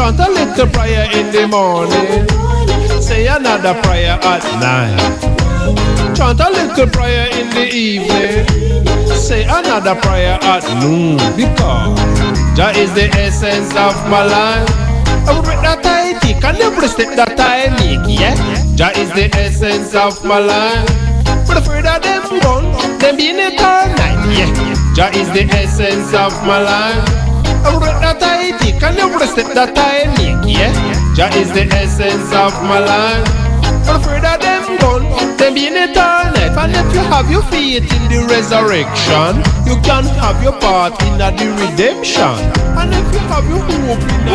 Chant a little prayer in the morning. Say another prayer at night. Chant a little prayer in the evening. Say another prayer at noon. Because Jah is the essence of my life. I would break that I take and never step that I make, yeah. Jah is the essence of my life. But afraid of them gun, them being it all night, yeah. Jah is the essence of my life. I would break that I take and never step that I make, yeah. Jah is the essence of my life. But afraid of them gun, them being it all night. And if you have your faith in the resurrection, you can have your part in the redemption. And if you have your hope in the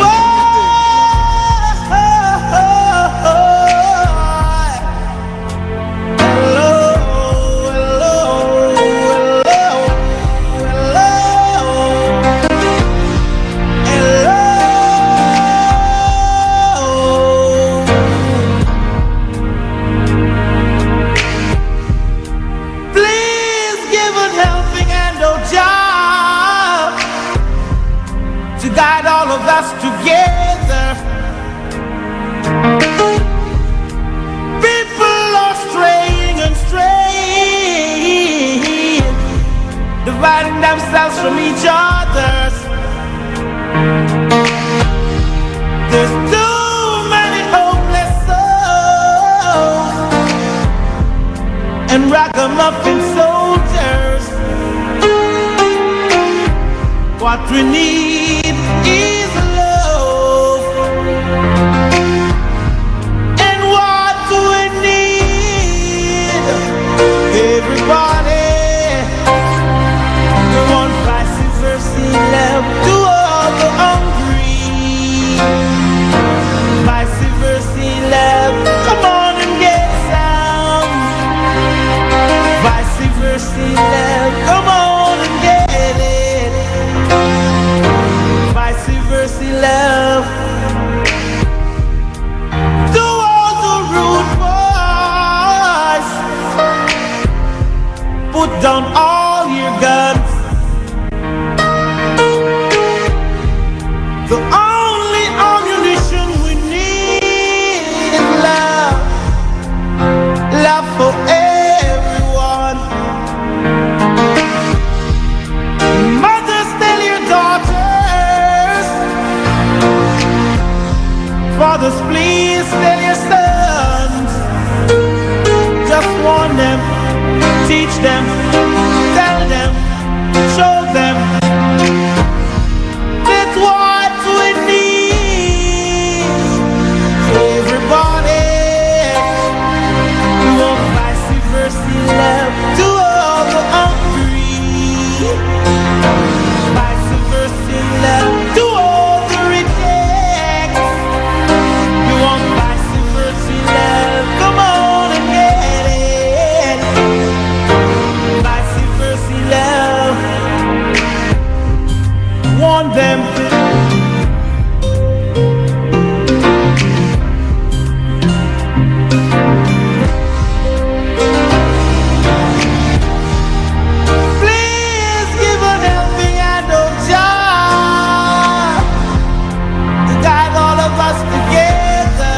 guide all of us together. People are straying and straying, dividing themselves from each other. There's too many hopeless souls and ragamuffin soldiers. What we need is love. And what we need, everybody, we want vice versa love to all the hungry. Vice versa love, come on and get some. Vice versa love, come on and get it. Vice versa love to all the rude boys. Put down all your guns. The only ammunition we need is love. Love for everyone. Mothers, tell your daughters. Fathers, please tell your sons. Just warn them, teach them, tell them, show them. That's what we need. Everybody, we want vice versa love to all the hungry. Vice versa love to all the rejects. We want vice versa love, come on and get it. Vice versa love, warn them. Please give an helping hand, oh Jah, to guide all of us together.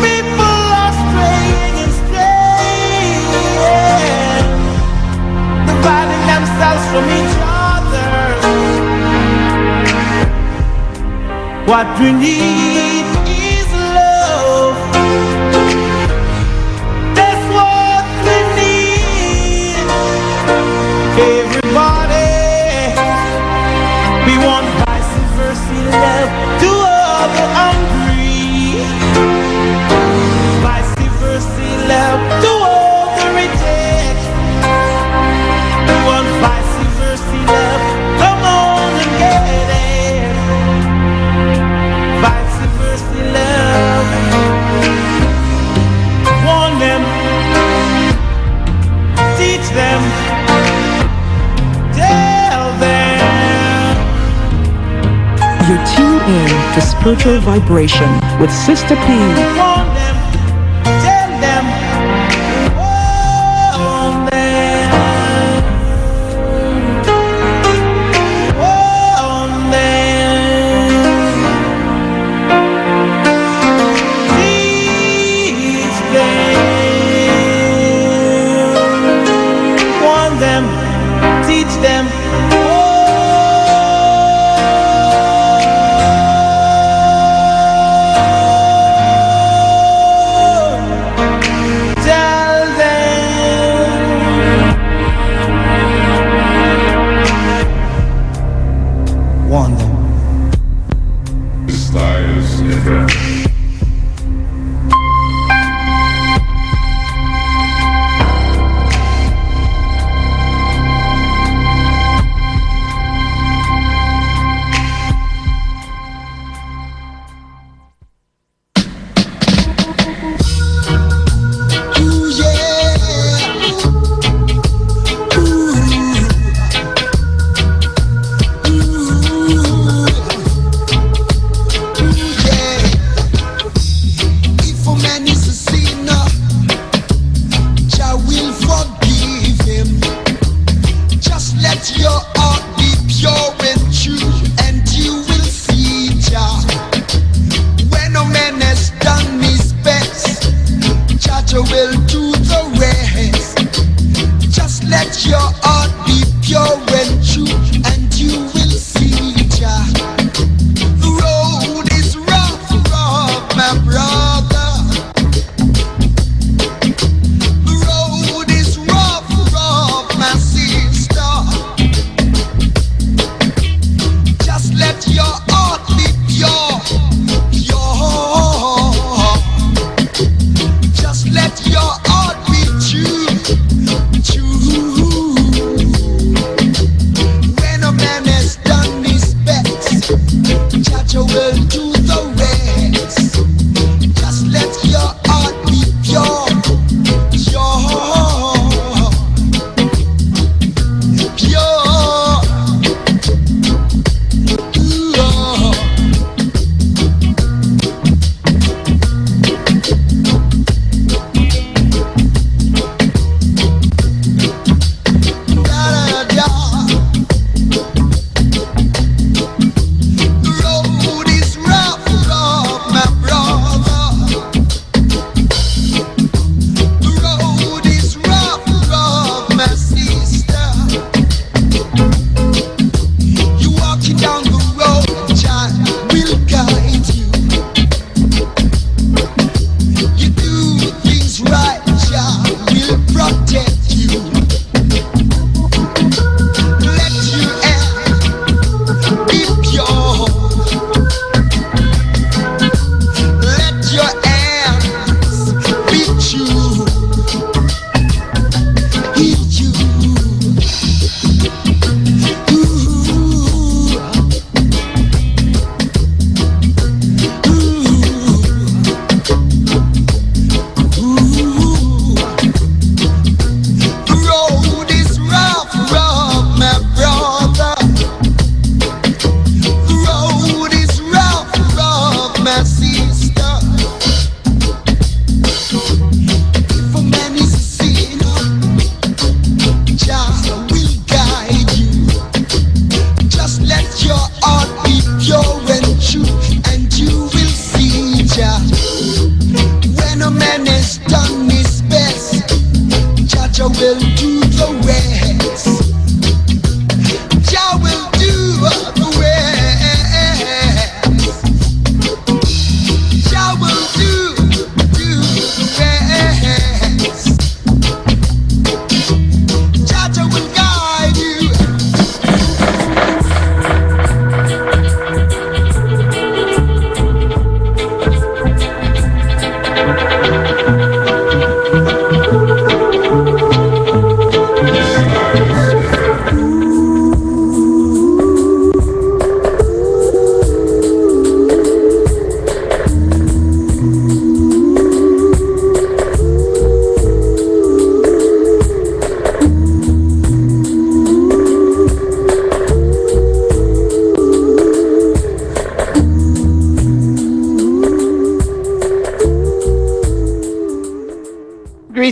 People are straying and straying, dividing themselves from each other. What we need is love. That's what we need. Everybody, we want vice versa love to all the hungry. Vice versa love to all the reject. We want vice versa love, come on and get it. Vice versa love, warn them, teach them, tell them. You tune in to Spiritual Vibration with Sista P. Warn them, tell them, warn them, warn Warn them. Styles FM.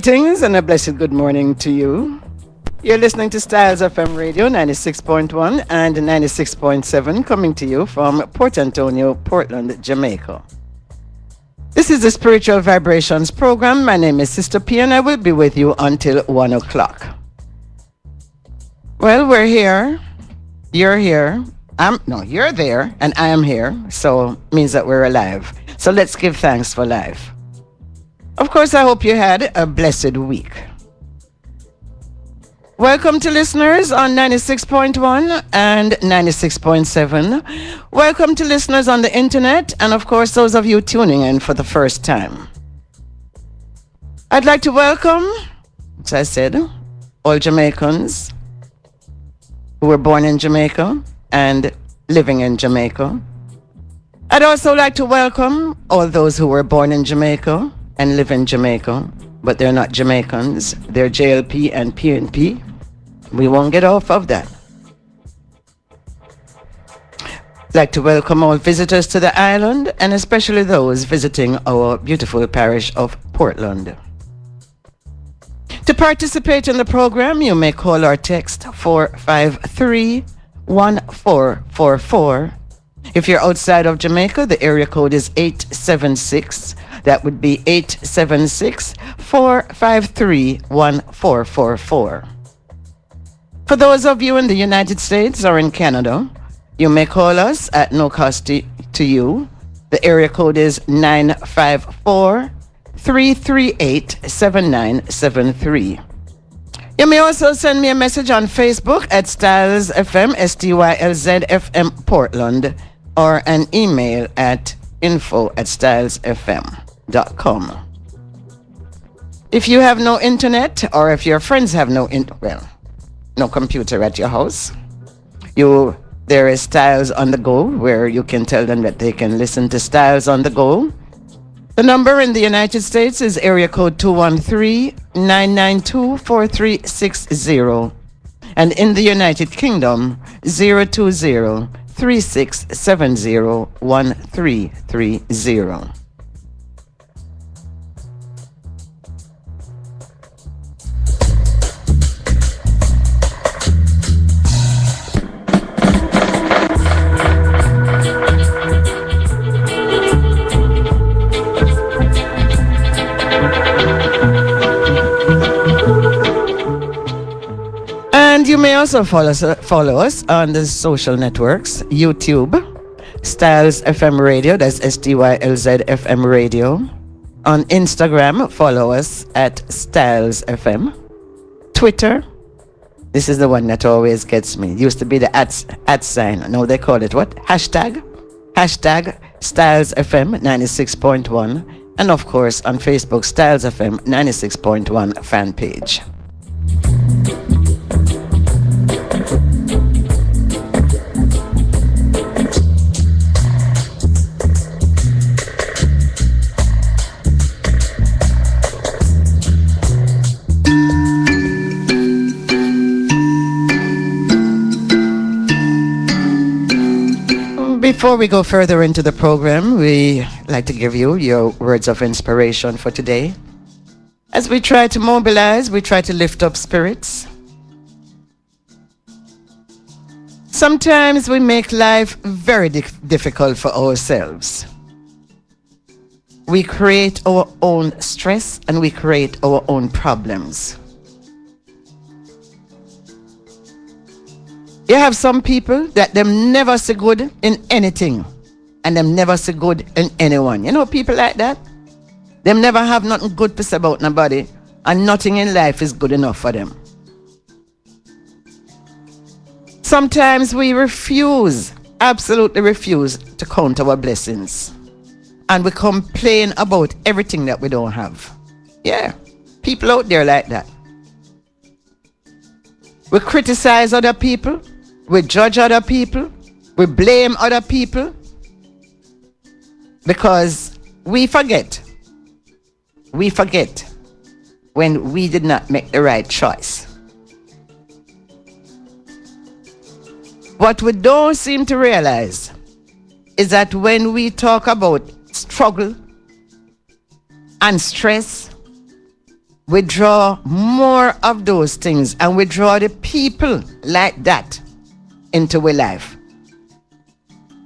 Greetings and a blessed good morning to you. You're listening to Styles FM Radio 96.1 and 96.7 coming to you from Port Antonio, Portland, Jamaica. This is the Spiritual Vibrations program. My name is Sister P and I will be with you until 1 o'clock. Well, we're here. You're here. You're there and I am here. So it means that we're alive. So let's give thanks for life. Of course, I hope you had a blessed week. Welcome to listeners on 96.1 and 96.7. Welcome to listeners on the internet, and of course, those of you tuning in for the first time. I'd like to welcome, as I said, all Jamaicans who were born in Jamaica and living in Jamaica. I'd also like to welcome all those who were born in Jamaica and live in Jamaica, but they're not Jamaicans. They're JLP and PNP. We won't get off of that. I'd like to welcome all visitors to the island, and especially those visiting our beautiful parish of Portland. To participate in the program, you may call or text 453-1444. If you're outside of Jamaica, the area code is 876. That would be 876-453-1444. For those of you in the United States or in Canada, you may call us at no cost to you. The area code is 954-338-7973. You may also send me a message on Facebook at Styles FM, STYLZ FM Portland, or an email at info@stylesfm.com. If you have no internet, or if your friends have no computer at your house, there is Styles on the Go, where you can tell them that they can listen to Styles on the Go. The number in the United States is area code 213-992-4360. And in the United Kingdom, 020-3670-1330. And you may also follow us on the social networks, YouTube, Styles FM Radio, that's STYLZ FM Radio. On Instagram, follow us at Styles FM. Twitter, this is the one that always gets me. Used to be the at sign. Now they call it what? Hashtag Styles FM 96.1. And of course, on Facebook, Styles FM 96.1 fan page. Before we go further into the program, we like to give you your words of inspiration for today. As we try to mobilize, we try to lift up spirits. Sometimes we make life very difficult for ourselves. We create our own stress and we create our own problems. You have some people that them never see good in anything and them never see good in anyone. You know people like that? Them never have nothing good to say about nobody, and nothing in life is good enough for them. Sometimes we absolutely refuse to count our blessings. And we complain about everything that we don't have. Yeah, people out there like that. We criticize other people. We judge other people. We blame other people. Because we forget. We forget when we did not make the right choice. What we don't seem to realize is that when we talk about struggle and stress, we draw more of those things, and we draw the people like that into our life.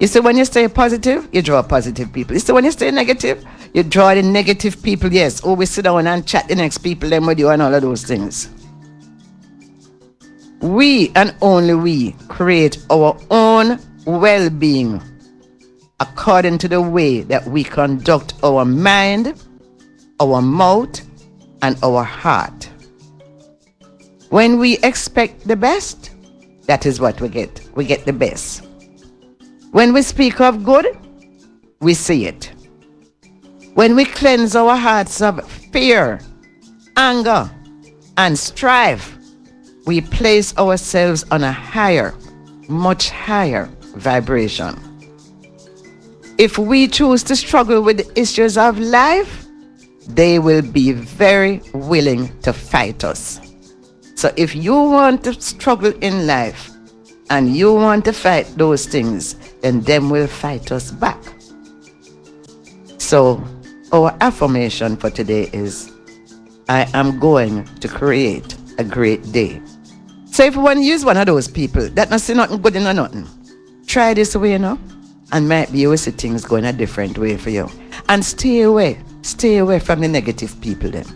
You see, when you stay positive, you draw positive people. You see, when you stay negative, you draw the negative people. Yes, always sit down and chat the next people them with you and all of those things. We and only we create our own well-being according to the way that we conduct our mind, our mouth, and our heart. When we expect the best, that is what we get. We get the best. When we speak of good, we see it. When we cleanse our hearts of fear, anger, and strife, we place ourselves on a higher, much higher vibration. If we choose to struggle with the issues of life, they will be very willing to fight us. So if you want to struggle in life and you want to fight those things, then them will fight us back. So our affirmation for today is, I am going to create a great day. So if you want to use one of those people that not see nothing good in or nothing, try this way, and might be you will see things going a different way for you. And stay away from the negative people then.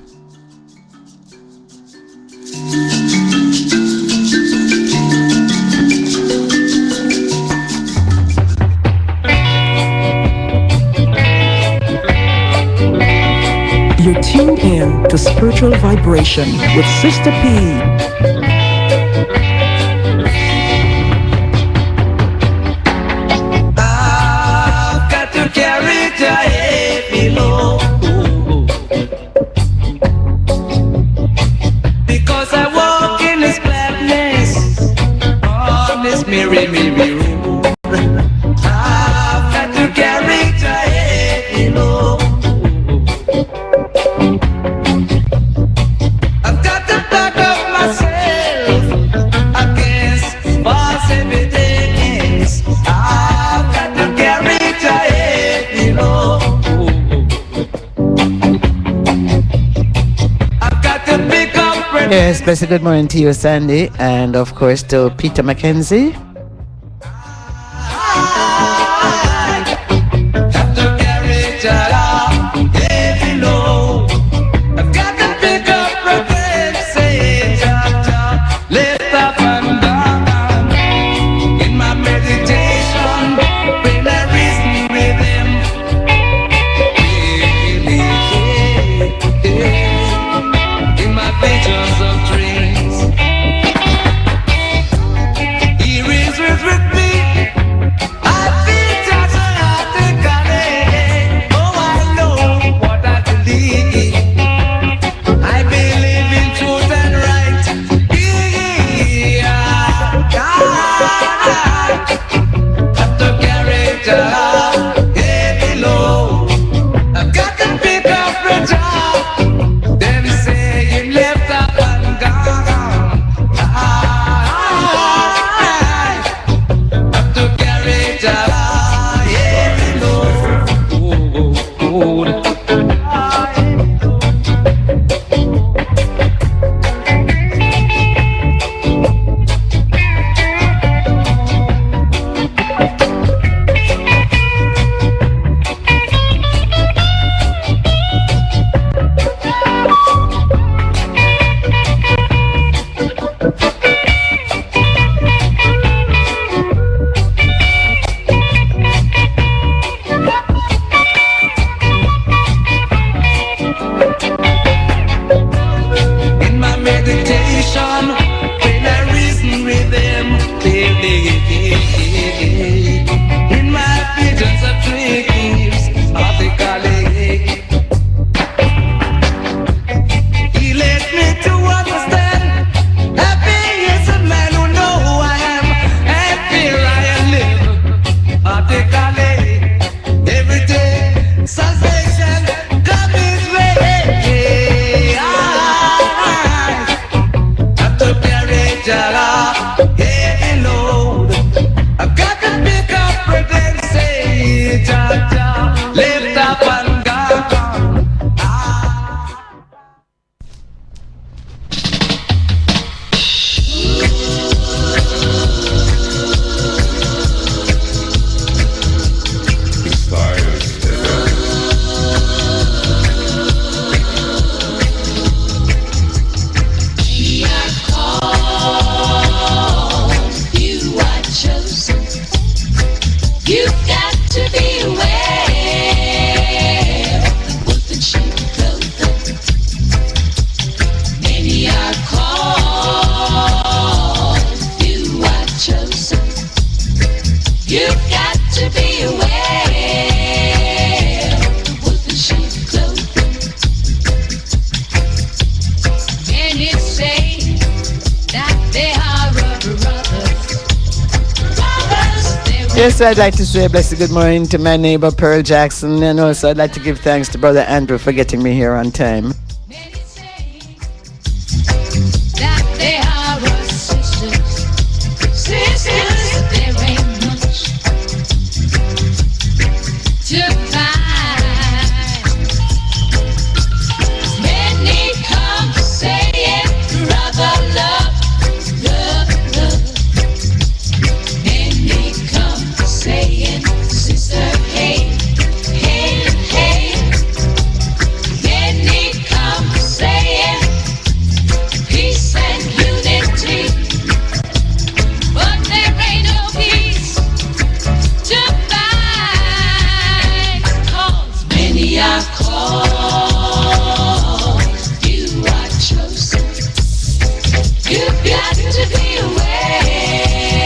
You're tuned in to Spiritual Vibration with Sister P. I've got to carry the heavy load, because I walk in this gladness on this merry road. I've got to carry the heavy load. I've got to back up myself against false evidence. I've got to carry the heavy load. I've got to pick up. Yes, blessed good morning to you, Sandy, and of course to Peter Mackenzie. Have to carry the heavy load. I've got to pick up progress, say Jaja, lift up and down. In my meditation, when I reason with him, in my visions of dreams, he to be aware. Wolf in sheep's clothing. Many say that they are brothers. Yes, I'd like to say a blessed good morning to my neighbor Pearl Jackson, and also I'd like to give thanks to Brother Andrew for getting me here on time. Many say that they are our sisters. Sisters, there ain't much to find. Many come saying, brother, love, love, love. Many come saying, sister, hey, hey, hey. Many come saying, peace and unity. But there ain't no peace to find. 'Cause many are called, you are chosen. You've got to be aware.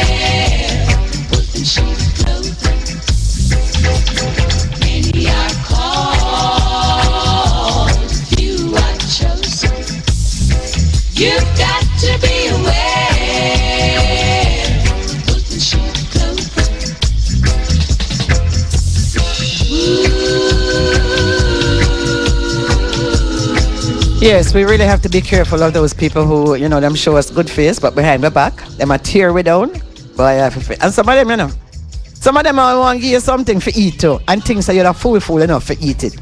Wolf in sheep's clothing. Many are called, you are chosen. You've got to be aware. Wolf in sheep's clothing. Yes, we really have to be careful of those people who, them show us good face, but behind the back, them a tear we down. Boy, and some of them, some of them want to give you something for eat too, and things that you're not fool enough for eat it.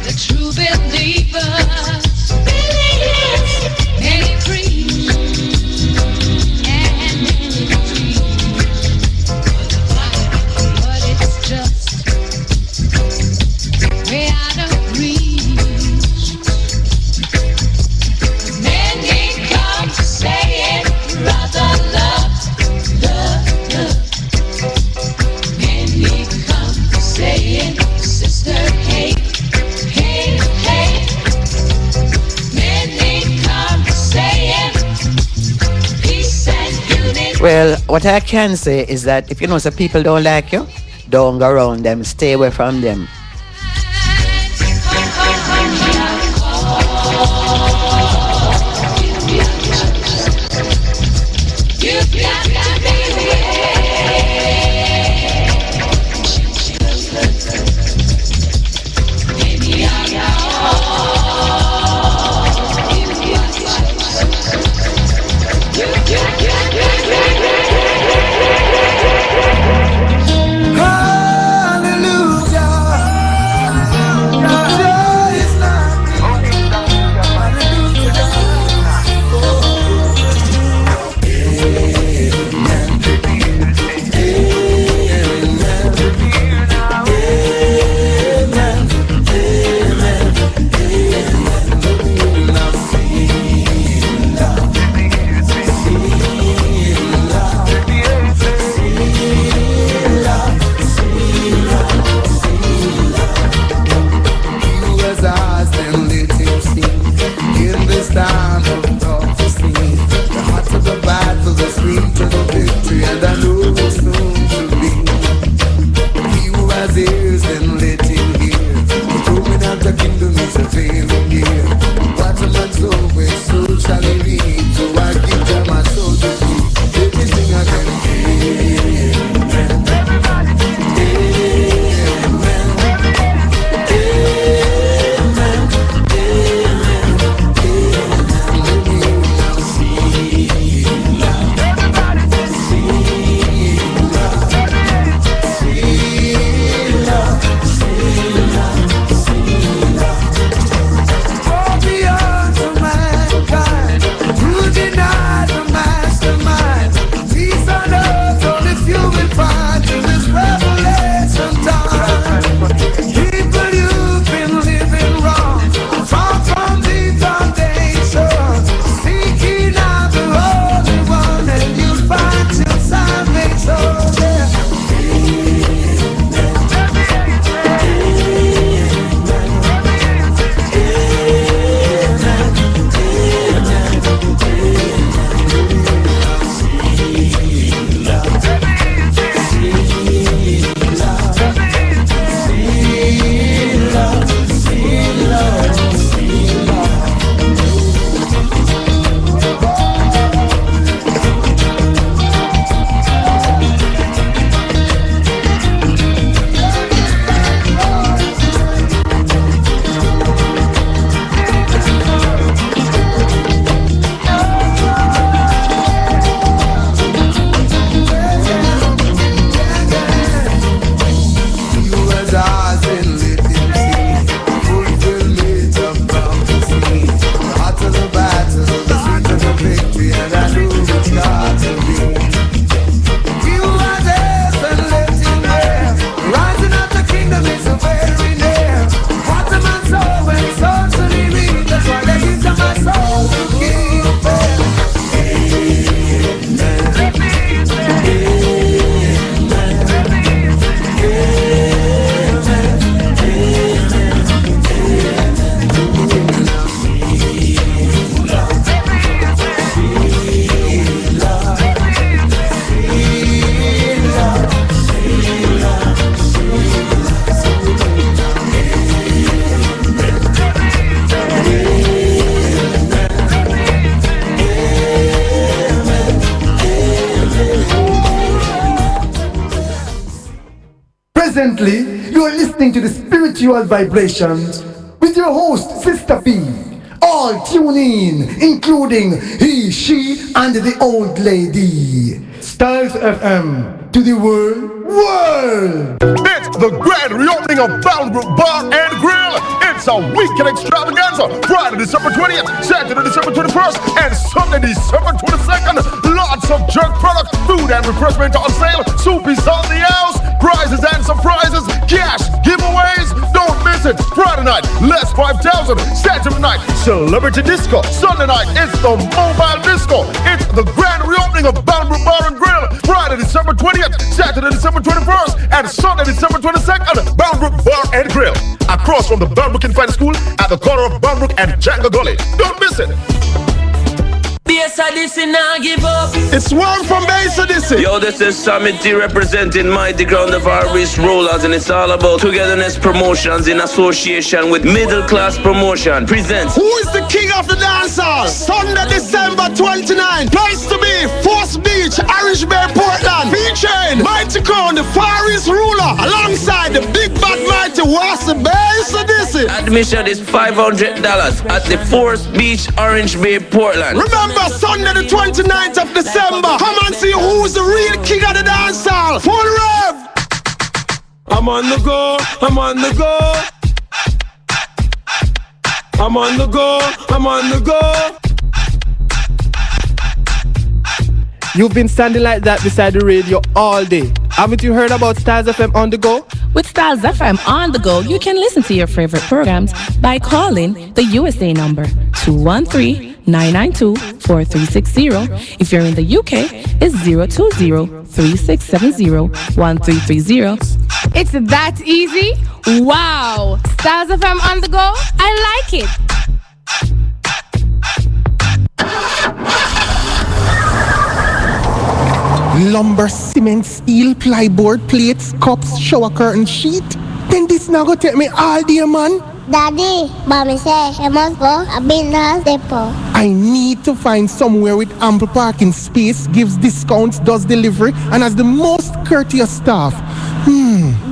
The true believers, many preach and many teach, but it's just way out of reach. Many come saying, brother, love, love, love. Many come saying, sister, hey, hey, hey. Many come saying, peace and unity. Well, what I can say is that if you know some people don't like you, don't go around them, stay away from them. You've got to be Hallelujah. Presently, you are listening to the spiritual vibration with your host, Sister P. All tune in, including he, she, and the old lady. Styles FM to the world. It's the grand reopening of Boundbrook Bar and Grill. It's a weekend extravaganza. Friday, December 20th, Saturday, December 21st, and Sunday, December 22nd. Lots of jerk products, food and refreshment on sale. Soup is on the house. Prizes and surprises. Cash giveaways. Don't miss it. Friday night, less 5,000. Saturday night, celebrity disco. Sunday night, it's the mobile disco. It's the grand reopening of Boundbrook Bar and Grill. Friday, December 20th, Saturday, December 21st, and Sunday, December 22nd. Boundbrook Bar and Grill. Across from the Boundbrook Infant School at the corner of Boundbrook and Janga Gully. Don't miss it. Bass Odyssey now give up. It's one from Bass Odyssey. Yo, this is Summit T representing Mighty Ground of our Wrist Rollers, and it's all about Togetherness Promotions in association with Middle Class Promotion. Presents Who is the king of the dancehall? Sunday, December 29. Place to be Force Beach, Irish Bay, Portland. Featuring Mighty Crown, the Far East Ruler, alongside the Big Bad Mighty Wassa Bass Odyssey. admission is $500 at the Force Beach, Orange Bay, Portland. Remember, Sunday the 29th of December. Come and see who's the real king of the dancehall. Full rev. I'm on the go, I'm on the go. I'm on the go, I'm on the go. You've been standing like that beside the radio all day. Haven't you heard about Styles FM on the go? With Styles FM on the go, you can listen to your favorite programs by calling the USA number 213-992-4360. If you're in the UK, it's 020-3670-1330. It's that easy? Wow! Styles FM on the go? I like it. Lumber, cement, steel, plyboard, plates, cups, shower curtain, sheet. Then this now go take me all day, man. Daddy, mommy say I must go a business depot. I need to find somewhere with ample parking space, gives discounts, does delivery, and has the most courteous staff.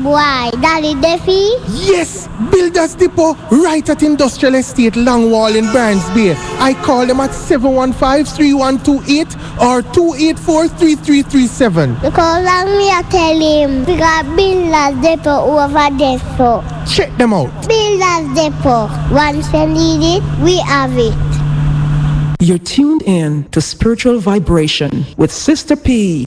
Why, Daddy Duffy? Yes, Builders Depot, right at Industrial Estate, Longwall in Barnes Bay. I call them at 715-3128 or 284-3337. Because let me tell him, we got Builders Depot over there, so. Check them out. Builders Depot, once we need it, we have it. You're tuned in to Spiritual Vibration with Sister P.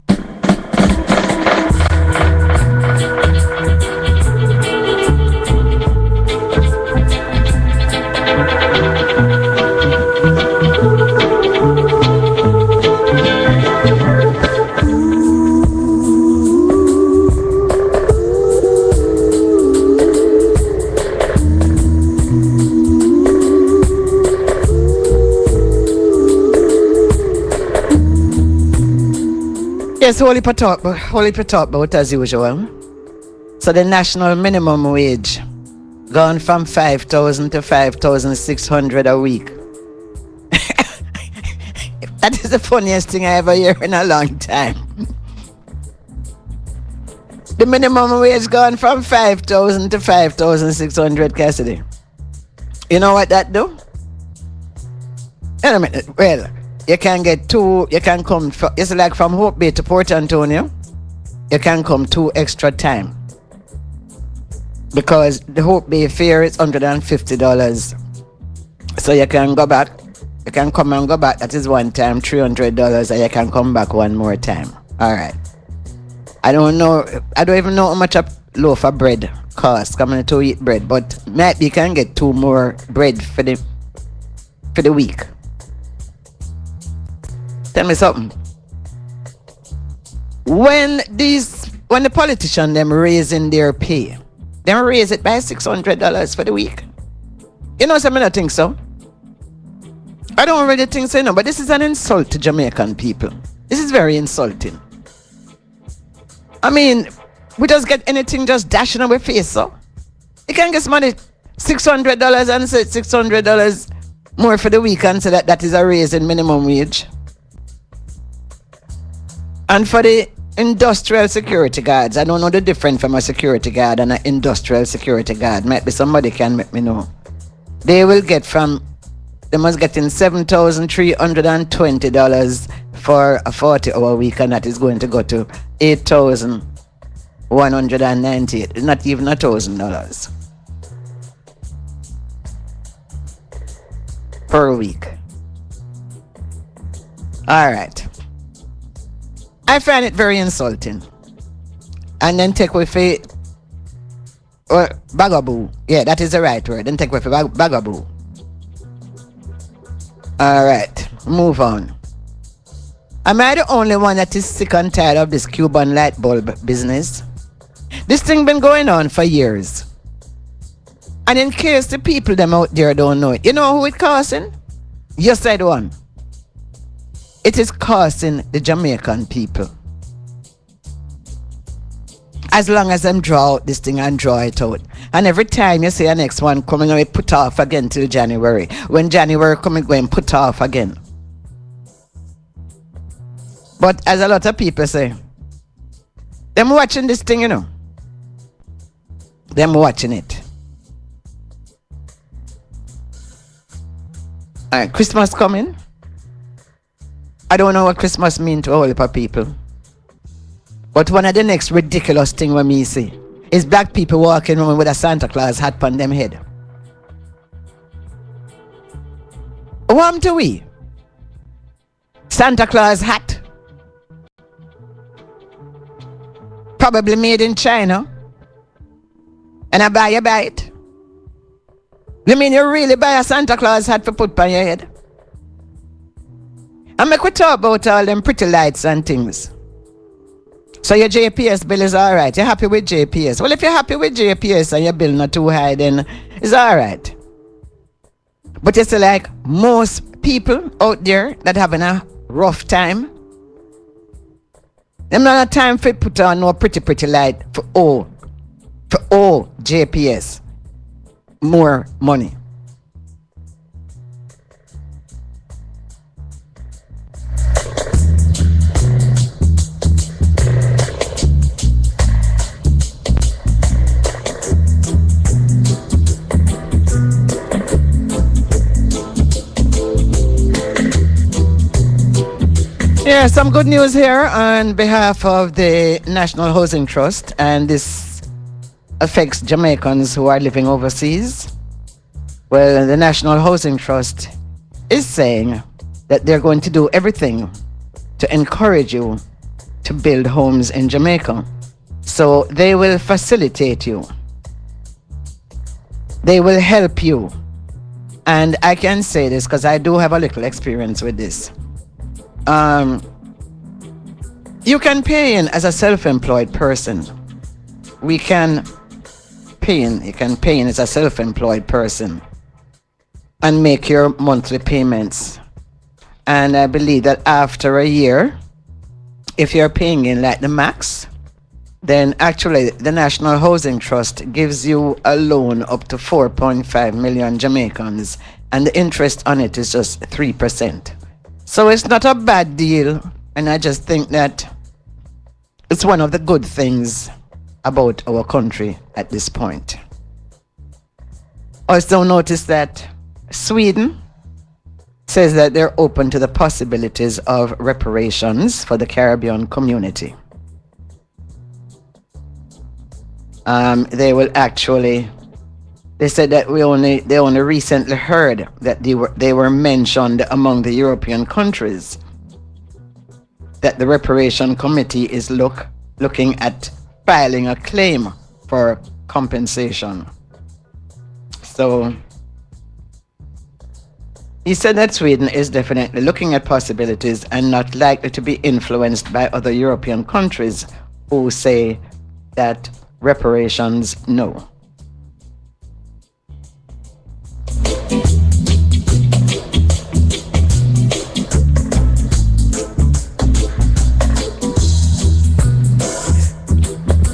Yes, Holy talk about as usual. So the national minimum wage gone from 5,000 to 5,600 a week. That is the funniest thing I ever hear in a long time. The minimum wage gone from 5,000 to 5,600, Cassidy. You know what that do? Wait a minute. Well, you can get two, you can come, it's like from Hope Bay to Port Antonio, you can come 2 extra time. Because the Hope Bay fare is $150. So you can go back, you can come and go back, that is one time, $300, and you can come back one more time. Alright. I don't even know how much a loaf of bread costs, coming to eat bread, but maybe you can get 2 more bread for the week. Tell me something. When the politicians them raising their pay, they raise it by $600 for the week. You know something I think so? I don't really think so, but this is an insult to Jamaican people. This is very insulting. I mean, we just get anything just dashing on our face, so? You can get money $600 and say $600 more for the week and say that is a raise in minimum wage. And for the industrial security guards. I don't know the difference from a security guard and an industrial security guard. Might be somebody can make me know. They must get in $7,320 for a 40-hour week, and that is going to go to $8,198. It's not even $1,000 per week. All right. I find it very insulting. And then take with it, or bagaboo. Yeah, that is the right word. Then take with bagaboo. All right, move on. Am I the only one that is sick and tired of this Cuban light bulb business? This thing been going on for years. And in case the people them out there don't know it, you know who it costing? Yes, I the one. It is costing the Jamaican people. As long as them draw out this thing and draw it out. And every time you see a next one coming away, put off again till January. When January coming, going put off again. But as a lot of people say, them watching this thing, you know. Them watching it. Alright, Christmas coming. I don't know what Christmas means to a whole heap of people. But one of the next ridiculous thing when me see is black people walking around with a Santa Claus hat on them head. What happened to we? Santa Claus hat. Probably made in China. And I buy it. You mean you really buy a Santa Claus hat for put on your head? And make we talk about all them pretty lights and things. So your JPS bill is alright. You're happy with JPS. Well, if you're happy with JPS and your bill not too high, then it's alright. But it's like most people out there that having a rough time, them not a time for put on no pretty light for all JPS. More money. Yeah, some good news here on behalf of the National Housing Trust, and this affects Jamaicans who are living overseas. Well, the National Housing Trust is saying that they're going to do everything to encourage you to build homes in Jamaica. So they will facilitate you. They will help you. And I can say this because I do have a little experience with this. You can pay in as a self-employed person. You can pay in as a self-employed person and make your monthly payments. And I believe that after a year, if you're paying in like the max, then actually the National Housing Trust gives you a loan up to 4.5 million Jamaicans, and the interest on it is just 3%. So it's not a bad deal, and I just think that it's one of the good things about our country at this point. Also notice that Sweden says that they're open to the possibilities of reparations for the Caribbean community. They said that they only recently heard that they were mentioned among the European countries, that the reparation committee is looking at filing a claim for compensation. So he said that Sweden is definitely looking at possibilities and not likely to be influenced by other European countries who say that reparations no.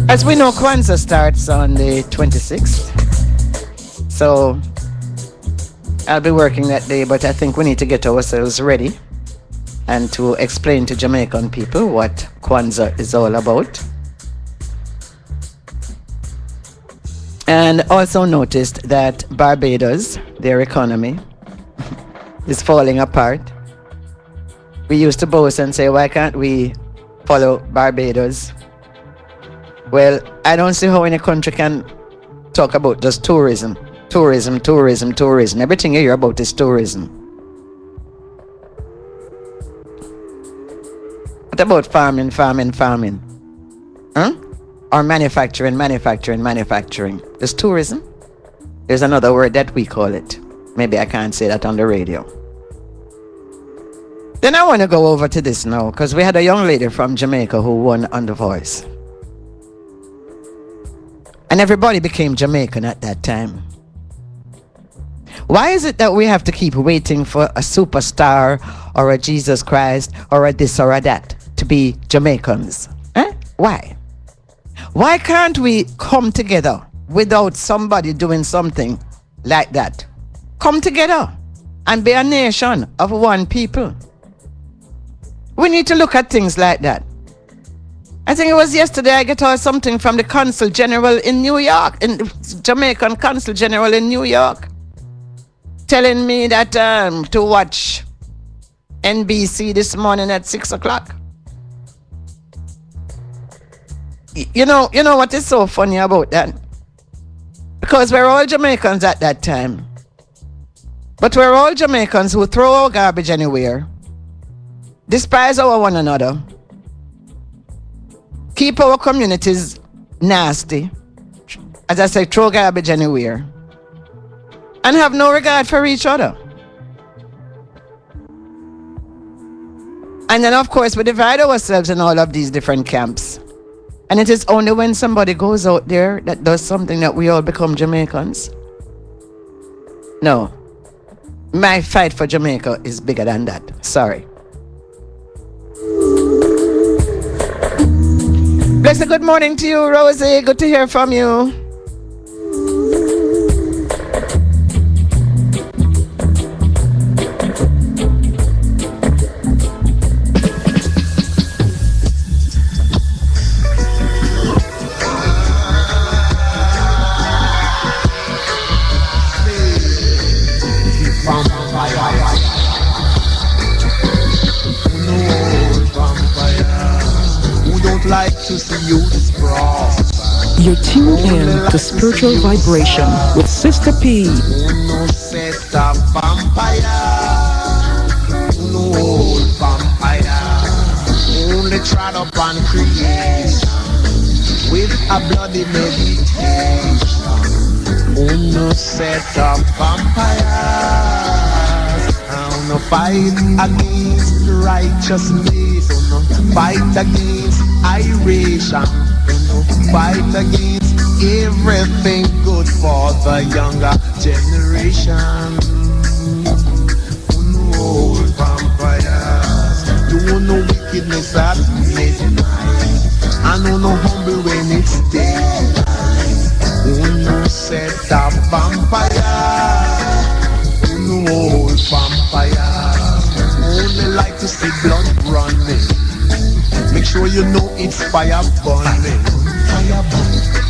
As we know, Kwanzaa starts on the 26th. So I'll be working that day, but I think we need to get ourselves ready and to explain to Jamaican people what Kwanzaa is all about. And also noticed that Barbados, their economy, is falling apart. We used to boast and say, why can't we follow Barbados? Well, I don't see how any country can talk about just tourism. Tourism. Everything you hear about is tourism. What about farming? Huh? Or manufacturing. There's tourism. There's another word that we call it. Maybe I can't say that on the radio. Then I want to go over to this now, because we had a young lady from Jamaica who won on The Voice. And everybody became Jamaican at that time. Why is it that we have to keep waiting for a superstar or a Jesus Christ or a this or a that to be Jamaicans? Why? Why can't we come together without somebody doing something like that? Come together and be a nation of one people. We need to look at things like that. I think it was yesterday I got something from the Consul General in New York, in Jamaican Consul General in New York, telling me that to watch NBC this morning at 6 o'clock. You know what is so funny about that? Because we're all Jamaicans at that time. But we're all Jamaicans who throw our garbage anywhere, despise our one another, keep our communities nasty, as I say, throw garbage anywhere, and have no regard for each other. And then, of course, we divide ourselves in all of these different camps. And it is only when somebody goes out there that does something that we all become Jamaicans. No. My fight for Jamaica is bigger than that. Sorry. Blessed good morning to you, Rosie. Good to hear from you. Like to see you prosper. You're tuned in to Spiritual Vibration with Sista P. Uno Sista vampire, uno old vampire, only trod upon creation with a bloody meditation. Uno Sista vampires, uno fight against righteousness, uno fight against iration, fight against everything good for the younger generation. No vampires, you no wickedness at midnight, and no humble when it's daylight. No set of vampires, no vampires, only like to see blood running. Make sure you know it's fire burning.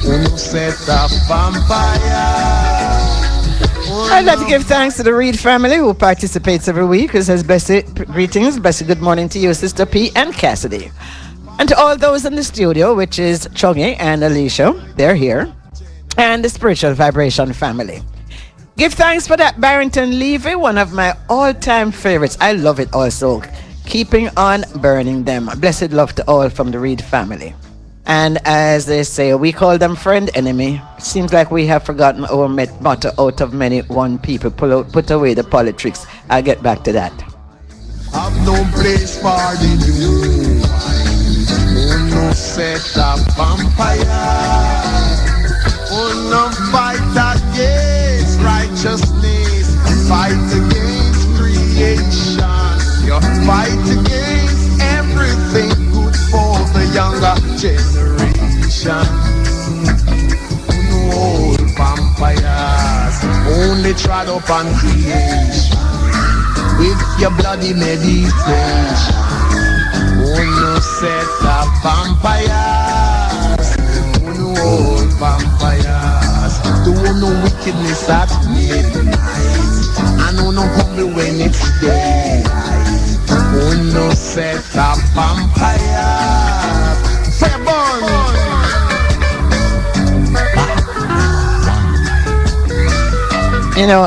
Uno set a vampire. I'd like to give thanks to the Reed family who participates every week, who says blessed greetings, blessed good morning to you, Sister P and Cassidy. And to all those in the studio, which is Chongi and Alicia, they're here. And the Spiritual Vibration family. Give thanks for that Barrington Levy, one of my all-time favorites. I love it also. Keeping on burning them. Blessed love to all from the Reed family. And as they say, we call them friend, enemy. Seems like we have forgotten our motto, out of many, one people. Put away the politics. I'll get back to that. Have no place for the new wine. No set a vampire. No fight against righteousness. Fight against creation. You fight against everything good for the younger generation. No old vampires only trod upon creation with your bloody meditation. Who no set up vampires, who no old vampires, who no wickedness at midnight, and who no humble when it's daylight. Who no set up vampires. Fire burn. You know,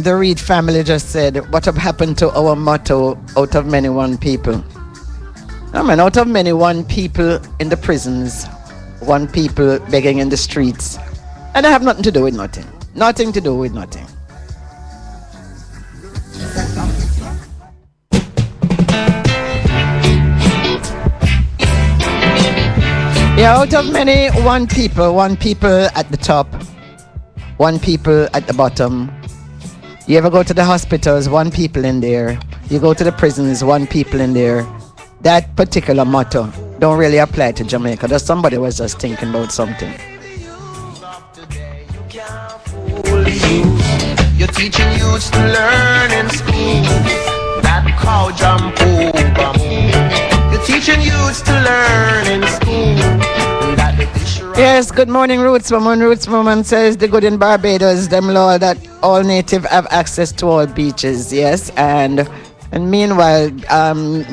the Reed family just said, what have happened to our motto, out of many one people? I mean, out of many one people in the prisons, one people begging in the streets. And I have nothing to do with nothing. Nothing to do with nothing. Yeah, out of many, one people at the top, one people at the bottom. You ever go to the hospitals, one people in there. You go to the prisons, one people in there. That particular motto don't really apply to Jamaica. Just somebody was just thinking about something. You're teaching youths to learn in school that cow jump over moon. You're teaching youths to learn in school that the dish. Yes, good morning, Roots Woman. Roots Woman says the good in Barbados, them law that all native have access to all beaches. Yes, and meanwhile,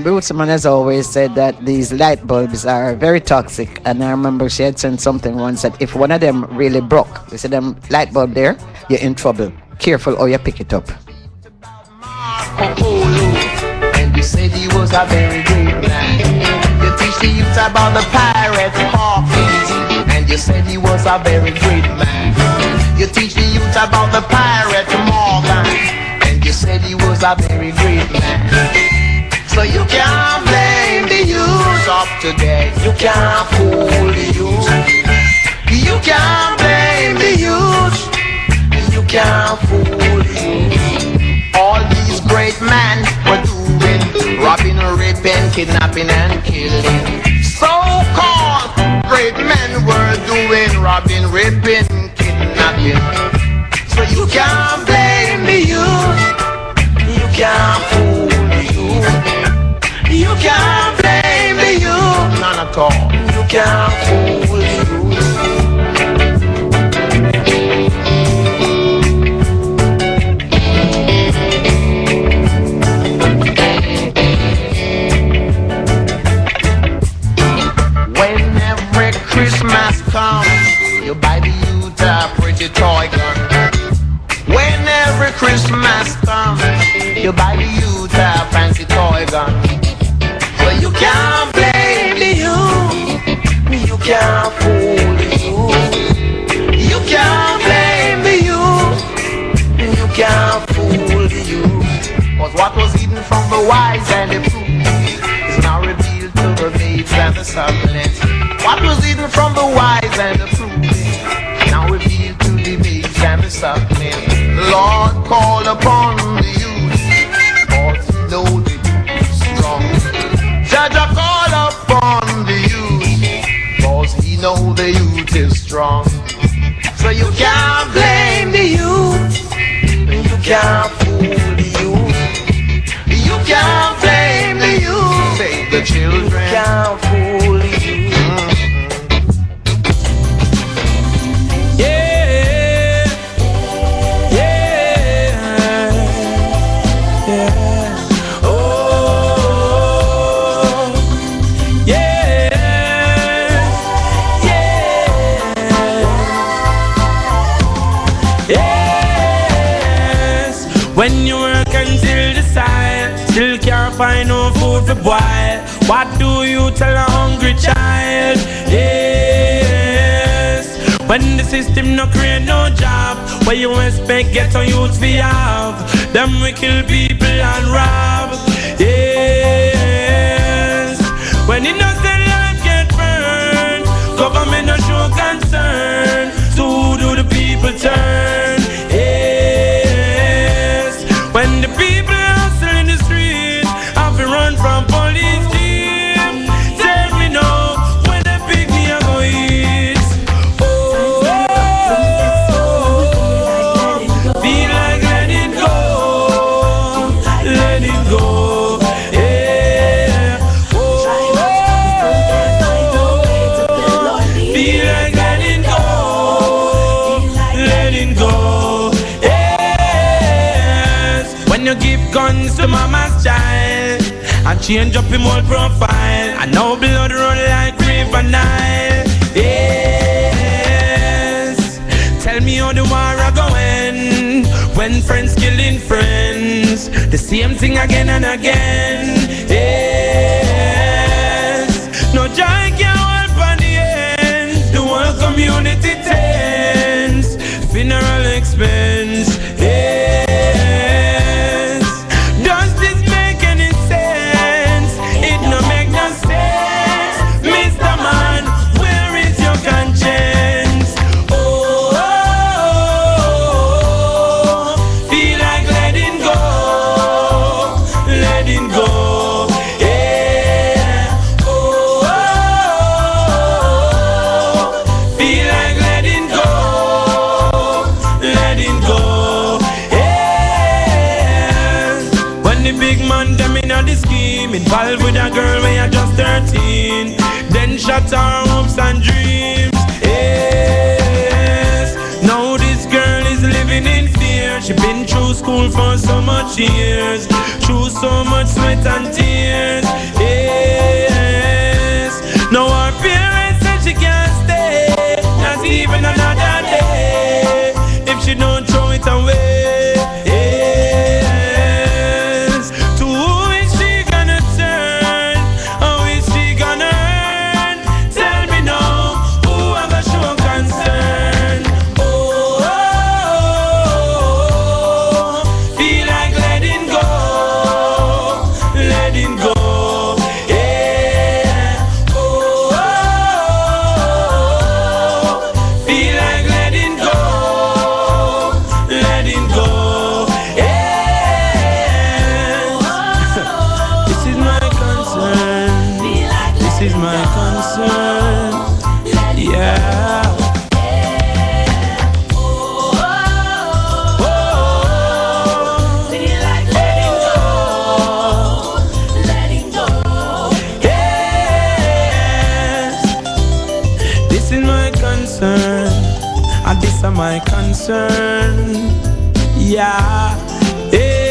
Roots Woman has always said that these light bulbs are very toxic. And I remember she had said something once that if one of them really broke, you see them light bulb there, you're in trouble. Careful or you pick it up. And you said he was a very great man. You teach the youth about the pirate Hawkins. And you said he was a very great man. You teach the youth about the pirate Morgan. And you said he was a very great man. So you can't blame the youth of today. You can't fool the youth. You can't blame the youth. You can't fool you. All these great men were doing robbing, raping, kidnapping and killing. So-called great men were doing robbing, raping, kidnapping. So you can't blame the youth. You can't fool the youth. You can't blame the youth. None at all. You can't fool the youth. Christmas comes, you buy the youth a pretty toy gun. When every Christmas comes, you buy the youth a fancy toy gun. So you can't blame the youth. You can't fool the youth. You can't blame the youth. You can't fool the youth. Cause what was hidden from the wise and the prudent is now revealed to the babes and the succulent. What was hidden from the wise and the prudent now revealed to the babes and the suckling. Lord, call upon the youth, cause you know the youth is strong. Judge, call upon the youth, cause he know the youth is strong. So you can't blame the youth, you can't fool the youth. You can't blame the youth, save the children. You can't fool the youth. When you work until the side, still can't find no food for boil. What do you tell a hungry child? Yes. When the system no create no job, where you expect get on youth we have? Them we kill people and rob. Yes. When innocent life get burned, government no show concern. So who do the people turn? When the people hustle in the street, have to run from police team. Tell me now, when they pick me, I go eat. Oh, feel like let it go, let it change up him whole profile. And now blood run like River Nile. Yes, tell me how the war a going when friends killing friends. The same thing again and again. Yes, no joy can help on the end. The whole community tense. Funeral expense. Yes, does this make any sense? It no make no sense. Mr. Man, where is your conscience? Oh, oh, oh, feel like letting go. Letting go. Yeah. Oh, oh, oh, feel like letting go. Letting go. Yeah. When the big man them in on the scheme, involved with a girl when you're just 13, then shut our hopes and dreams. Yes. Now this girl is living in fear. She been through school for so much years, through so much sweat and tears. Yes. Now her parents said she can't stay, not even another day, if she don't throw it away. Yes. To who is she gonna turn? How is she gonna earn? Tell me now, who am I show concern? Oh, oh, oh, feel like letting go. Letting go. Yeah. Oh, oh, oh, feel like letting go. Letting go. Yes. This is my concern. This is my concern. Yeah. Yes. This is my concern, and this is my concern. Yeah. Yeah.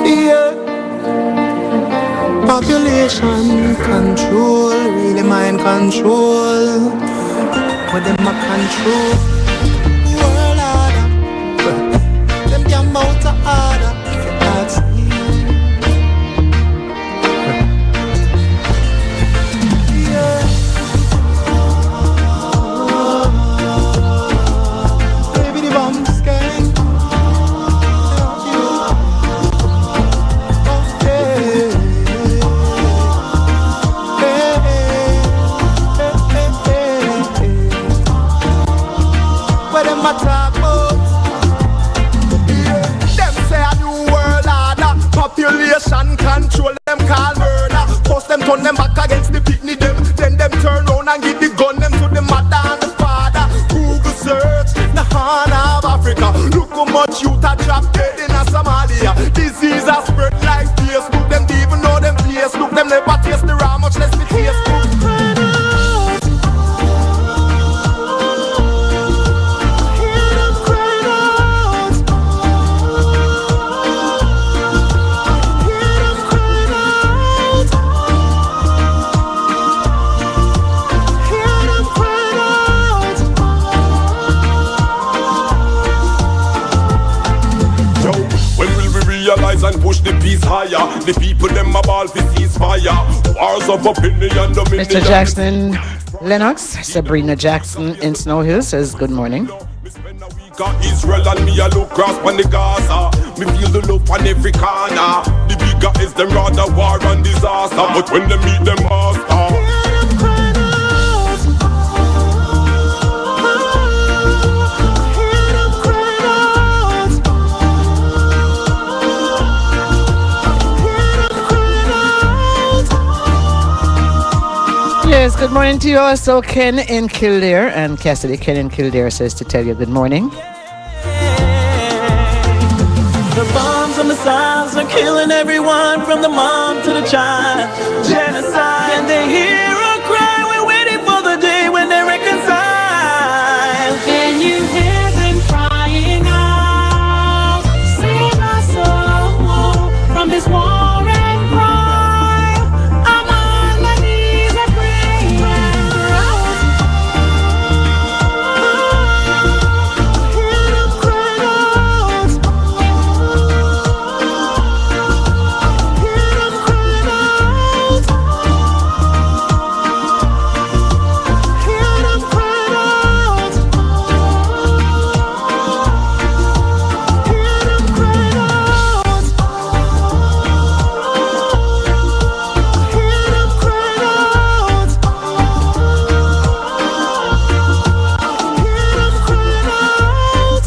Yeah. Population control, really mind control. With them a control world order. Them damn out of order. If you ask me. Yeah. Baby, the bomb scan. Where them a talk about? Them say a new world order. Population control, them call murder. Force them turn them back against the picnic them. Then them turn round and give the gun them to the mother and the father. Google search the horn of Africa. Look how much youth a drop dead in a Somalia. Disease a spread like Facebook. Them don't even know them place. Look, them never taste the raw, much less the Facebook. Realize and push the peace higher. The people them a ball for ceasefire. Wars of opinion, dominion. Mr. Jackson Lennox, Sabrina Jackson in Snow Hill says good morning. Israel and me a look cross on the Gaza. Me feel the love on every corner. The bigger is them rather war and disaster. But when they meet them master, Yes, good morning to you also, Ken in Kildare. And Cassidy, Ken in Kildare says to tell you good morning. bombs and missiles are killing everyone from the mom to the child. Genocide. And they hear a cry. We're waiting for the day when they reconcile. Can you hear them crying out? Save our soul from this war and crime. I'm on my knees, I pray. Hear them cry out. Hear them cry out. Hear them cry out. Hear them cry out. Hear them cry out. Hear them cry out.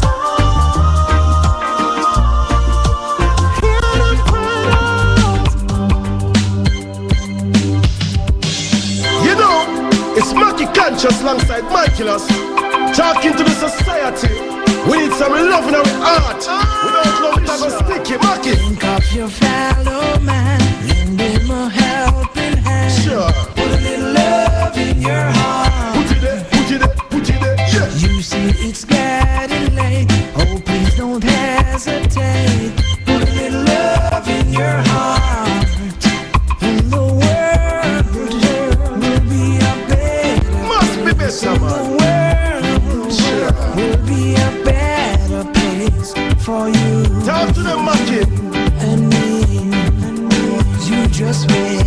Hear them cry out. You know, it's Mackie Conscious alongside my killers. Talking to the society. We need some love in our heart. Without love, it's not gonna stick it. Mackie. Think of your fellow man, lend him a helping hand. Sure. Put a little love in your heart. Put it there, put it there, put it there. Yeah. You see it's getting late. Oh, please don't hesitate. Put a little love in your heart. And the world will be a better. Must be better, The man. world will be a better place for you. Talk to them, Mackie. And me. You just wait,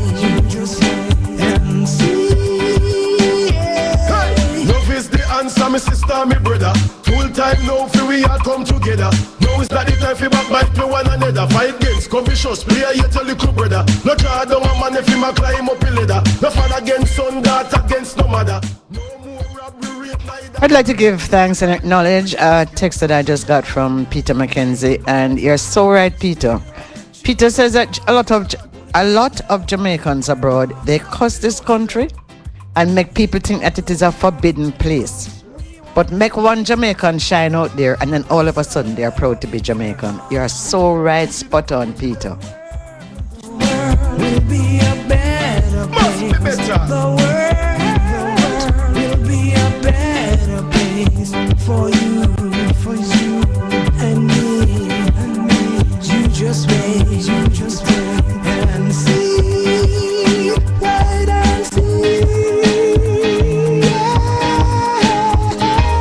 and see. Hey, love is the answer, my sister, my brother. Full time now, for we all come together. Now is not the time for backbite to one another. Fight against convictions, play yet your little brother. No try down a man if him a climb up a ladder. No father against son, daughter against no mother. No more robbery, rape, neither. I'd like to give thanks and acknowledge a text that I just got from Peter McKenzie, and you're so right, Peter. Peter says that a lot of Jamaicans abroad, they curse this country and make people think that it is a forbidden place. But make one Jamaican shine out there, and then all of a sudden they are proud to be Jamaican. You're so right, spot on, Peter. Will be a better Must be place. better. The world will be a better place for you and me. You just wait, and see. Wait and see.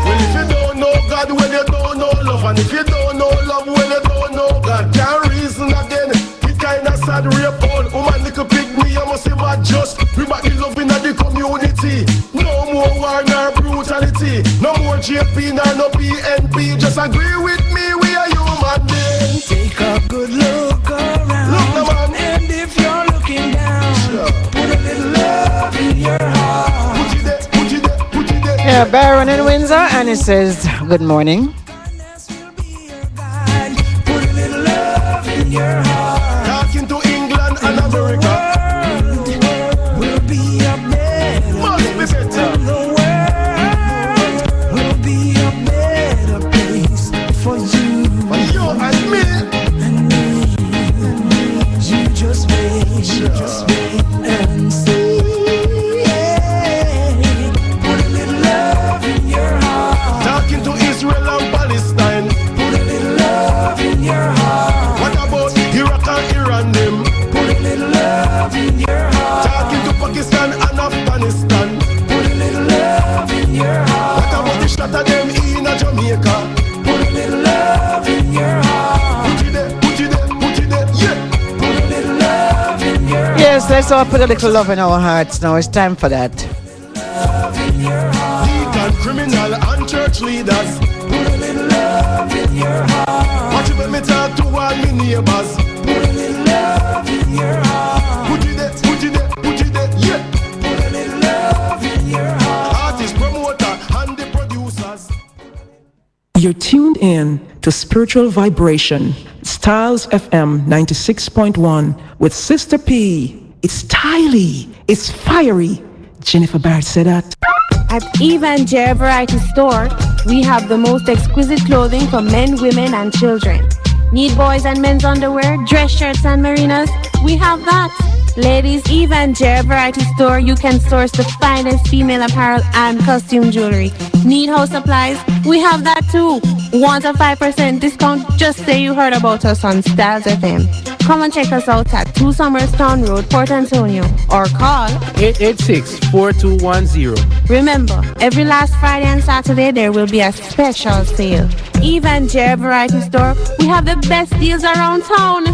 Well, if you don't know God, well, you don't know love. And if you don't know love, well, you don't know God. Can't reason again. It kinda sad, rape all. Woman, little pig me, I must say bad just. We back the love in the community. No more war nor brutality. No more JP nor no PNP. Just agree with me, we are human beings. Take a good look around. Look, no man. And if you're looking down, put a little love in your heart. Put it there, put it there, put it there. Yeah, Baron in Windsor, and he says, good morning. Put a little love in your heart. Talking to England and America. Will be a better Must be better. The world will be a better place for you. For you and me. You just wait, and see. Put a little love in your heart. Talking to Israel and Palestine. Put a little love in your heart. What about Iraq and Iran them? Put a little love in your heart. Talking to Pakistan and Afghanistan. Put a little love in your heart. What about the shot of them in Jamaica? Put a little love in your heart. Put it there, put it there, put it there, yeah. Put a little love in your heart. Yes, let's all put a little love in our hearts now. It's time for that. Love in your heart. Legal, criminal and church leaders. Put a little love in your heart. Watch it when me talk to all my neighbors. Put a little love in your heart. Put it there, put it there, put it there, yeah. Put a little love in your heart. Artist, promoter and the producers. You're tuned in to Spiritual Vibration, Styles FM 96.1 with Sister P. It's styly, it's fiery. Jennifer Barrett said that. At Evan J Variety Store, we have the most exquisite clothing for men, women, and children. Need boys and men's underwear, dress shirts and marinas? We have that. Ladies, even Jer Variety Store, you can source the finest female apparel and costume jewelry. Need house supplies? We have that too. Want a 5% discount? Just say you heard about us on Styles FM. Come and check us out at 2 Summerstown Road, Port Antonio, or call 886-4210. Remember, every last Friday and Saturday there will be a special sale. Even Jer Variety Store, we have the best deals around town.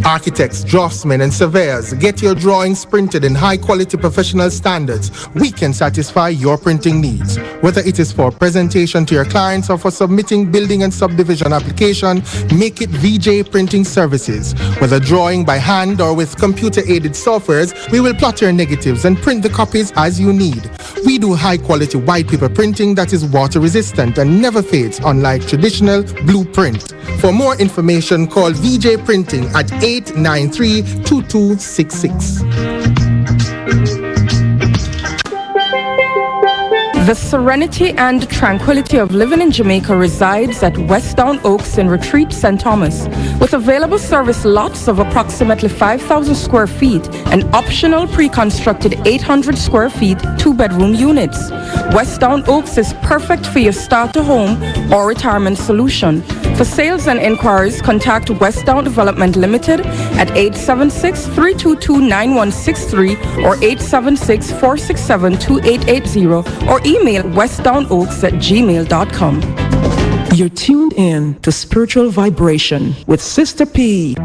Architects, draftsmen, and surveyors, get your drawings printed in high-quality professional standards. We can satisfy your printing needs. Whether it is for presentation to your clients or for submitting building and subdivision application, make it VJ Printing Services. Whether drawing by hand or with computer-aided softwares, we will plot your negatives and print the copies as you need. We do high-quality white paper printing that is water-resistant and never fades, unlike traditional blueprint. For more information, call VJ Printing at 893-2266. The serenity and tranquility of living in Jamaica resides at Westdown Oaks in Retreat, St. Thomas, with available service lots of approximately 5,000 square feet and optional pre-constructed 800 square feet 2-bedroom units. Westdown Oaks is perfect for your starter home or retirement solution. For sales and inquiries, contact Westdown Development Limited at 876-322-9163 or 876-467-2880 or email westdownoaks@gmail.com. You're tuned in to Spiritual Vibration with Sister P.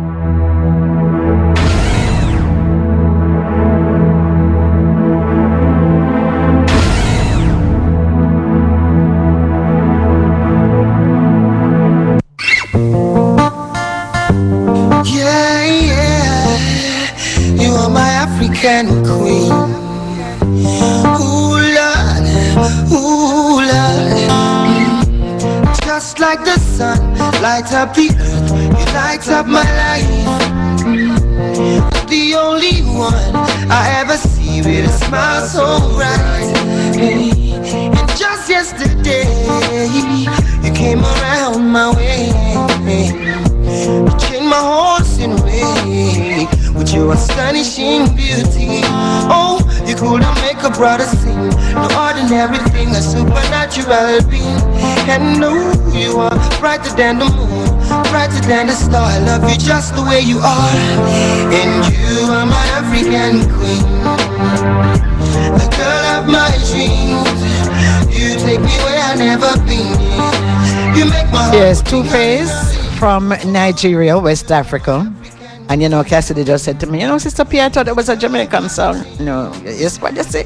African queen. Ooh, Lord, ooh, Lord. Just like the sun, light up the earth, you light up my life. The only one I ever see with a smile so bright. And just yesterday, you came around my way. You changed my horse in way with your astonishing beauty. Oh, you couldn't make a brother sing. No ordinary thing, a supernatural being. And no, you are brighter than the moon, brighter than the star. I love you just the way you are. And you are my African queen, the girl of my dreams. You take me where I've never been. You make my heart. Yes, Two-Face from Nigeria, West Africa. And you know, Cassidy just said to me, you know, Sister P, I thought it was a Jamaican song. No, yes, what you say?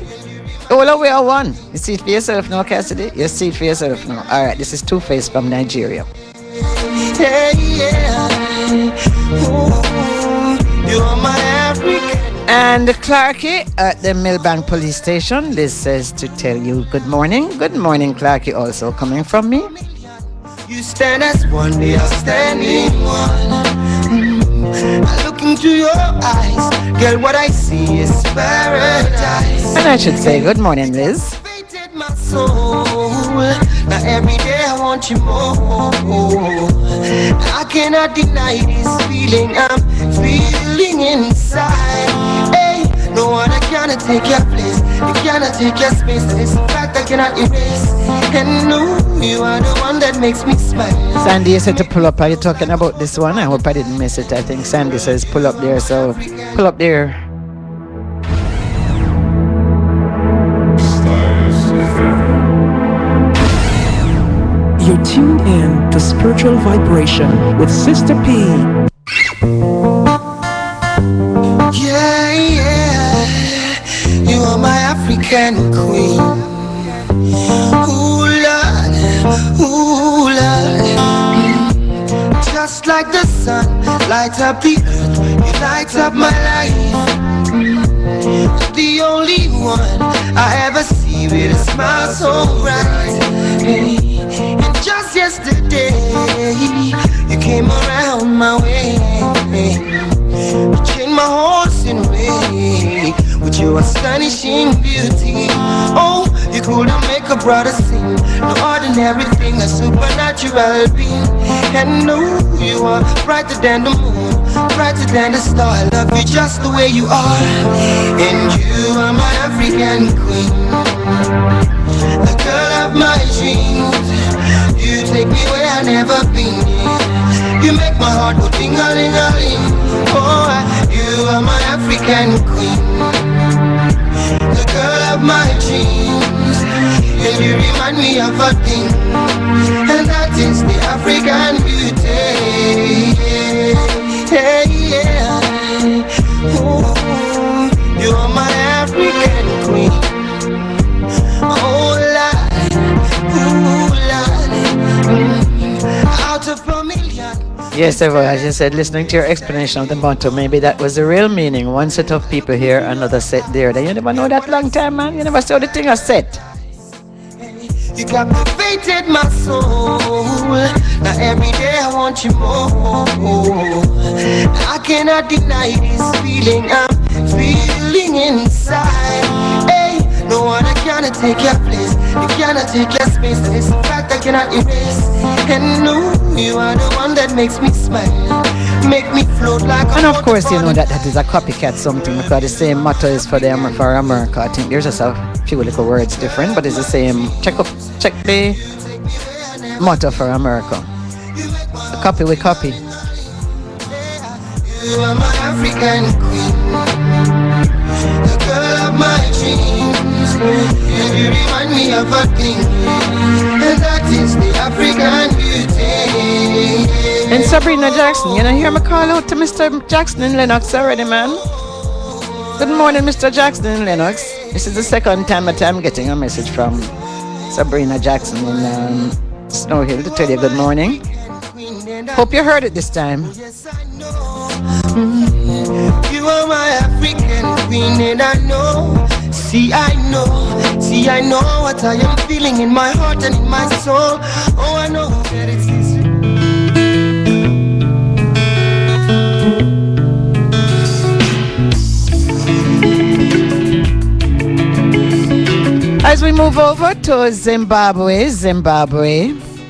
All the way are one. You see it for yourself now, Cassidy? You see it for yourself now. All right, this is Two-Face from Nigeria. Hey, yeah. Ooh, you're my African. And Clarky at the Millbank Police Station, Liz says to tell you good morning. Good morning, Clarky, also coming from me. You stand as one, they are standing one. I look into your eyes, girl, what I see is paradise. And I should say good morning, Liz. My soul, now every day I want you more. I cannot deny this feeling I'm feeling inside. Hey, no one cannot take your place, you cannot take your space. It's a fact I cannot erase. And no, you are the one that makes me smile. Sandy, you said to pull up. Are you talking about this one? I hope I didn't miss it. I think Sandy says pull up there, so pull up there. You're tuned in to Spiritual Vibration with Sister P. Yeah, yeah, you are my African queen. Ooh, Lord, ooh, Lord. Just like the sun, light up the earth, you light up my life. The only one I ever see with a smile so bright. And just yesterday, you came around my way. You changed my horse in way with your astonishing beauty. Oh, you couldn't make a a brother sing. No ordinary thing, a supernatural being. And no, you are brighter than the moon, brighter than the star. I love you just the way you are. And you are my African queen, the girl of my dreams. You take me where I've never been. You make my heart go ting-a-ling-a-ling. Oh, you are my African queen, the girl of my dreams. And you remind me of a thing, and that is the African beauty. Yeah, yeah. Oh, you are my African queen. Oh, Lord, oh, Lord. Out of a million. Yes, as you said, listening to your explanation of the motto, maybe that was the real meaning. One set of people here, another set there. Then you never know that long time, man. You never saw the thing I set. You captivated my soul. Now every day I want you more. I cannot deny this feeling I'm feeling inside. Hey, no one cannot take your place. You cannot take your space. And it's a fact I cannot erase. And no, you are the one that makes me smile, make me float like. And of course, you know that is a copycat something, because the same motto is for America. I think there's just a few little words different, but it's the same. Check the motto for America. A copy we copy. You are my African queen, the girl of my dreams. And you remind me of a thing, and that is the African beauty. And Sabrina Jackson, you know, hear me call out to Mr. Jackson in Lennox already, man. Good morning, Mr. Jackson in Lennox. This is the second time that I'm getting a message from Sabrina Jackson in Snow Hill to tell you good morning. Hope you heard it this time. You are my African queen, and I know what I am feeling in my heart and in my soul. Oh, I know that it's this. As we move over to Zimbabwe,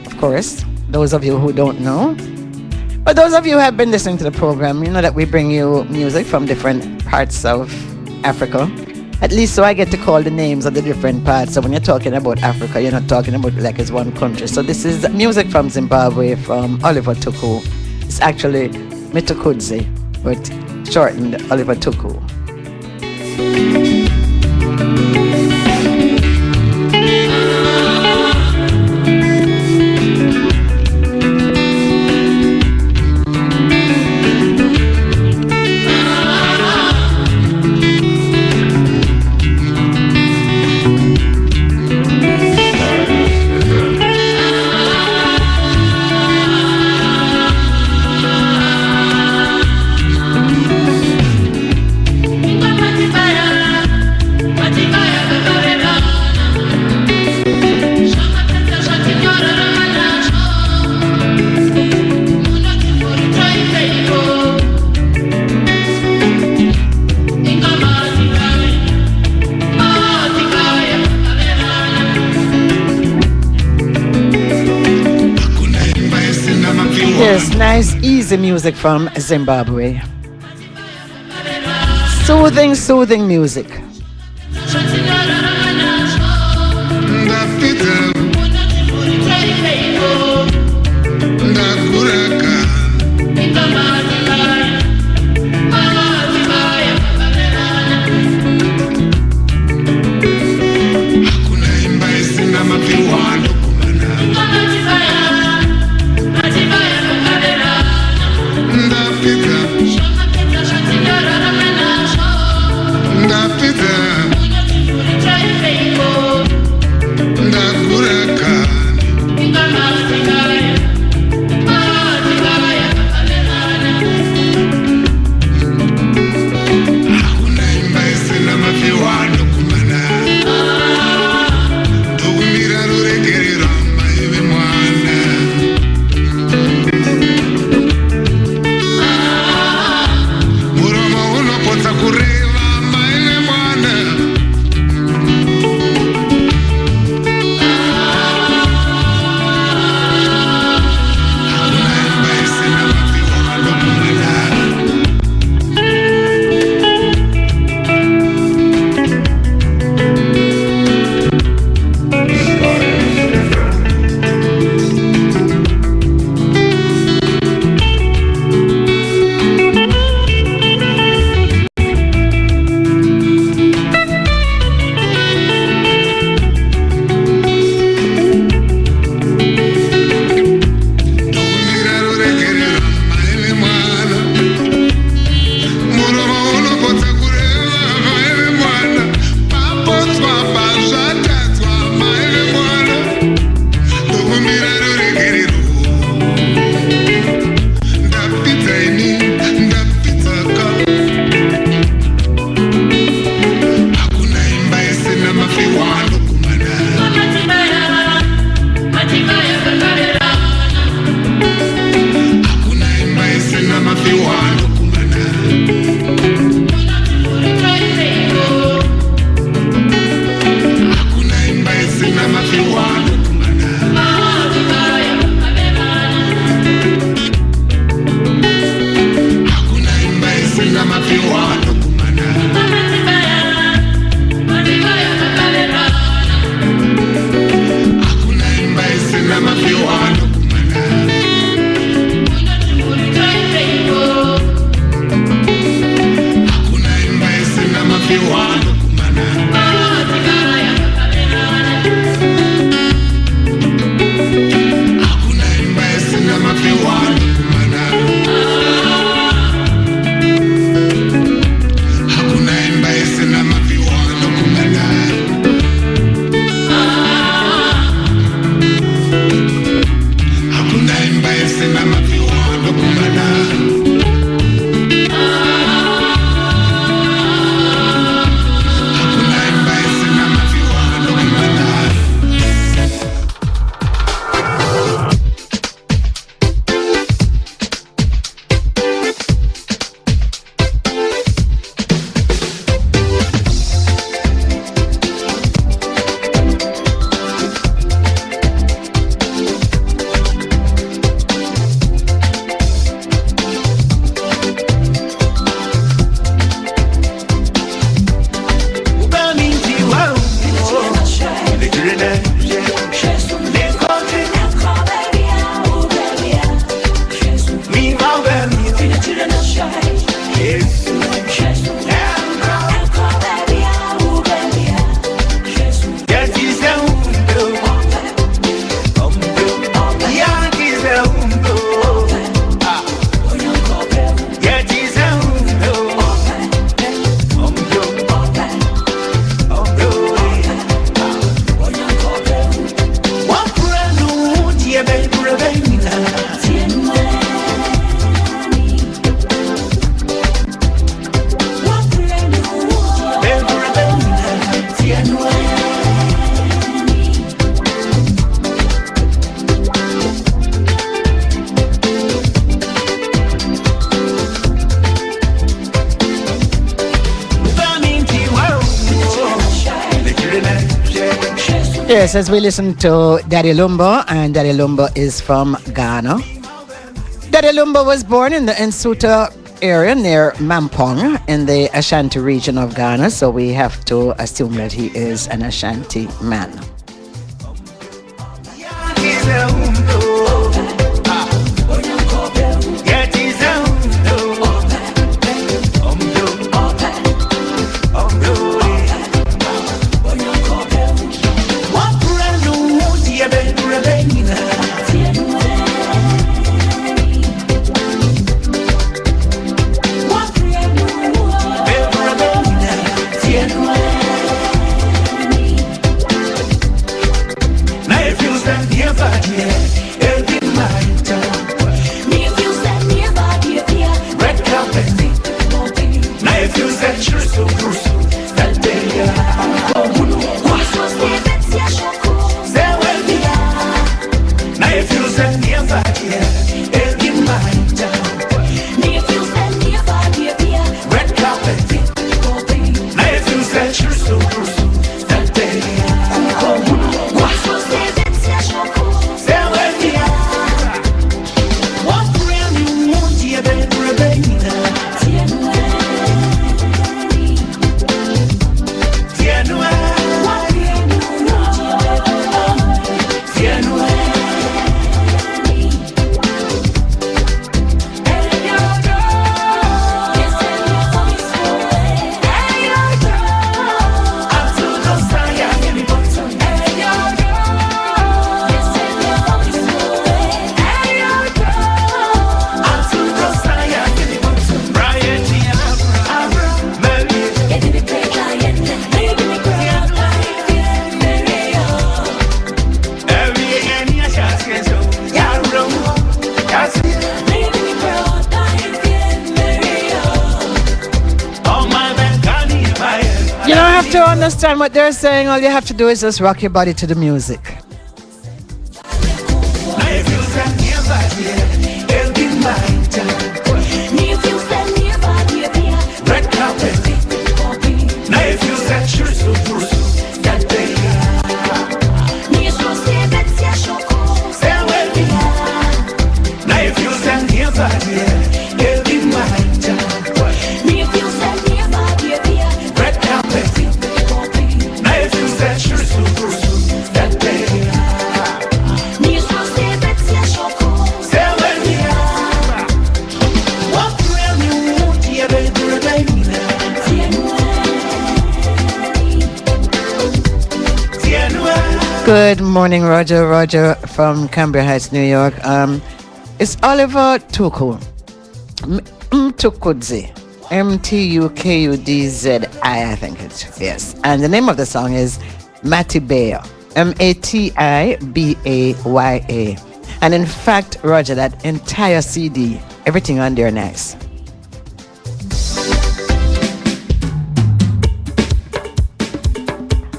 of course, those of you who don't know, but those of you who have been listening to the program, you know that we bring you music from different parts of Africa. At least so I get to call the names of the different parts. So when you're talking about Africa, you're not talking about like it's one country. So this is music from Zimbabwe from Oliver Tuku. It's actually Mitukudzi, but shortened Oliver Tuku. Nice, easy music from Zimbabwe. Soothing music. Yes, as we listen to Daddy Lumbo, and Daddy Lumbo is from Ghana. Daddy Lumbo was born in the Nsuta area near Mampong in the Ashanti region of Ghana, so we have to assume that he is an Ashanti man. Understand what they're saying. All you have to do is just rock your body to the music. Good morning, Roger. Roger from Cambria Heights, New York. It's Oliver Tuku. Mtukudzi. Mtukudzi, I think it's. Yes. And the name of the song is Matibaya. Matibaya. And in fact, Roger, that entire CD, everything on there nice.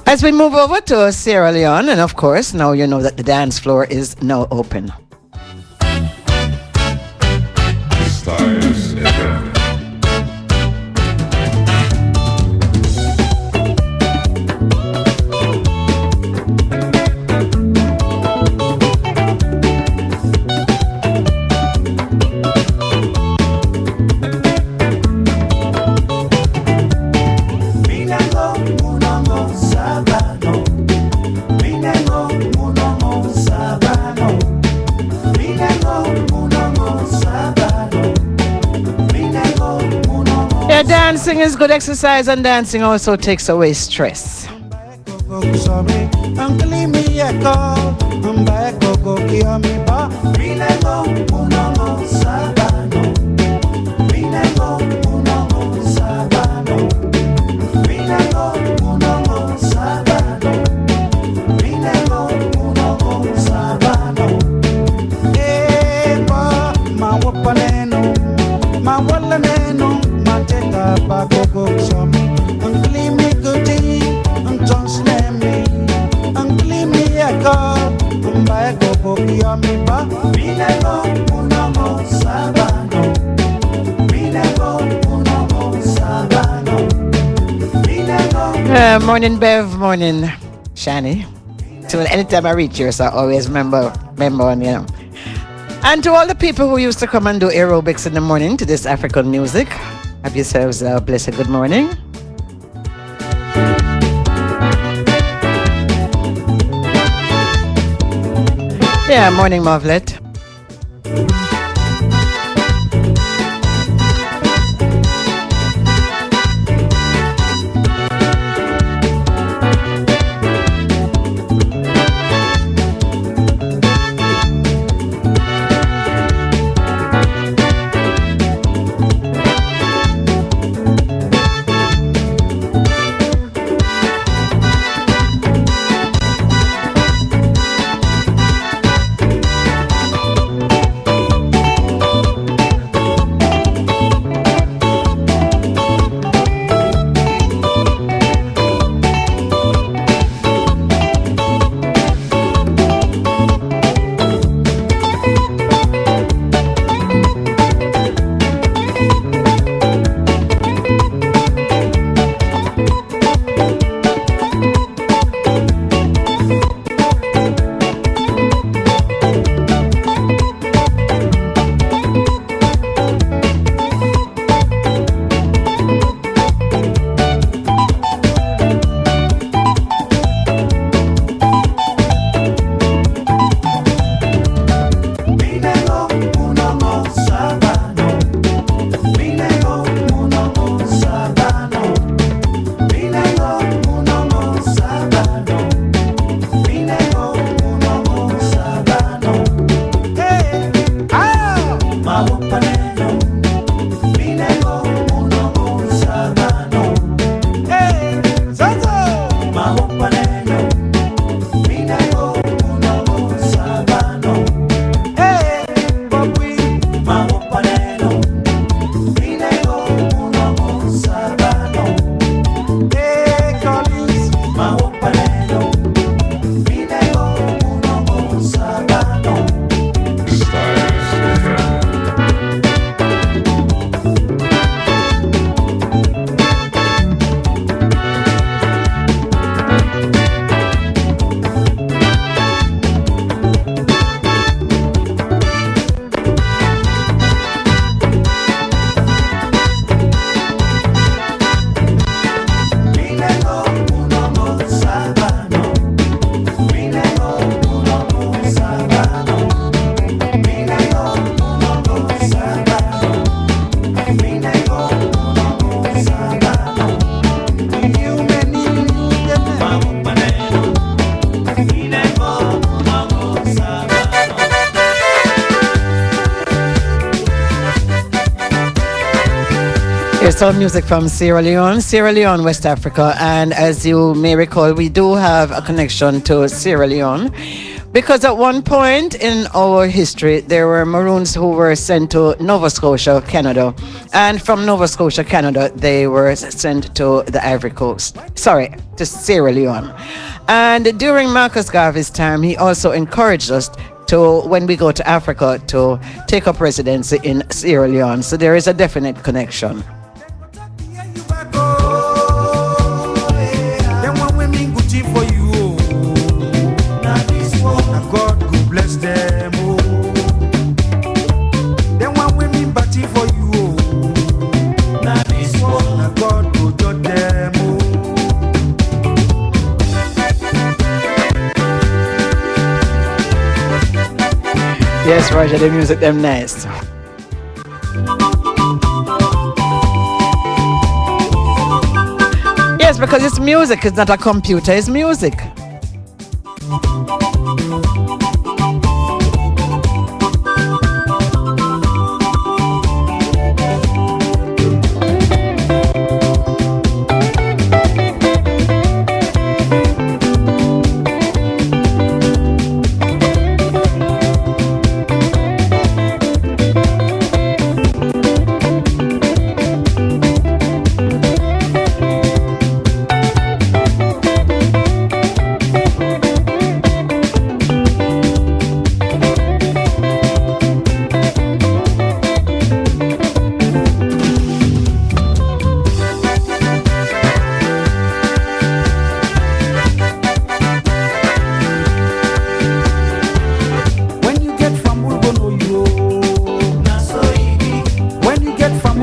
As we move over to Sierra Leone, and of course, now you know that the dance floor is now open. Styles FM. Dancing is good exercise, and dancing also takes away stress. Morning, Bev. Morning, Shani. So anytime I reach here, so I always remember on, you know. And to all the people who used to come and do aerobics in the morning to this African music, have yourselves a blessed good morning. Yeah, morning, Marvlet. Here's some music from Sierra Leone, West Africa. And as you may recall, we do have a connection to Sierra Leone because at one point in our history, there were Maroons who were sent to Nova Scotia, Canada. And from Nova Scotia, Canada, they were sent to the Ivory Coast. Sorry, to Sierra Leone. And during Marcus Garvey's time, he also encouraged us to, when we go to Africa, to take up residency in Sierra Leone. So there is a definite connection. Yes, Roger, the music them nice. Yes, because it's music, it's not a computer, it's music.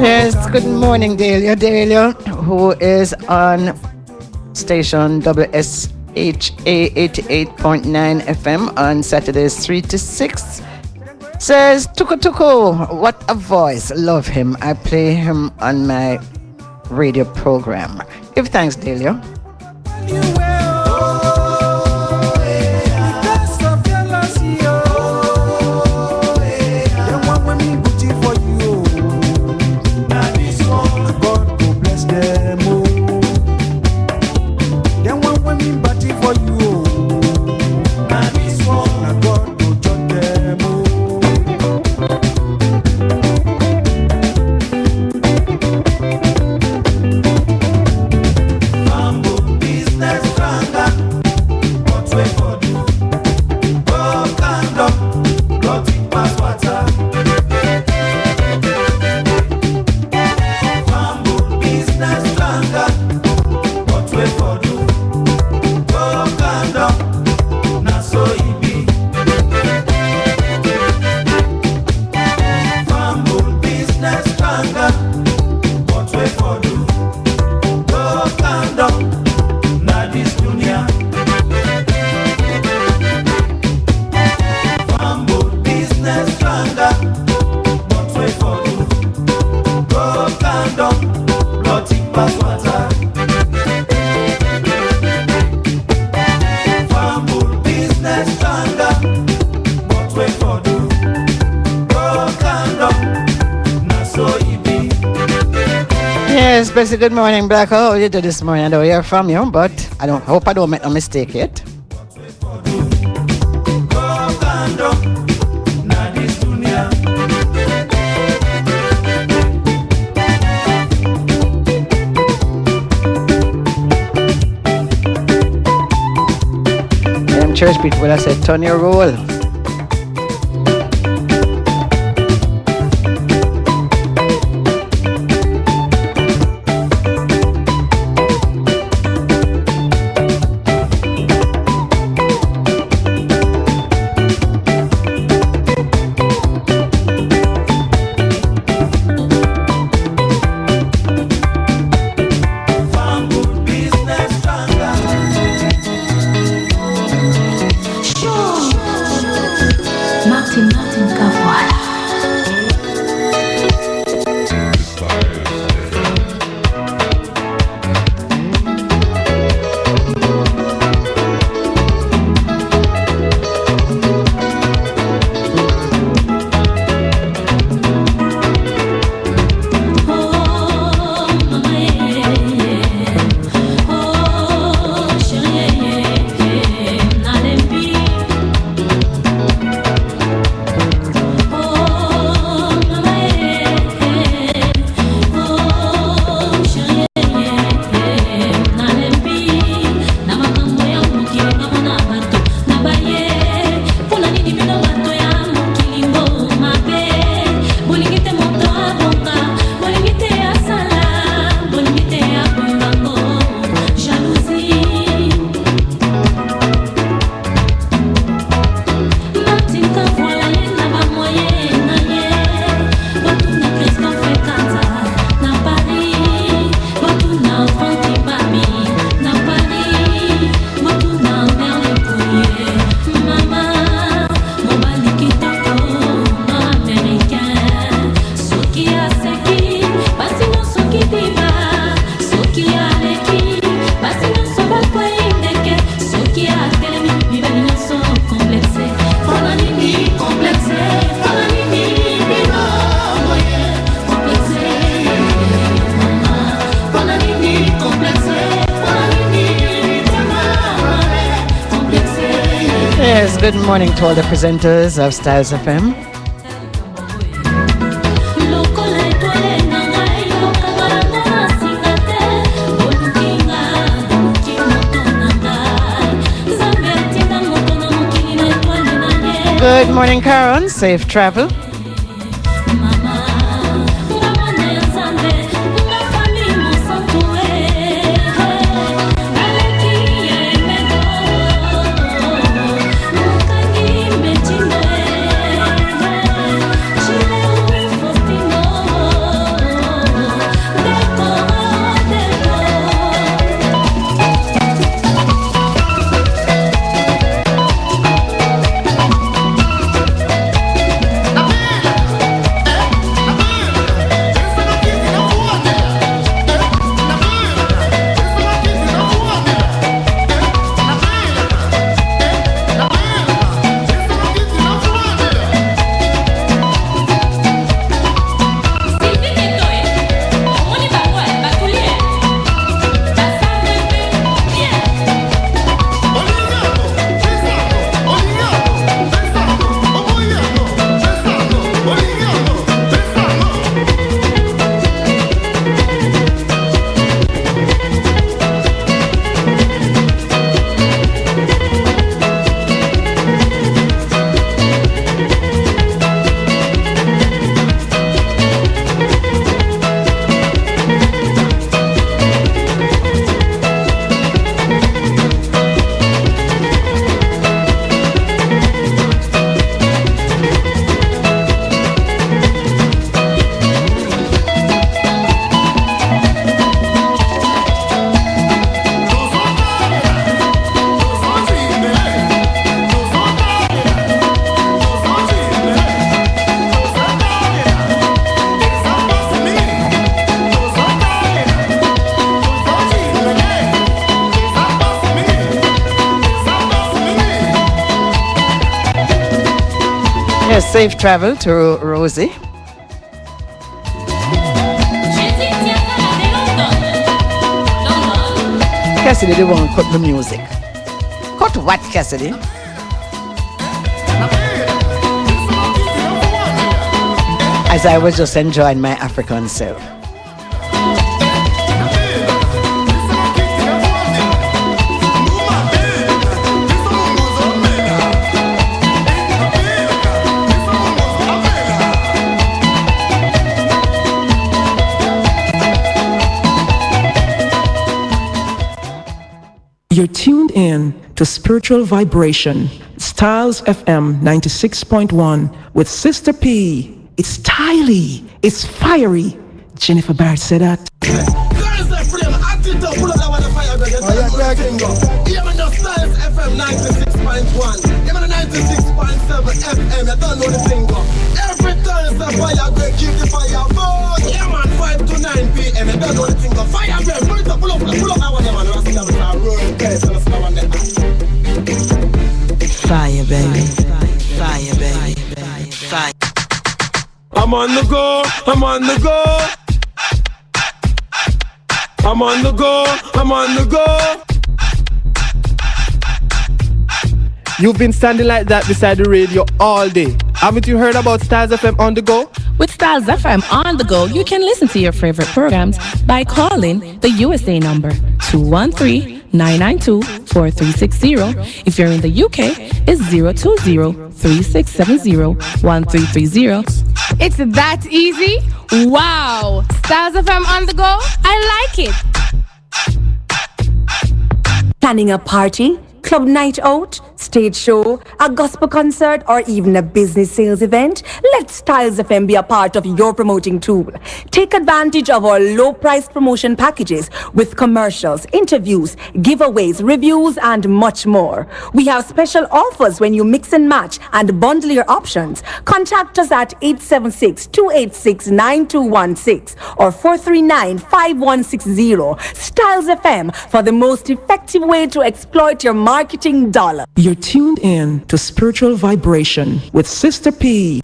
Yes, good morning, Delia. Delia, who is on station WSHA 88.9 FM on Saturdays 3 to 6, says, Tuko Tuko, what a voice. Love him. I play him on my radio program. Give thanks, Delia. Especially good morning, Black. How you do this morning? I don't hear from you, but I hope I don't make a mistake yet. Church people, I said, turn your roll. Good morning to all the presenters of Styles FM. Good morning, Karen. Safe travel. Safe travel to Rosie. Cassidy, they won't cut the music. Cut what, Cassidy? As I was just enjoying my African self. You're tuned in to Spiritual Vibration, Styles FM 96.1 with Sister P. It's styly, it's fiery. Jennifer Barrett said that. Styles FM 96.1. Even the 96.7 FM, you don't know the thing go. Every Thursday, fire break, keep the fire burn. Yeah man, 5 to 9 p.m. You don't know the thing go. Fire break, pull it up, pull up, pull up. I want them on the rest of the road. Okay, so let's go on there. Fire, baby. Fire, baby. Fire. I'm on the go, I'm on the go. I'm on the go, I'm on the go. You've been standing like that beside the radio all day. Haven't you heard about Styles FM on the go? With Styles FM on the go, you can listen to your favorite programs by calling the USA number 213-992-4360. If you're in the UK, it's 020-3670-1330. It's that easy? Wow! Styles FM on the go? I like it. Planning a party, club night out, stage show, a gospel concert, or even a business sales event? Let Styles FM be a part of your promoting tool. Take advantage of our low-priced promotion packages with commercials, interviews, giveaways, reviews, and much more. We have special offers when you mix and match and bundle your options. Contact us at 876-286-9216 or 439-5160. Styles FM for the most effective way to exploit your marketing dollar. You're tuned in to Spiritual Vibration with Sister P.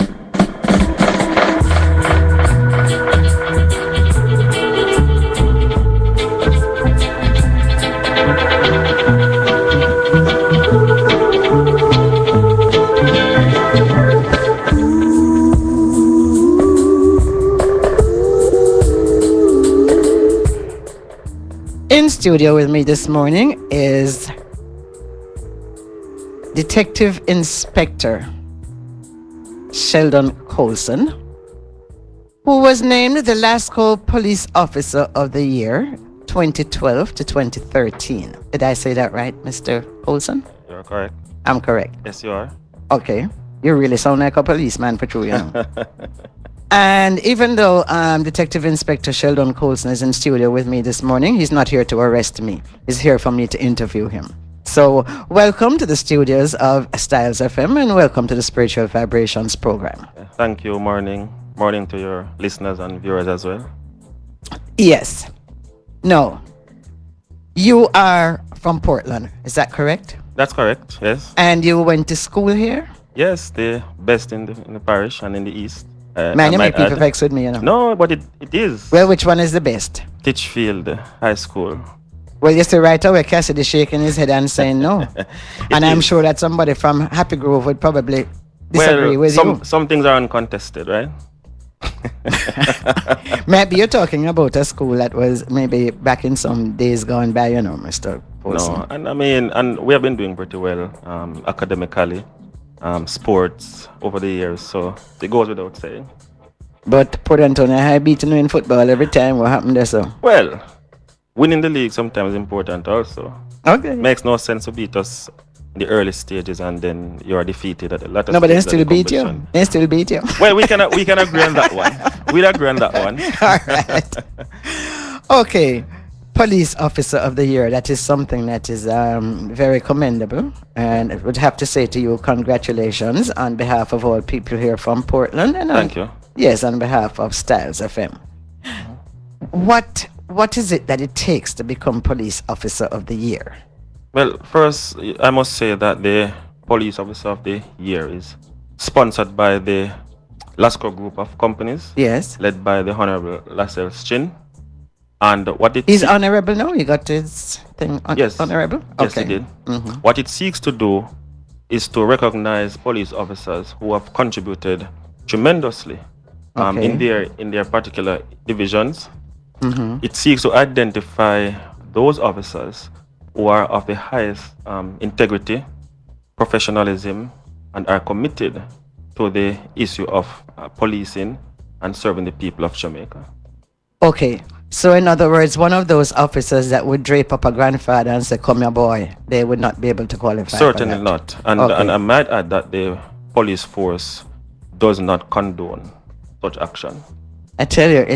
In studio with me this morning is Detective Inspector Sheldon Colson, who was named the Lasco Police Officer of the Year 2012 to 2013. Did I say that right, Mr. Colson? You're correct. I'm correct. Yes, you are. Okay. You really sound like a policeman, patrol, you know. And even though Detective Inspector Sheldon Colson is in studio with me this morning, he's not here to arrest me. He's here for me to interview him. So, welcome to the studios of Styles FM and welcome to the Spiritual Vibrations program. Thank you. Morning to your listeners and viewers as well. Yes. No. You are from Portland, is that correct? That's correct, yes. And you went to school here? Yes, the best in the parish and in the east. Man, you make people vex with me, you know. No, but it is. Well, which one is the best? Titchfield High School. Well, you see right away, Cassidy shaking his head and saying no. And I'm sure that somebody from Happy Grove would probably disagree with you. Some things are uncontested, right? Maybe you're talking about a school that was maybe back in some days gone by, you know, Mr. Wilson. No, and I mean, and we have been doing pretty well academically, sports over the years, so it goes without saying. But Port Antonio High beating you in football every time. What happened there, so? Well, winning the league sometimes is important also. Okay. Makes no sense to beat us in the early stages and then you are defeated at a lot of. No, but they still beat you. They still beat you. Well, we can agree on that one. We'll agree on that one. All right. Okay. Police Officer of the Year. That is something that is very commendable. And I would have to say to you, congratulations on behalf of all people here from Portland. And thank you. Yes, on behalf of Styles FM. What is it that it takes to become Police Officer of the Year? Well, first, I must say that the Police Officer of the Year is sponsored by the Lasco group of companies. Yes. Led by the Honorable Lascelles Chin. And what it He's honorable now? He got his thing yes. honorable? Yes, Okay. he did. What it seeks to do is to recognize police officers who have contributed tremendously Okay. in their particular divisions. It seeks to identify those officers who are of the highest integrity, professionalism, and are committed to the issue of policing and serving the people of Jamaica. Okay. So in other words, one of those officers that would drape up a grandfather and say, "Come here, boy," they would not be able to qualify. Certainly for that. not. And, Okay. and I might add that the police force does not condone such action. I tell you,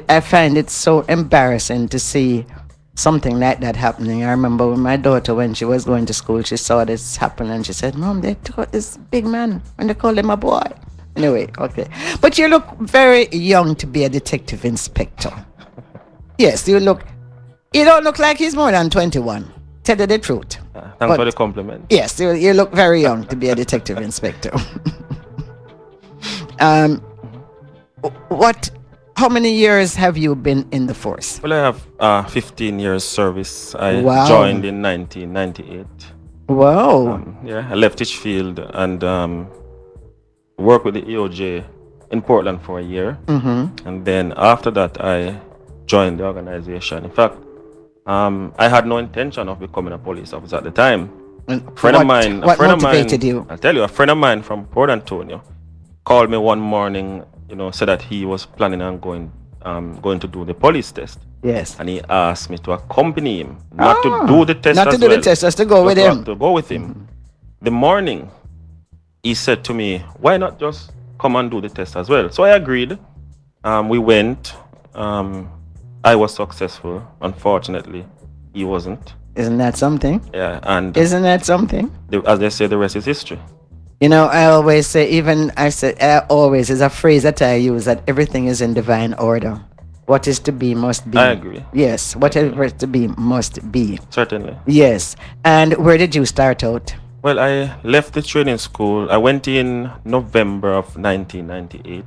I find it so embarrassing to see something like that happening. I remember when my daughter, when she was going to school, she saw this happen and she said, "Mom, they took out this big man and they called him a boy." Anyway, okay. But you look very young to be a detective inspector. Yes, you don't look like he's more than 21. Tell you the truth. Thanks for the compliment. Yes, you look very young to be a detective inspector. How many years have you been in the force? Well, I have 15 years service. I Wow. joined in 1998. Wow. Yeah, I left Litchfield and worked with the EOJ in Portland for a year. And then after that, I joined the organization. In fact, I had no intention of becoming a police officer at the time. What motivated you? I'll tell you, a friend of mine from Port Antonio called me one morning, said that he was planning on going to do the police test. Yes. And he asked me to accompany him, not to do the test Not as to do well, the test, just to go with him. To go with him. The morning, he said to me, "Why not just come and do the test as well?" So I agreed. We went. I was successful. Unfortunately, he wasn't. Isn't that something? Yeah, and isn't that something? As they say, the rest is history. I always say, always is a phrase that I use, that everything is in divine order. What is to be must be. I agree. Yes, whatever is to be must be. Certainly. Yes. And where did you start out? Well, I left the training school. I went in November of 1998.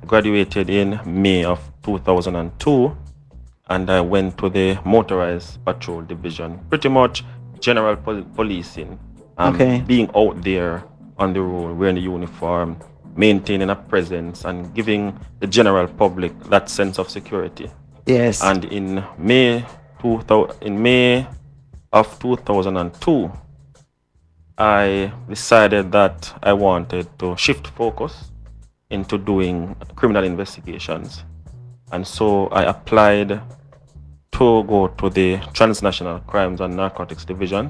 Graduated in May of 2002. And I went to the motorized patrol division. Pretty much general policing. Okay. Being out there on the road, wearing the uniform, maintaining a presence, and giving the general public that sense of security. Yes. And in May of 2002, I decided that I wanted to shift focus into doing criminal investigations. And so I applied to go to the Transnational Crimes and Narcotics Division,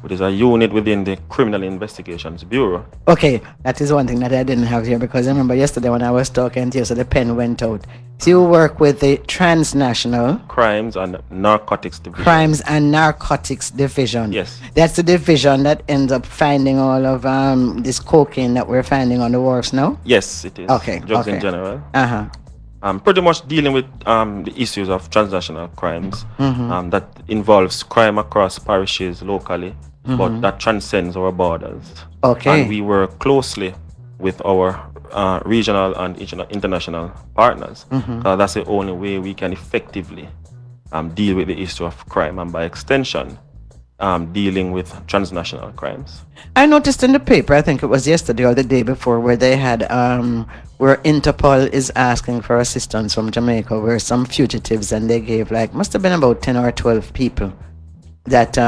which is a unit within the Criminal Investigations Bureau. Okay, that is one thing that I didn't have here, because I remember yesterday when I was talking to you, so the pen went out. So you work with the Transnational Crimes and Narcotics Division. Crimes and Narcotics Division. Yes. That's the division that ends up finding all of this cocaine that we're finding on the wharves now? Yes, it is. Okay. Drugs in general. Pretty much dealing with the issues of transnational crimes that involves crime across parishes locally, but that transcends our borders. Okay. And we work closely with our regional and international partners. That's the only way we can effectively deal with the issue of crime, and by extension, dealing with transnational crimes. I noticed in the paper, I think it was yesterday or the day before, where they had where Interpol is asking for assistance from Jamaica, where some fugitives, and they gave must have been about 10 or 12 people that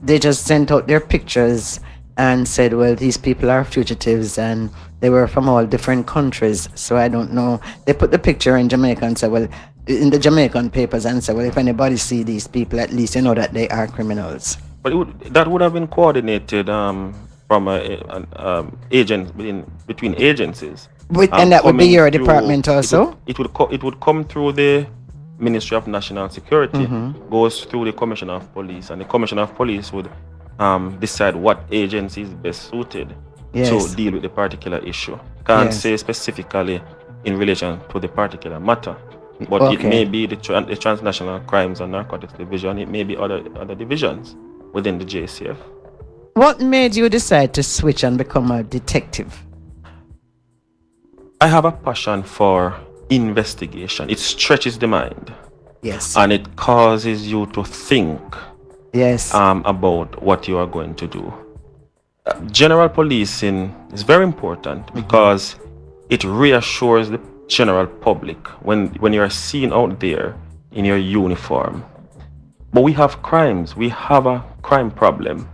they just sent out their pictures and said, well, these people are fugitives, and they were from all different countries. So I don't know. They put the picture in Jamaica and said, well, in the Jamaican papers, and said, well, if anybody see these people, at least you know that they are criminals. But that would have been coordinated from agent between agencies. And that would be your department also? It would come through the Ministry of National Security, goes through the Commissioner of Police, and the Commissioner of Police would decide what agency is best suited to deal with the particular issue. Can't say specifically in relation to the particular matter, but it may be the Transnational Crimes and Narcotics Division. It may be other divisions within the JCF. What made you decide to switch and become a detective? I have a passion for investigation. It stretches the mind. Yes. And it causes you to think yes. About what you are going to do. General policing is very important because it reassures the general public when you are seen out there in your uniform. But we have crimes. We have a crime problem.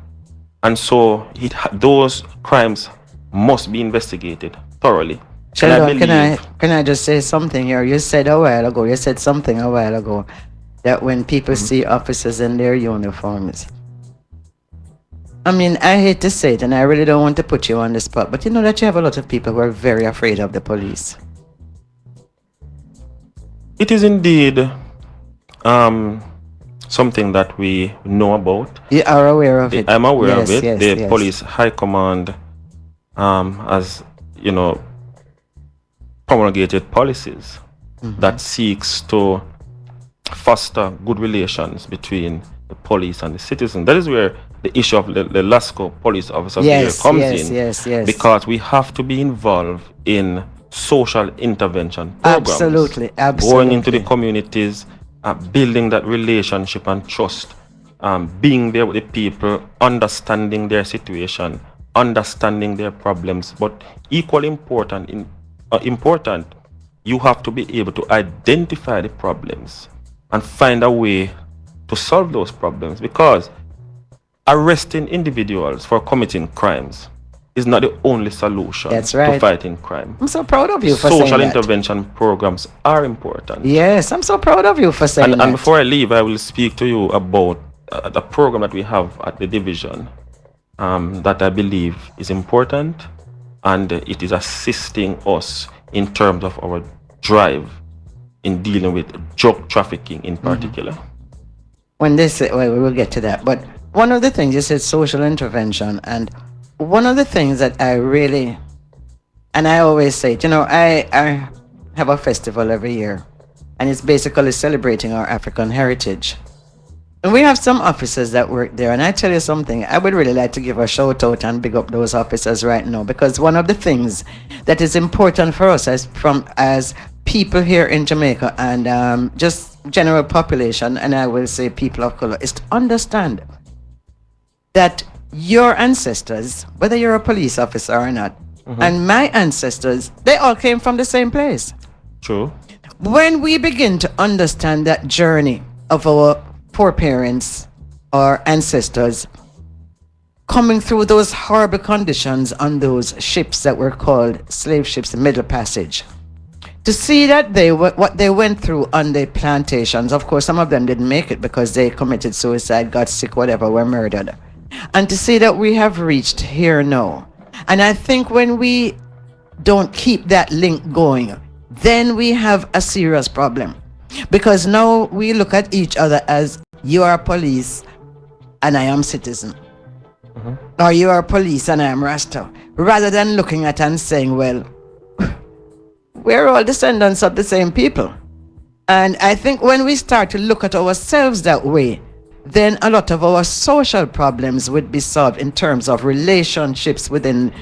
And so those crimes must be investigated thoroughly. Sheldon, can I just say something here? You said something a while ago that when people see officers in their uniforms, I mean, I hate to say it, and I really don't want to put you on the spot, but you know that you have a lot of people who are very afraid of the police. It is indeed something that we know about. You are aware of it. I'm aware yes, of it. Yes, the yes. police high command has, promulgated policies that seeks to foster good relations between the police and the citizen. That is where the issue of the LASCO police officer comes in. Yes. Because we have to be involved in social intervention programs. Absolutely. Going into the communities, building that relationship and trust, being there with the people, understanding their situation, understanding their problems. But equally important, you have to be able to identify the problems and find a way to solve those problems, because arresting individuals for committing crimes is not the only solution to fighting crime. I'm so proud of you for saying that. Social intervention programs are important. Yes, I'm so proud of you for saying that. And before I leave, I will speak to you about the program that we have at the division that I believe is important, and it is assisting us in terms of our drive in dealing with drug trafficking in particular. We will get to that. But one of the things you said, social intervention, and one of the things that I really, and I always say, I have a festival every year, and it's basically celebrating our African heritage. And we have some officers that work there, and I tell you something, I would really like to give a shout out and big up those officers right now, because one of the things that is important for us as people here in Jamaica and just general population, and I will say people of color, is to understand that your ancestors, whether you're a police officer or not, and my ancestors, they all came from the same place. True. When we begin to understand that journey of our foreparents or ancestors coming through those horrible conditions on those ships that were called slave ships, the Middle Passage, to see that what they went through on the plantations, of course, some of them didn't make it because they committed suicide, got sick, whatever, were murdered. And to see that we have reached here now. And I think when we don't keep that link going, then we have a serious problem. Because now we look at each other as, you are police and I am citizen. Or you are police and I am Rasta. Rather than looking at and saying, well, we're all descendants of the same people. And I think when we start to look at ourselves that way, then a lot of our social problems would be solved in terms of relationships within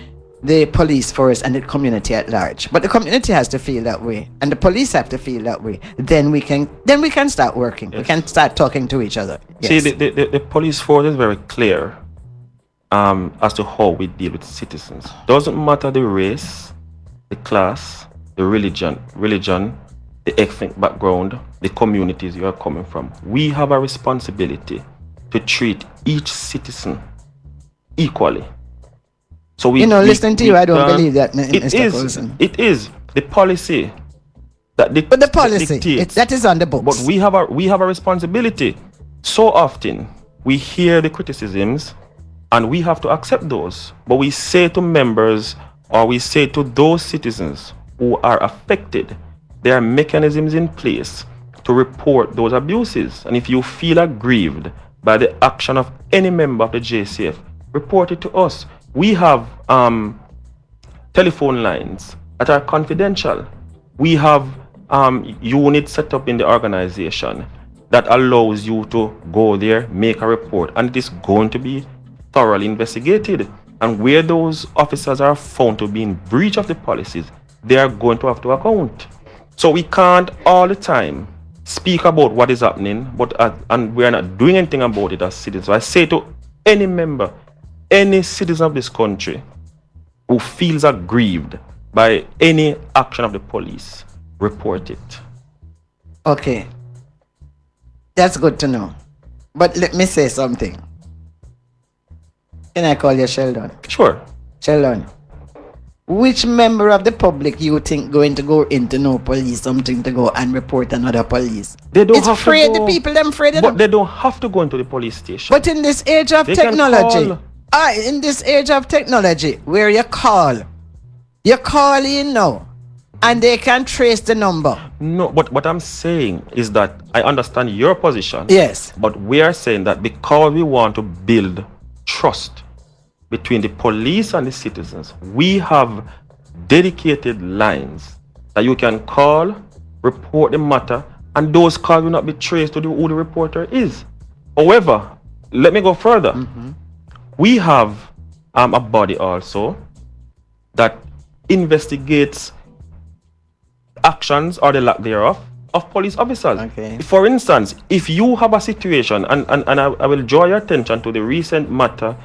the police force and the community at large. But the community has to feel that way, and the police have to feel that way. Then we can start working. Yes. We can start talking to each other. Yes. See, the police force is very clear as to how we deal with citizens. Doesn't matter the race, the class, the religion, the ethnic background, the communities you are coming from. We have a responsibility to treat each citizen equally. So listening to you, I don't believe that, Mr. Coulson. It is the policy that but the policy that is on the books. But we have a responsibility. So often we hear the criticisms, and we have to accept those. But we say to members, or we say to those citizens who are affected, there are mechanisms in place to report those abuses. And if you feel aggrieved by the action of any member of the JCF, report it to us. We have telephone lines that are confidential. We have units set up in the organization that allows you to go there, make a report, and it is going to be thoroughly investigated. And where those officers are found to be in breach of the policies, they are going to have to account. So we can't all the time speak about what is happening, but and we are not doing anything about it as citizens. So I say to any member, any citizen of this country who feels aggrieved by any action of the police, report it. Okay. That's good to know. But let me say something. Can I call you Sheldon? Sure. Sheldon, which member of the public you think going to go into no police something to go and report another police? They don't it's have afraid to go, the people them afraid of but them. they don't have to go into the police station. But in this age of They can technology, call. in this age of technology, where you call in now, and they can trace the number. No, but what I'm saying is that I understand your position. Yes. But we are saying that because we want to build trust between the police and the citizens, we have dedicated lines that you can call, report the matter, and those calls will not be traced to who the reporter is. However, let me go further. We have a body also that investigates actions or the lack thereof of police officers. Okay. For instance, if you have a situation, and I will draw your attention to the recent matter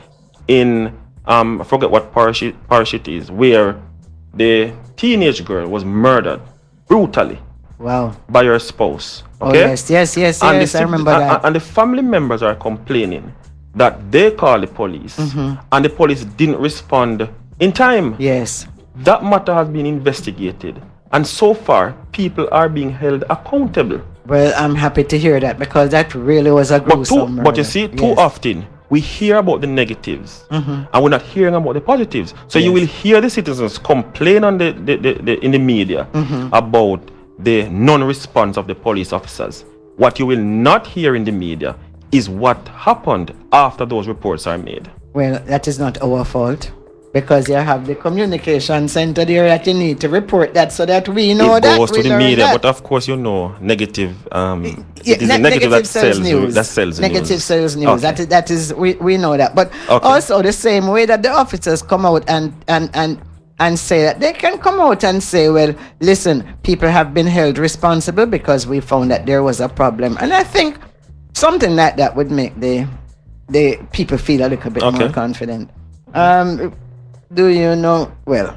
in I forget what parish it is, where the teenage girl was murdered brutally. Wow. By her spouse. Oh, Okay? yes, I remember that. And the family members are complaining that they called the police and the police didn't respond in time. Yes. That matter has been investigated, and so far people are being held accountable. Well, I'm happy to hear that, because that really was a gruesome But you murder. see, too Yes. often we hear about the negatives and we're not hearing about the positives. So you Yes. will hear the citizens complain on in the media about the non-response of the police officers. What you will not hear in the media is what happened after those reports are made. Well, that is not our fault, because you have the communication center there that you need to report that, so that we know It that. goes to we the learn media, that. but of course you know negative. Yeah, it is the negative that sells news. That sells negative news. sells news. Okay. That is we know that. But Okay. also the same way that the officers come out and say that, they can come out and say, well, listen, people have been held responsible because we found that there was a problem. And I think something like that would make the people feel a little bit more confident. Do you know? Well,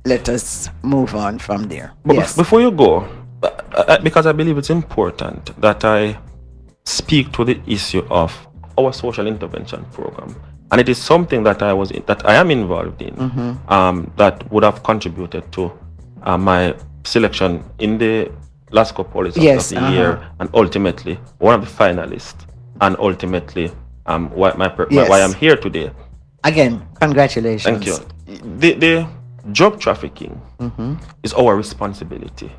let us move on from there. But yes. before you go, because I believe it's important that I speak to the issue of our social intervention program, and it is something that I am involved in, that would have contributed to my selection in the Lasco Police Officer of the Year, and ultimately one of the finalists, and ultimately why I'm here today. Again, congratulations. Thank you. The drug trafficking is our responsibility.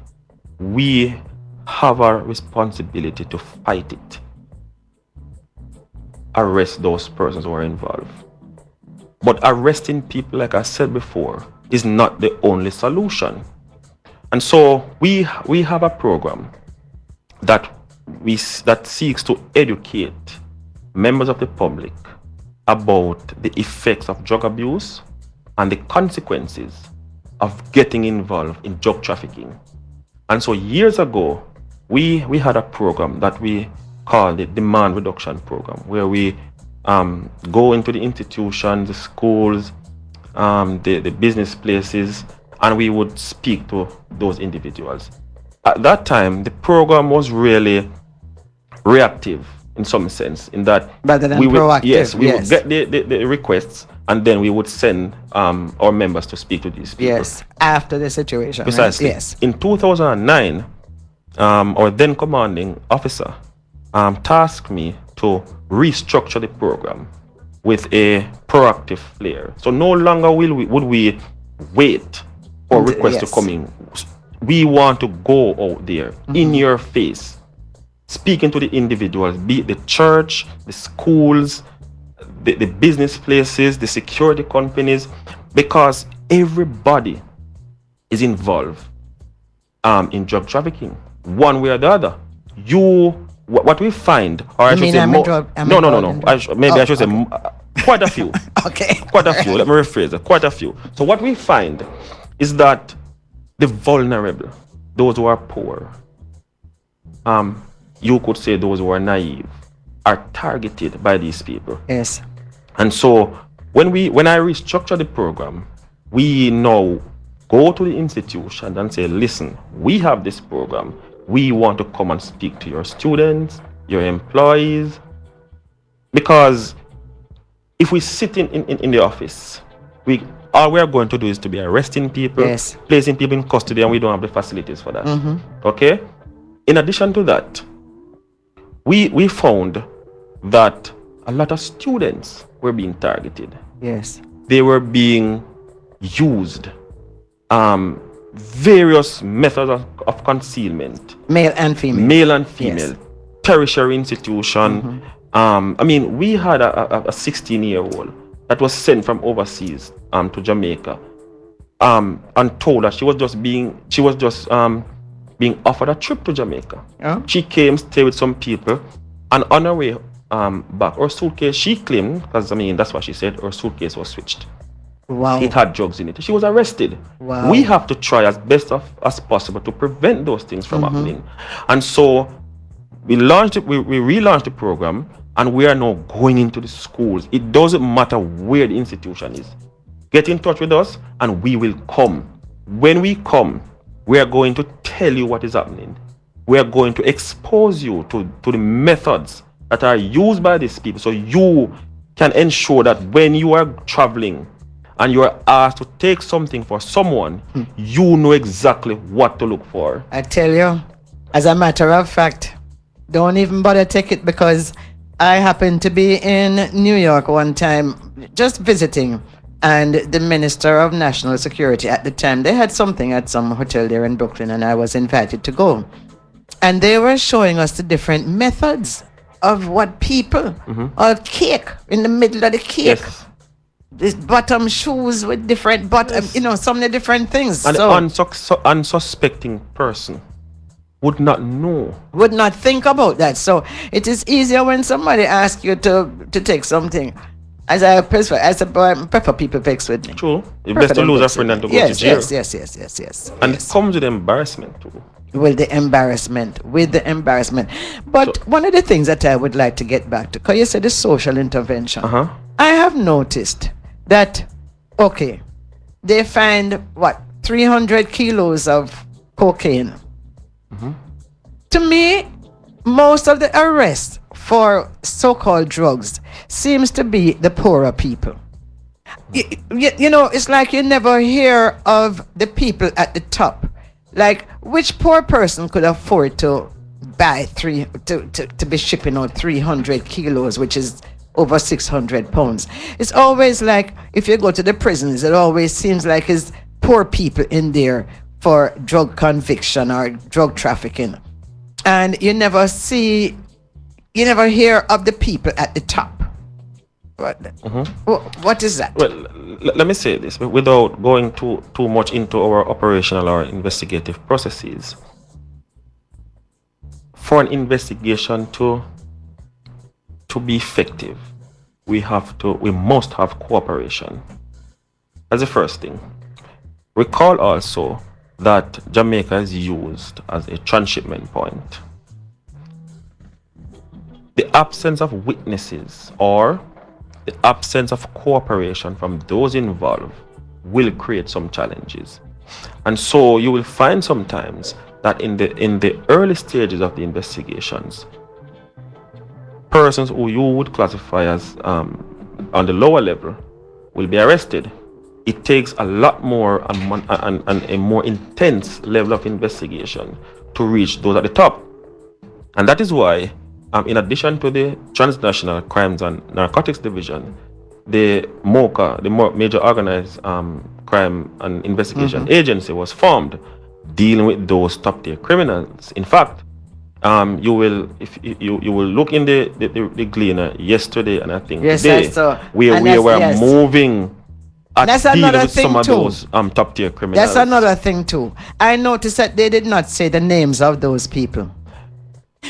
We have a responsibility to fight it. Arrest those persons who are involved. But arresting people, like I said before, is not the only solution. And so we have a program that seeks to educate members of the public about the effects of drug abuse and the consequences of getting involved in drug trafficking. And so years ago, we had a program that we called the Demand Reduction Program, where we go into the institutions, the schools, the business places, and we would speak to those individuals. At that time, the program was really reactive in some sense, in that rather than we would, proactive. yes, we would get the requests, and then we would send our members to speak to these people. Yes, after the situation. Precisely. Right? Yes. In 2009, our then commanding officer tasked me to restructure the program with a proactive flair. So no longer would we wait for requests to come in. We want to go out there in your face, speaking to the individuals, be it the church, the schools, the business places, the security companies, because everybody is involved in drug trafficking, one way or the other. You what we find, or I You should mean say, no. Maybe I should say quite a few. Okay. Quite a few. Let me rephrase it. Quite a few. So what we find is that the vulnerable, those who are poor, you could say those who are naive, are targeted by these people. Yes. And so when I restructure the program, we now go to the institution and say, listen, we have this program. We want to come and speak to your students, your employees. Because if we sit in the office, all we are going to do is to be arresting people, yes, placing people in custody, and we don't have the facilities for that. Mm-hmm. Okay? In addition to that, we found that a lot of students were being targeted. Yes. They were being used. Various methods of concealment. Male and female. Male and female. Yes. Tertiary institution. Mm-hmm. We had a 16-year-old that was sent from overseas to Jamaica, and told that she was just being offered a trip to Jamaica. Oh. She came, stayed with some people, and on her way back, her suitcase, she claimed, because that's what she said, her suitcase was switched. Wow. It had drugs in it. She was arrested. Wow. We have to try as best as possible to prevent those things from happening. And so we relaunched the program, and we are now going into the schools. It doesn't matter where the institution is. Get in touch with us and we will come. When we come, we are going to tell you what is happening. We are going to expose you to the methods that are used by these people, so you can ensure that when you are traveling and you are asked to take something for someone, you know exactly what to look for. I tell you, as a matter of fact, don't even bother take it, because I happened to be in New York one time just visiting, and the Minister of National Security at the time, they had something at some hotel there in Brooklyn, and I was invited to go. And they were showing us the different methods of what people, or cake in the middle of the cake. Yes. This bottom shoes with different bottom, so many different things. An So unsuspecting person would not know. Would not think about that. So it is easier when somebody asks you to take something. As I prefer people pics with me. True. It's best to lose a friend than to go to jail. Yes. And it comes with embarrassment too. With the embarrassment. But one of the things that I would like to get back to, because you said the social intervention. I have noticed that, okay, they find 300 kilos of cocaine. To me, most of the arrests for so-called drugs seems to be the poorer people. It's like you never hear of the people at the top. Like, which poor person could afford to buy to be shipping out 300 kilos, which is over 600 pounds? It's always like, if you go to the prisons, it always seems like it's poor people in there for drug conviction or drug trafficking. And you never hear of the people at the top. What is that? Well, let me say this without going too much into our operational or investigative processes. For an investigation to be effective, we must have cooperation. That's the first thing. Recall also that Jamaica is used as a transshipment point. The absence of witnesses or the absence of cooperation from those involved will create some challenges. And so you will find sometimes that in the early stages of the investigations, persons who you would classify as on the lower level will be arrested. It takes a lot more and a more intense level of investigation to reach those at the top. And that is why, in addition to the Transnational Crimes and Narcotics Division, the MOCA, the Major Organized Crime and Investigation Agency, was formed, dealing with those top-tier criminals. In fact, you will look in the Gleaner yesterday, and I think today, we were moving. That's another thing some of too. Those top-tier criminals. That's another thing too. I noticed that they did not say the names of those people.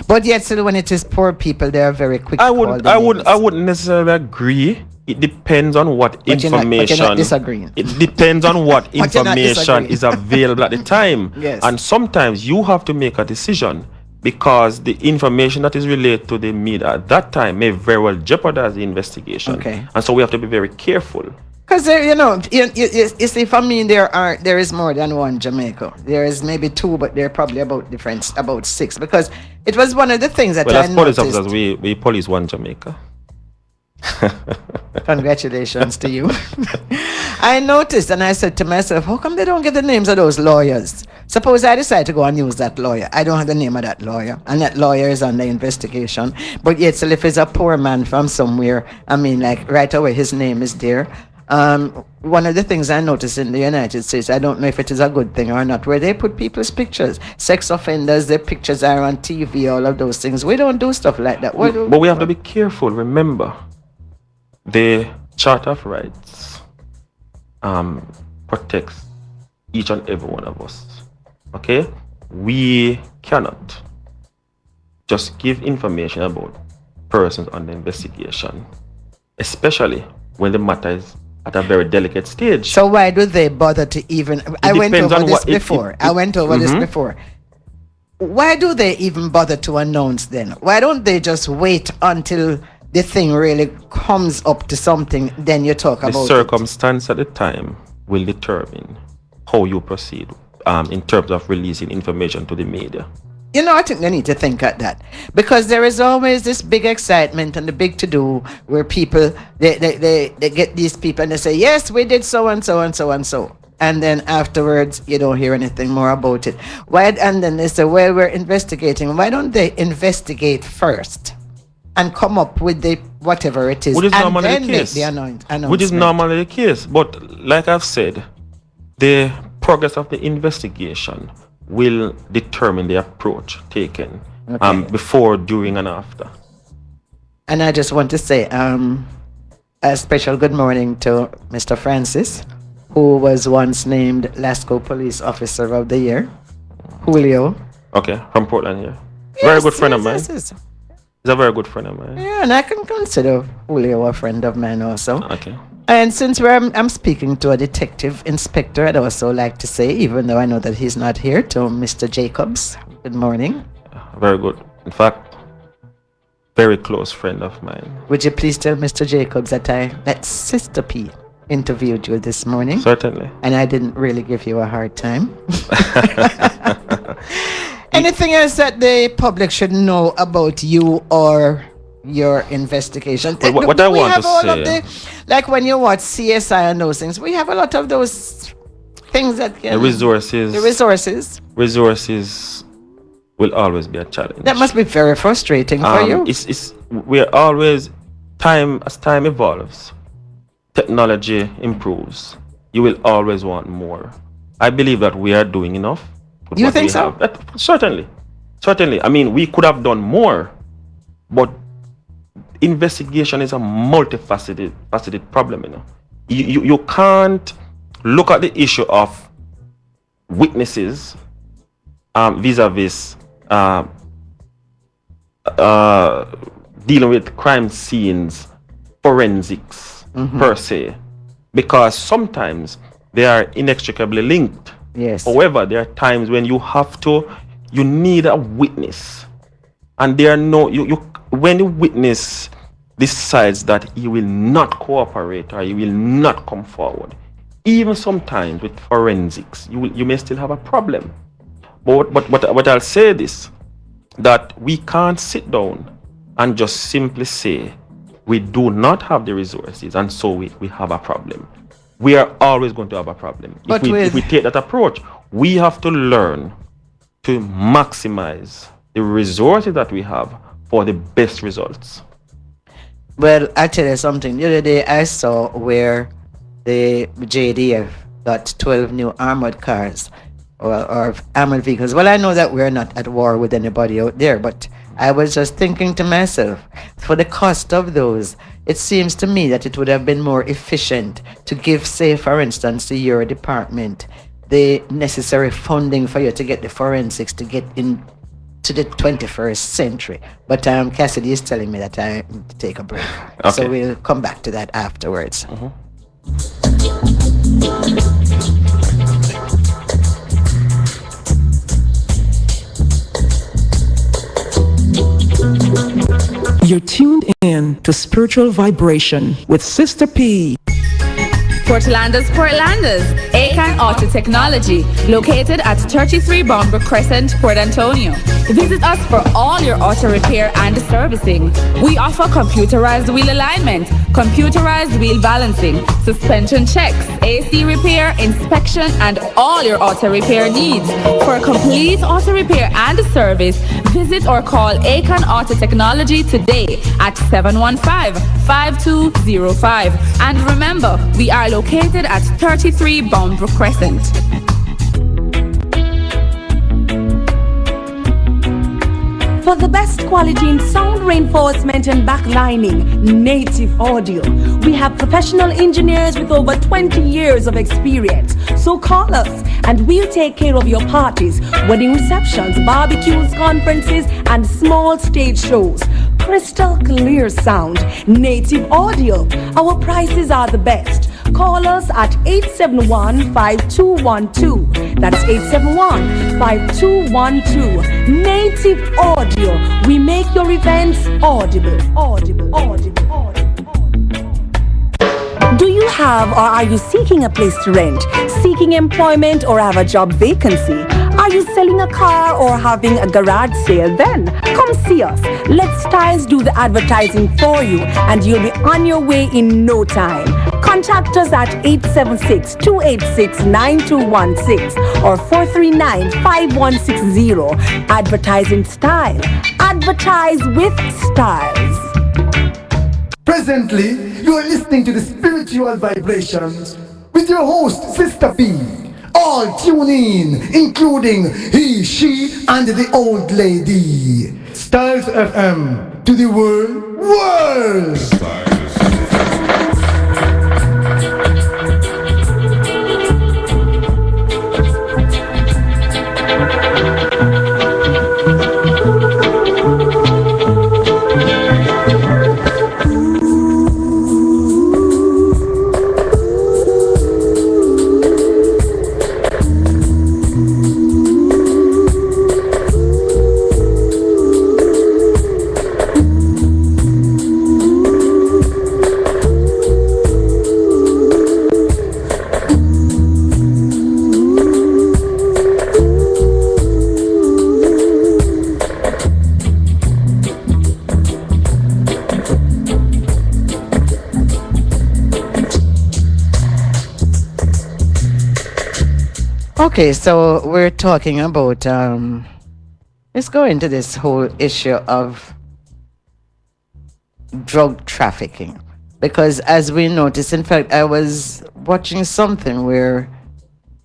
But yet, still, when it is poor people, they are very quick. I wouldn't necessarily agree. It depends on what information. You're not disagreeing. It depends on what But you're not information disagreeing. is available at the time. Yes. And sometimes you have to make a decision because the information that is related to the media at that time may very well jeopardize the investigation. Okay. And so we have to be very careful. Because you see, for me, there is more than one Jamaica. There is maybe two, but they're probably about six. Because it was one of the things that Well, I as police noticed. officers, we police one Jamaica. Congratulations to you. I noticed and I said to myself, how come they don't get the names of those lawyers? Suppose I decide to go and use that lawyer. I don't have the name of that lawyer. And that lawyer is under investigation. But yet, so if it's a poor man from somewhere, I mean, like right away, his name is there. One of the things I noticed in the United States, I don't know if it is a good thing or not, where they put people's pictures. Sex offenders, their pictures are on TV, all of those things. We don't do stuff like that. But we have to be careful. Remember, the Charter of Rights protects each and every one of us. Okay? We cannot just give information about persons under investigation, especially when the matter is at a very delicate stage. So why do they bother to even... I went over this before. Why do they even bother to announce then? Why don't they just wait until the thing really comes up to something, then you talk about it? The circumstance at the time will determine how you proceed in terms of releasing information to the media. You know, I think they need to think at that, because there is always this big excitement and the big to-do where people, they get these people and they say, yes, we did so and so and so and so. And then afterwards, you don't hear anything more about it. And then they say, well, we're investigating. Why don't they investigate first and come up with the whatever it is, Which is and normally then the make case. the announcement? Which is normally the case. But like I've said, the progress of the investigation will determine the approach taken before, during, and after. And I just want to say a special good morning to Mr. Francis, who was once named Lasco Police Officer of the Year. Julio. Okay, from Portland here. Yes, very good friend of mine. yes. He's a very good friend of mine. Yeah, and I can consider Julio a friend of mine also. Okay. And since I'm speaking to a detective inspector, I'd also like to say, even though I know that he's not here, to Mr. Jacobs, good morning. Very good. In fact, very close friend of mine. Would you please tell Mr. Jacobs that Sister P interviewed you this morning? Certainly. And I didn't really give you a hard time. Anything else that the public should know about you or your investigation? What I want to say, like when you watch CSI and those things, we have a lot of those things that can... the resources will always be a challenge. That must be very frustrating for you. We're always, as time evolves, technology improves, you will always want more. I believe that we are doing enough. You think so? Certainly. I mean, we could have done more, but investigation is a multifaceted problem. You can't look at the issue of witnesses vis-a-vis dealing with crime scenes, forensics per se, because sometimes they are inextricably linked. Yes. However, there are times when you need a witness, and when the witness decides that he will not cooperate or he will not come forward, even sometimes with forensics, you may still have a problem. But I'll say this, that we can't sit down and just simply say we do not have the resources and so we have a problem. We are always going to have a problem. If we take that approach, we have to learn to maximize the resources that we have for the best results. Well, I'll tell you something. The other day I saw where the JDF got 12 new armored cars or armored vehicles. Well, I know that we're not at war with anybody out there, but I was just thinking to myself, for the cost of those, it seems to me that it would have been more efficient to give, say, for instance, to your department, the necessary funding for you to get the forensics, to get into to the 21st century. But Cassidy is telling me that I need to take a break. Okay. So we'll come back to that afterwards. You're tuned in to Spiritual Vibration with Sister P. Portlanders, Acan Auto Technology, located at 33 Bombrook Crescent, Port Antonio. Visit us for all your auto repair and servicing. We offer computerized wheel alignment, computerized wheel balancing, suspension checks, AC repair, inspection, and all your auto repair needs. For complete auto repair and service, visit or call Acan Auto Technology today at 715-5205. And remember, we are located at 33 Bombrook Crescent. For the best quality in sound reinforcement and backlining, Native Audio. We have professional engineers with over 20 years of experience. So call us and we'll take care of your parties, wedding receptions, barbecues, conferences, and small stage shows. Crystal clear sound, Native Audio. Our prices are the best. Call us at 871-5212. That's 871-5212. Native Audio. We make your events audible. Do you have or are you seeking a place to rent, seeking employment or have a job vacancy? Are you selling a car or having a garage sale? Then come see us. Let Styles do the advertising for you and you'll be on your way in no time. Contact us at 876-286-9216 or 439-5160. Advertising Style. Advertise with Styles. Presently, you are listening to the Spiritual Vibrations with your host, Sister B. All tune in, including he, she, and the old lady. Styles FM to the world. Okay, so we're talking about, let's go into this whole issue of drug trafficking. Because as we noticed, in fact, I was watching something where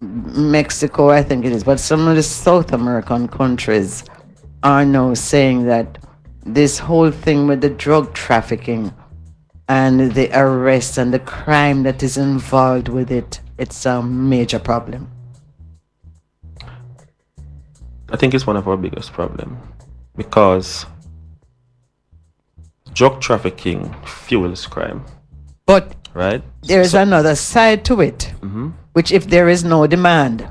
Mexico, I think it is, but some of the South American countries are now saying that this whole thing with the drug trafficking and the arrest and the crime that is involved with it, it's a major problem. I think it's one of our biggest problems because drug trafficking fuels crime. But right? There's another side to it, which if there is no demand.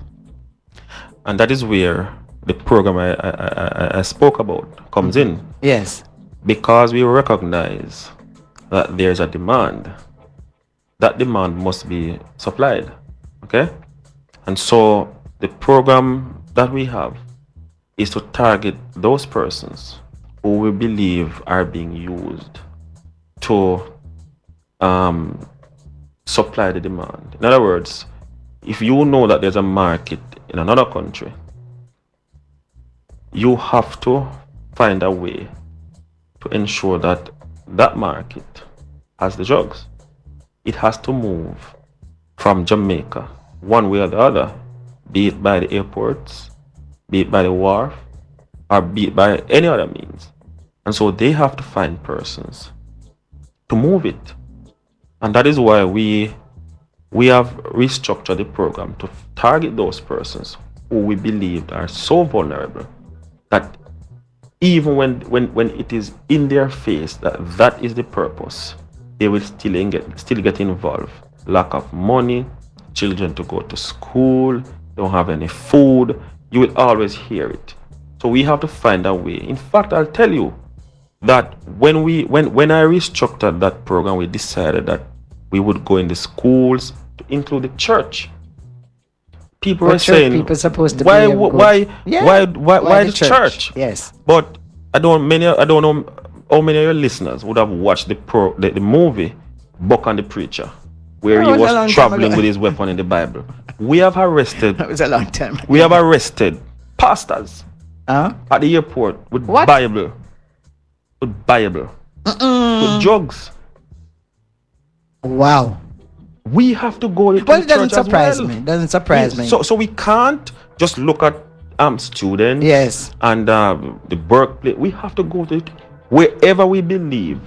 And that is where the program I spoke about comes in. Yes. Because we recognize that there's a demand. That demand must be supplied. Okay? And so the program that we have is to target those persons who we believe are being used to supply the demand. In other words, if you know that there's a market in another country, you have to find a way to ensure that that market has the drugs. It has to move from Jamaica one way or the other, be it by the airports, be it by the wharf, or be it by any other means. And so they have to find persons to move it. And that is why we have restructured the program to target those persons who we believed are so vulnerable that even when it is in their face that is the purpose, they will still get involved. Lack of money, children to go to school, don't have any food, you will always hear it. So we have to find a way. In fact, I'll tell you that when I restructured that program, we decided that we would go in the schools to include the church. People But were church saying, people supposed to why be why the church? Yes. But I don't know how many of your listeners would have watched the movie Buck and the Preacher, where he That was a long was time traveling ago. with his weapon in the Bible. We have arrested. That was a long time ago. We have arrested pastors at the airport with Bible, with drugs. Wow. We have to go to But the it doesn't church as surprise well. me. It doesn't surprise me. So we can't just look at students. Yes. And the workplace. We have to go to it wherever we believe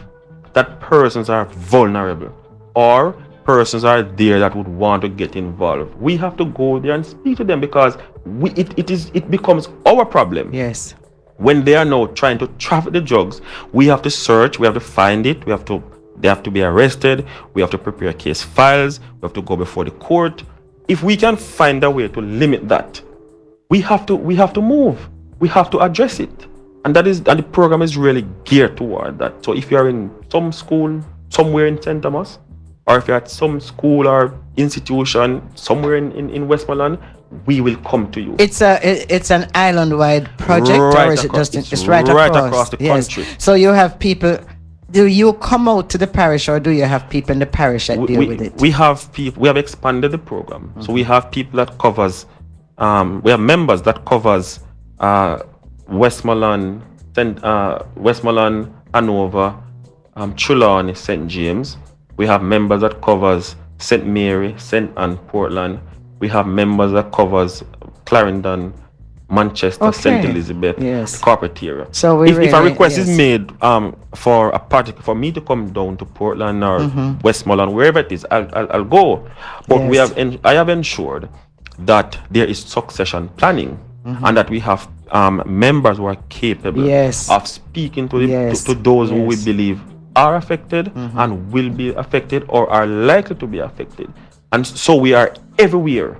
that persons are vulnerable or persons are there that would want to get involved. We have to go there and speak to them because it becomes our problem. Yes. When they are now trying to traffic the drugs, we have to search, we have to find it, they have to be arrested, we have to prepare case files, we have to go before the court. If we can find a way to limit that, we have to move. We have to address it. And the program is really geared toward that. So if you're in some school somewhere in St. Thomas, or if you're at some school or institution somewhere in Westmoreland, we will come to you. It's an island-wide project, Right or is it across- just it's right right across? across the country. So you have people. Do you come out to the parish, or do you have people in the parish that deal with it? We have people. We have expanded the program, so we have people that covers. We have members that covers Westmoreland, Westmoreland, Hanover, Trelawney, St. James. We have members that covers St. Mary, St. Anne, Portland. We have members that covers Clarendon, Manchester, St. Elizabeth, Yes. corporate area. So if a really- request yes. is made for me to come down to Portland or Westmoreland, wherever it is, I'll go. But Yes. I have ensured that there is succession planning and that we have members who are capable Yes. of speaking to Yes. to those who we Yes. believe are affected and will be affected or are likely to be affected. And so we are everywhere.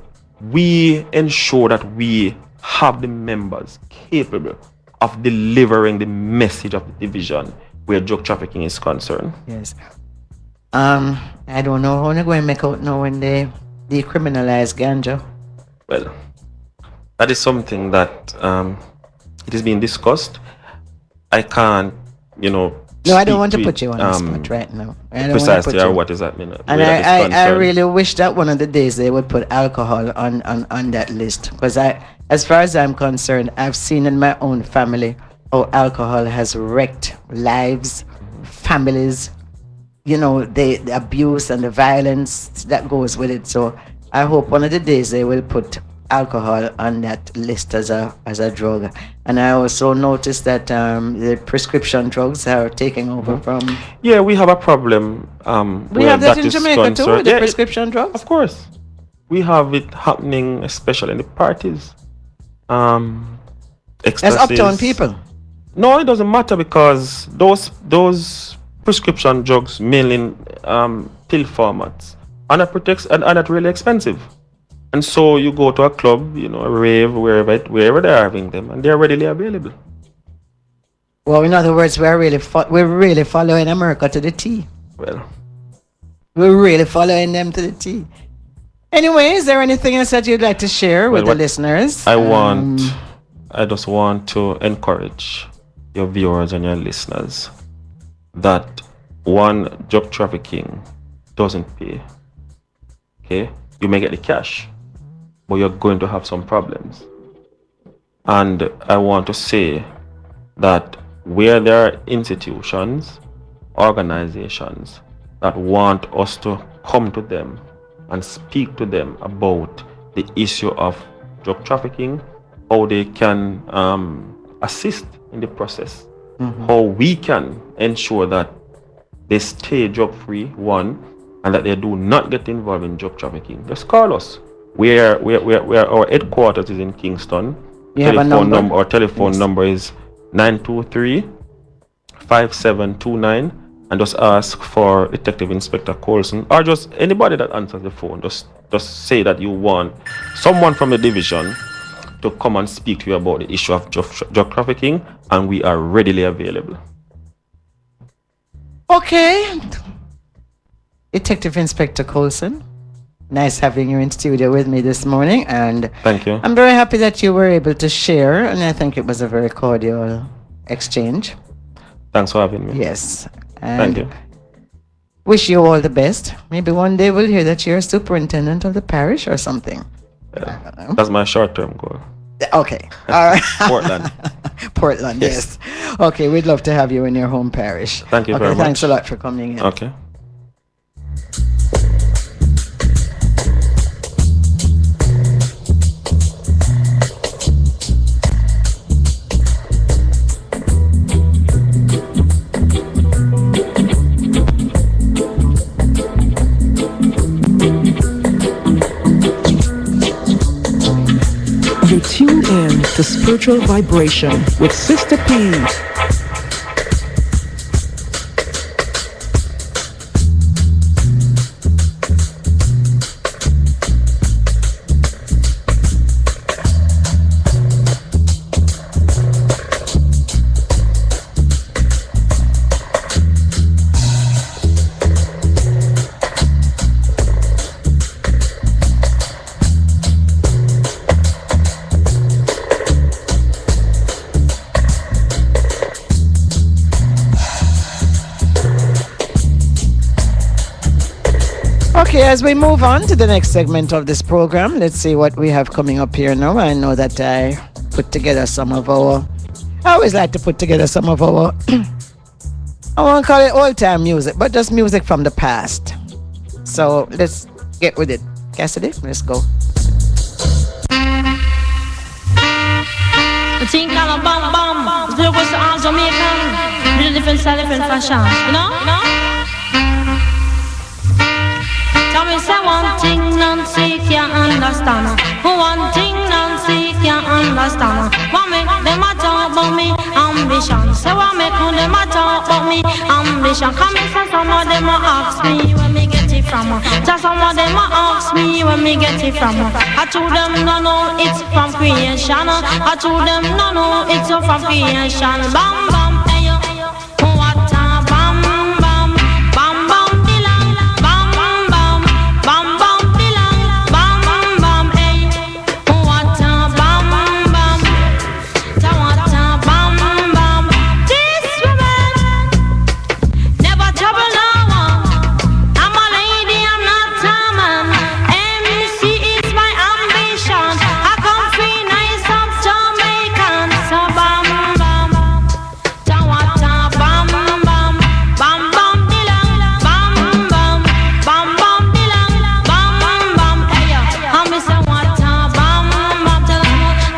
We ensure that we have the members capable of delivering the message of the division where drug trafficking is concerned. Yes. I don't know how they're going to make out now when they decriminalize ganja. Well, that is something that it is being discussed. I can't, No, I don't want to speak put you on the spot right now. I don't wanna precisely, put or you- what is that mean? And where that is I concerned. really wish that one of the days they would put alcohol on that list, because as far as I'm concerned, I've seen in my own family how alcohol has wrecked lives, families, the abuse and the violence that goes with it. So I hope one of the days they will put alcohol on that list as a drug. And I also noticed that the prescription drugs are taking over from. Yeah, we have a problem. We where have that in is Jamaica too, concerned. the Yeah, prescription drugs. Of course, we have it happening, especially in the parties. As uptown people. No, it doesn't matter because those prescription drugs mainly in pill formats, and that really expensive. And so you go to a club, a rave, wherever they're having them, and they're readily available. Well, in other words, we're really following America to the T. Well, we're really following them to the T. Anyway, is there anything else that you'd like to share with the listeners? I just want to encourage your viewers and your listeners that one, drug trafficking doesn't pay. Okay, you may get the cash, but you're going to have some problems. And I want to say that where there are institutions, organizations that want us to come to them and speak to them about the issue of drug trafficking, how they can assist in the process, how we can ensure that they stay drug free, one, and that they do not get involved in drug trafficking. Just call us. Where our headquarters is in Kingston. You have a number? Our telephone Yes. number is 923-5729 and just ask for Detective Inspector Colson, or just anybody that answers the phone. Just say that you want someone from the division to come and speak to you about the issue of drug trafficking, and we are readily available. Okay. Detective Inspector Colson, nice having you in studio with me this morning, and thank you. I'm very happy that you were able to share, and I think it was a very cordial exchange. Thanks for having me. Yes. And thank you. Wish you all the best. Maybe one day we'll hear that you're superintendent of the parish or something. That's my short-term goal. Okay. All right. Portland. Portland, yes. Okay, we'd love to have you in your home parish. Thank you very much. Thanks a lot for coming in. Okay. You're tuned in to Spiritual Vibration with Sister P. Okay, as we move on to the next segment of this program, let's see what we have coming up here now. I know that I put together some of our, I always like to put together some of our, I won't call it old-time music, but just music from the past. So let's get with it. Cassidy, let's go. The thing called a bam bam. There was all Jamaican. Really different style, different fashion. You know? Tell me say one thing Nancy can't understand. One thing Nancy can't understand. What make them a talk about me ambition? Say what make them a talk about me ambition? Come and say some of them a ask me where me get it from. Just some of them a ask me where me get it from. I told them no, it's from creation. I told them no, it's from creation. Bam bam, ayo, what a bam bam, bam bam dilang, bam bam, bam bam dilang, bam bam, ay, what a bam bam, what a bam bam. This woman never trouble no one. I'm a lady, I'm not a man. MC is my ambition. I come free nice up Jamaican. So bam bam, what a bam bam, bam bam dilang, bam bam, bam bam dilang, bam bam, hey. And me say what a bam bam.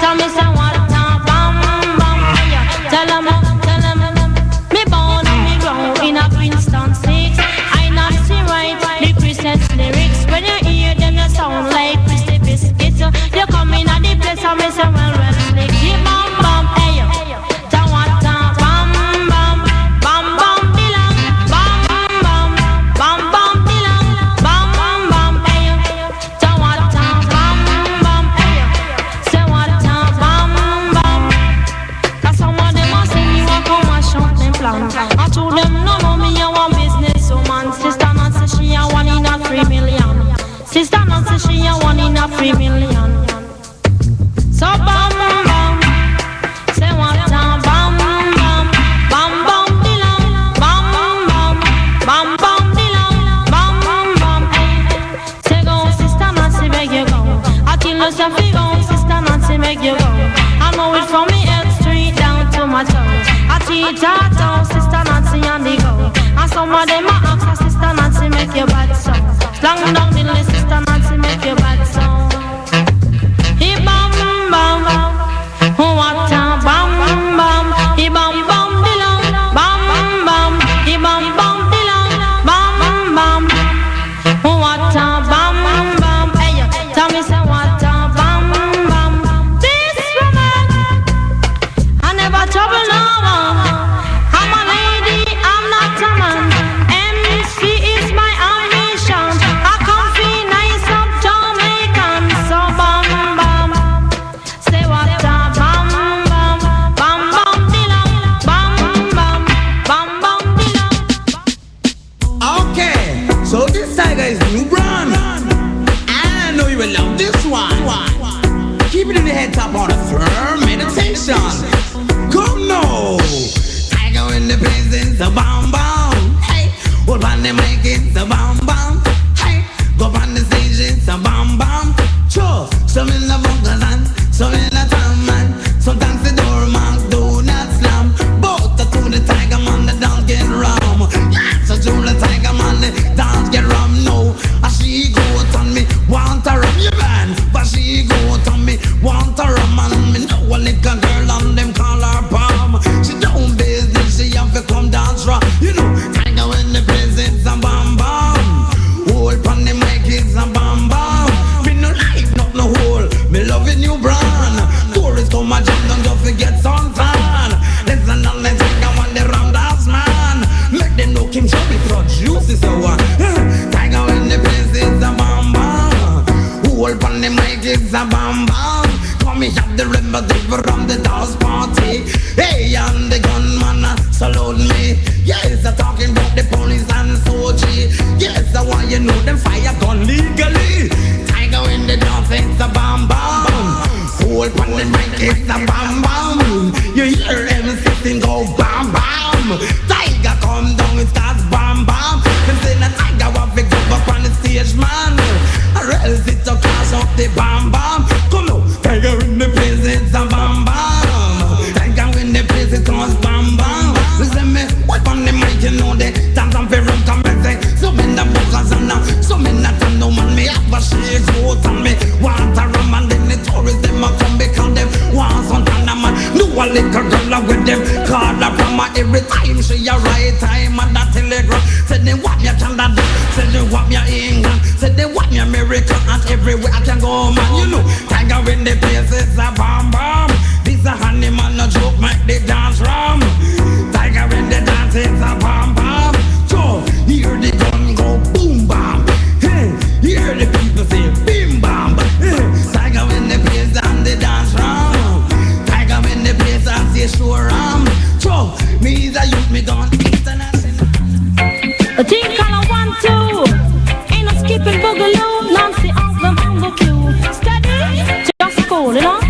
Tell me say what a bam bam, hey. Tell 'em, me born and me grow in a Princeton 6. I not see right the Christmas lyrics. When you hear them, you sound like Christy Biscuits. You come in at the place and me say well slick. Yeah, bam bam, hey. Tell what a bam bam, bam bam dilang, bam bam, bam bam dilang, bam bam, hey. Tell what a bam bam, hey. Say what a bam bam. 'Cause some of them a say me want come and shut them plans. I told them no, me a one business woman. Sister Nancy she a one in a 3 million. Sister Nancy she a one in a 3 million. So bam bam, say what a bam bam, bam bam dilang, bam bam, bam bam dilang, bam bam, hey. Say go, Sister Nancy, make you go. I kill yourself, you go, Sister Nancy, make you go. I know it from me head straight down to my toes. I teach her toes, Sister Nancy and the go. And some of them a ask her, Sister Nancy, make you bad song. Slang down the list, Sister Nancy, make you bad song. He bam bam, what a bam bam. He bam bam dilang, bam bam. He bam bam dilang, bam bam. What a bam bam, hey. Tell me say what a bam bam. This woman, I never trouble no salute me. Yes, I'm talking about the police and Sochi. Yes, I want you know them fire gun legally. Tiger in the dance, it's a bam bam. Hold on the mic, it's a bam bam. You hear them sitting go bam bam. Tiger come down, it starts bam bam. Them say the tiger want to go up on the stage, man. Or else it's a clash of the bam bam. Come on, tiger in the place, it's a bam bam. Tiger in the place, it comes bam bam. Listen me, what on the mic, you know they dance and very come and say. So many focus on now, so many not no man. Me have a shake out on me. Want a rum and then the tourists them a come because them want some kind of man. Do a little girl with them. Call her from her every time she a right time and that telegram. Say they want me Canada, say they want me England, say they want me America and everywhere I can go, man. You know, tiger in the place is a bam bam. This a animal no joke, make the dance rum. Tiger in the dance is a bam bam. So hear the gun go boom bam. Hey, hear the people say bim bam. Hey, tiger in the place and the dance rum. Tiger in the place and say sure rum. So me is a youth, me gone international. A team color 1, 2. Ain't no skipping boogaloo. Nancy off them on the queue. Steady, just cool, you know.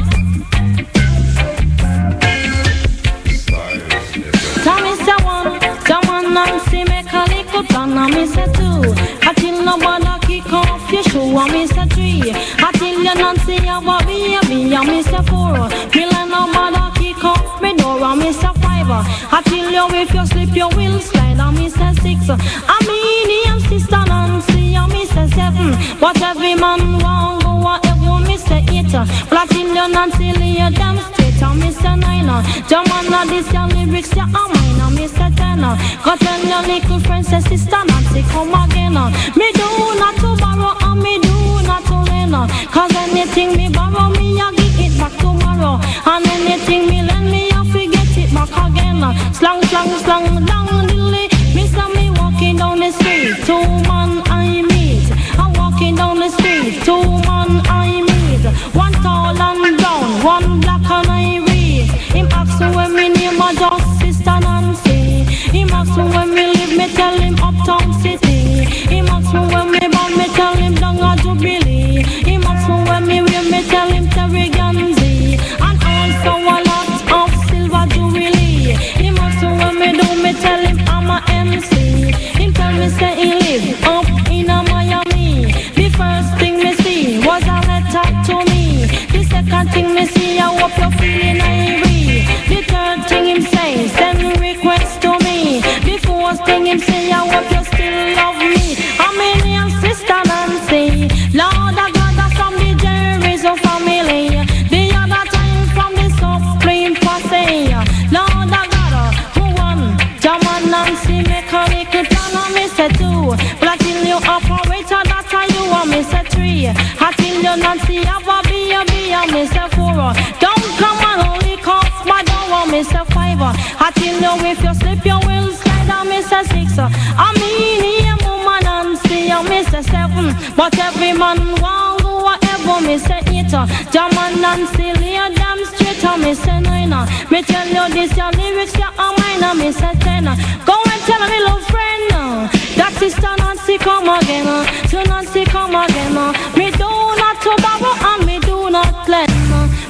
Tommy say one, Nancy make a little plan. And me say 2. Until nobody kick off your shoe. And me say 3. Until you Nancy have a baby. And me say 4. Me let nobody kick off me door. And me say 5. Until you if you slip you will slide. And me say 6. I mean him sister Nancy. And me say 7. But every man want go whatever me say 8. But until you Nancy lay them straight. And me say 9. Jamana this your lyrics ya are mine. And me say 10. Go tell your little friend say sister Nancy come again. Me do not to borrow and me do not to lend. Cause anything me borrow me I give it back tomorrow. And anything me lend me I forget it back again. Slang, slang, slang, down dilly. Me say me walking down the street. 2 man I meet. I'm walking down the street. 2 man I meet. 1 tall and brown, 1 black and I read. Him ask when me name a just sister Nancy. Him ask when me live, me tell him uptown city. Him ask when me born, me tell him down a Jubilee. Him ask when me wear, me tell him Terry Ganzi. And also a lot of silver Jubilee. Him ask when me do, me tell him I'm a MC. Him tell me say he live up in a Miami. The first thing me see was a letter to me. The second thing me see, I hope you're feeling irie. The third thing him say, send request to me. The fourth thing him say, I hope you still love me. I'm in your sister Nancy. Lord of God, that's from the Jerry's family. The other time from the Supreme Posse. Lord of God, who won? Jaman Nancy make a little plan and me say 2. But until you operator, that's how you want me say 3. Until you Nancy have a baby and me say 4. Don't come and only cough, but don't want me say 5. Until you if you slip you will slide and me say 6. I mean him woman Nancy and me say 7. But every man want go whatever me say 8. Jaman Nancy lay them straight and me say 9. Me tell you this your lyrics ya are mine and me say 10. Go and tell me little friend that sister Nancy come again. So Nancy come again. Me do not to borrow and me do not lend.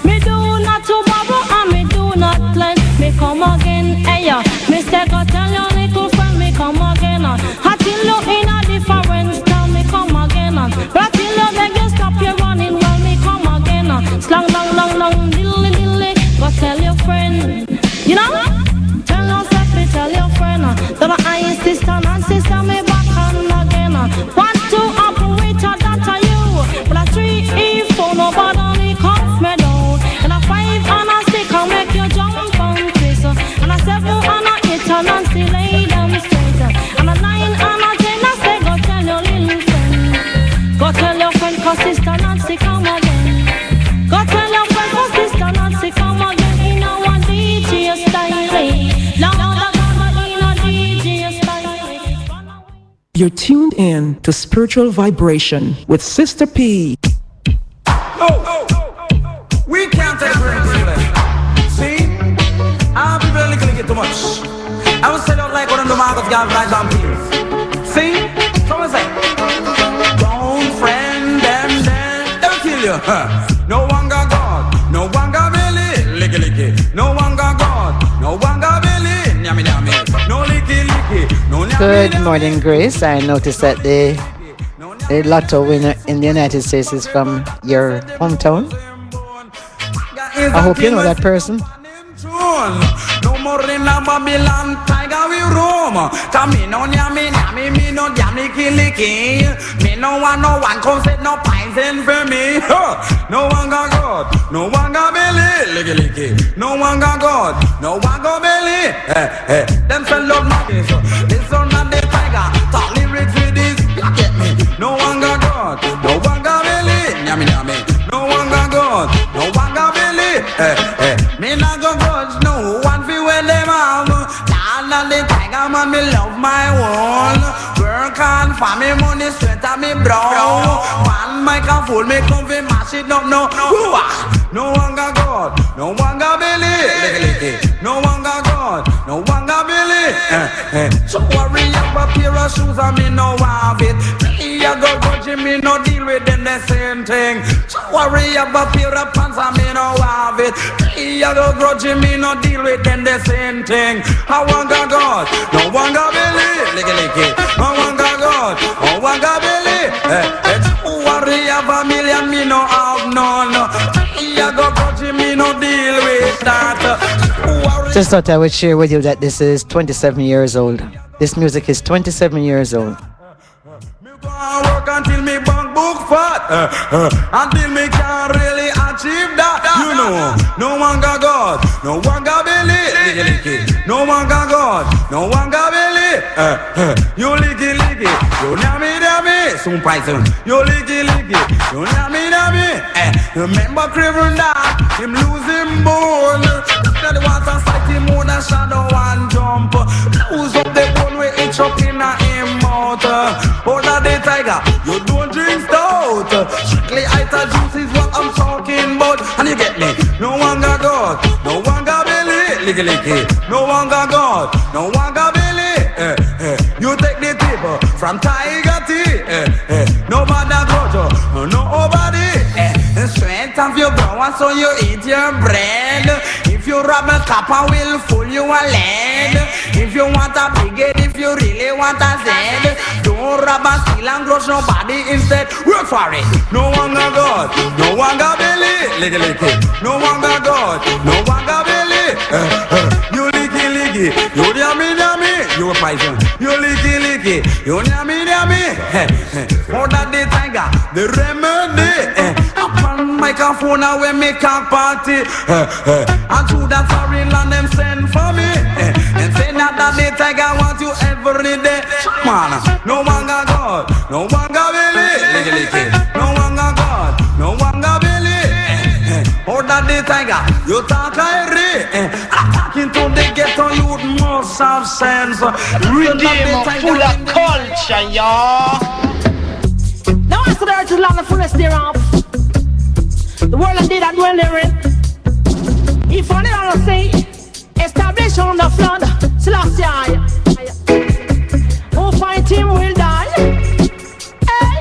Me do not to borrow and me do not lend. Me come again, hey me say go tell your little friend me come again. Until you in a different town me come again. But till you beg you stop your running well me come again. Slang long long long dilly dilly. Go tell your friend, you know. Tell yourself me tell your friend that I is sister Nancy sister me back on again. 1, 2 operator that are you. But 3, 4 nobody cough me down. And a 5 and a 6 can make you jump and twist. And a 7 and a 8 and Nancy lay them straight. And a 9 and a 10 I say go tell your little friend. Go tell your friend cause sister Nancy come again. Go tell your friend cause sister Nancy come again. In our DJ style. You're tuned in to Spiritual Vibration with Sister P. We can't take breaks. See, our people are looking too much. like one of the markets got right on peace. See? Someone say, don't friend them, they'll kill you. No one got God, no one got Billy, licky licky. No one got God, no one got Billy, nyami nyami. No licky licky, no nyami. Good morning, Grace. I noticed that the lotto winner in the United States is from your hometown. I hope you know that person. No more in a Babylon, tiger we roam. Me no nyami nyami, me no nyami licky. Me no one come set no poison for me. No one got God, no one got belly, licky licky. No one got God, no one got belly. Them say love maggots, this one not the tiger. Talk lyrics with this, you get me. No one got God, no one got belly, nyami nyami. No one got God, no one got belly. Me not go grudge no one fi where them have. Nah, the tiger man, me love my own. Work hard for me money, sweat on me brow. One microphone, me come fi mash it up, no. No one got God, no one got belly. No one got God, no one got belly. So worry about a pair of shoes and me no have it. Me a go grudge, me no deal with them the same thing. So worry about a pair of pants and me no have it. Me a go grudge, me no deal with them the same thing. I want God, no one got belly. No one got God, no one got belly. Worry about a million, me no have none. Me a go grudge, me no deal with that. Just thought I would share with you that this is 27 years old. This music is 27 years old. Work until me bank book fat, until me can really achieve that. You know, no one got God, no one got belly. No one got God, no one got belly. You licky licky, you nyami nyami, some poison. You licky licky, you nyami nyami. Remember Craven that him lose him bone. That was a sight him more than shadow and jump. Lose up the bone where it chop in a him mouth. Hold the tiger, you don't drink stout. Strictly ital juice is what I'm talking about. And you get me? No one got God, no one got belly. Licky licky. No one got God, no one got belly. You take the tip from tiger tea. Nobody got you, nobody. Strength of your ground, so you eat your bread. If you rob a copper, will fool you a lead. If you want a brigade, if you really want a Z, don't rob a steal and grudge nobody instead. Work for it. No one got God, no one got belly. Licky licky. No one got God, no one got belly. You licky licky, you nyami nyami, you poison. You licky licky, you nyami nyami. For that the tiger, the remedy. Upon microphone away me can party. And to that foreign land them send for me. And say that the tiger want you every day. Man, no one got God, no one got belly. No one got God, no one got belly. Hold that the tiger, you talk Irie. Attacking to the ghetto, you must have sense. Redeem full of culture, y'all. Now after the earth is land, the fullest thereof. The world that did that dwell therein. If I never say, establish on the flood, Selassie, who fight him will die. Hey,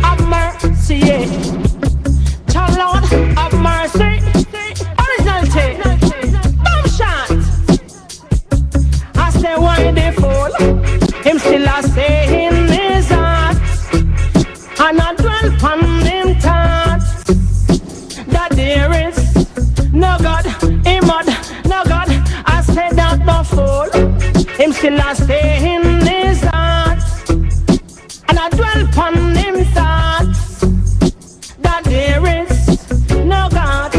have mercy, yeah. Child Lord, have mercy. Originality, bomb shot. I say why they fall, him still a say in his heart. And I dwell upon him thoughts that there is no God, him mud, no God. I said that no fool, him still a stay in his heart. And I dwell upon him thoughts that there is no God.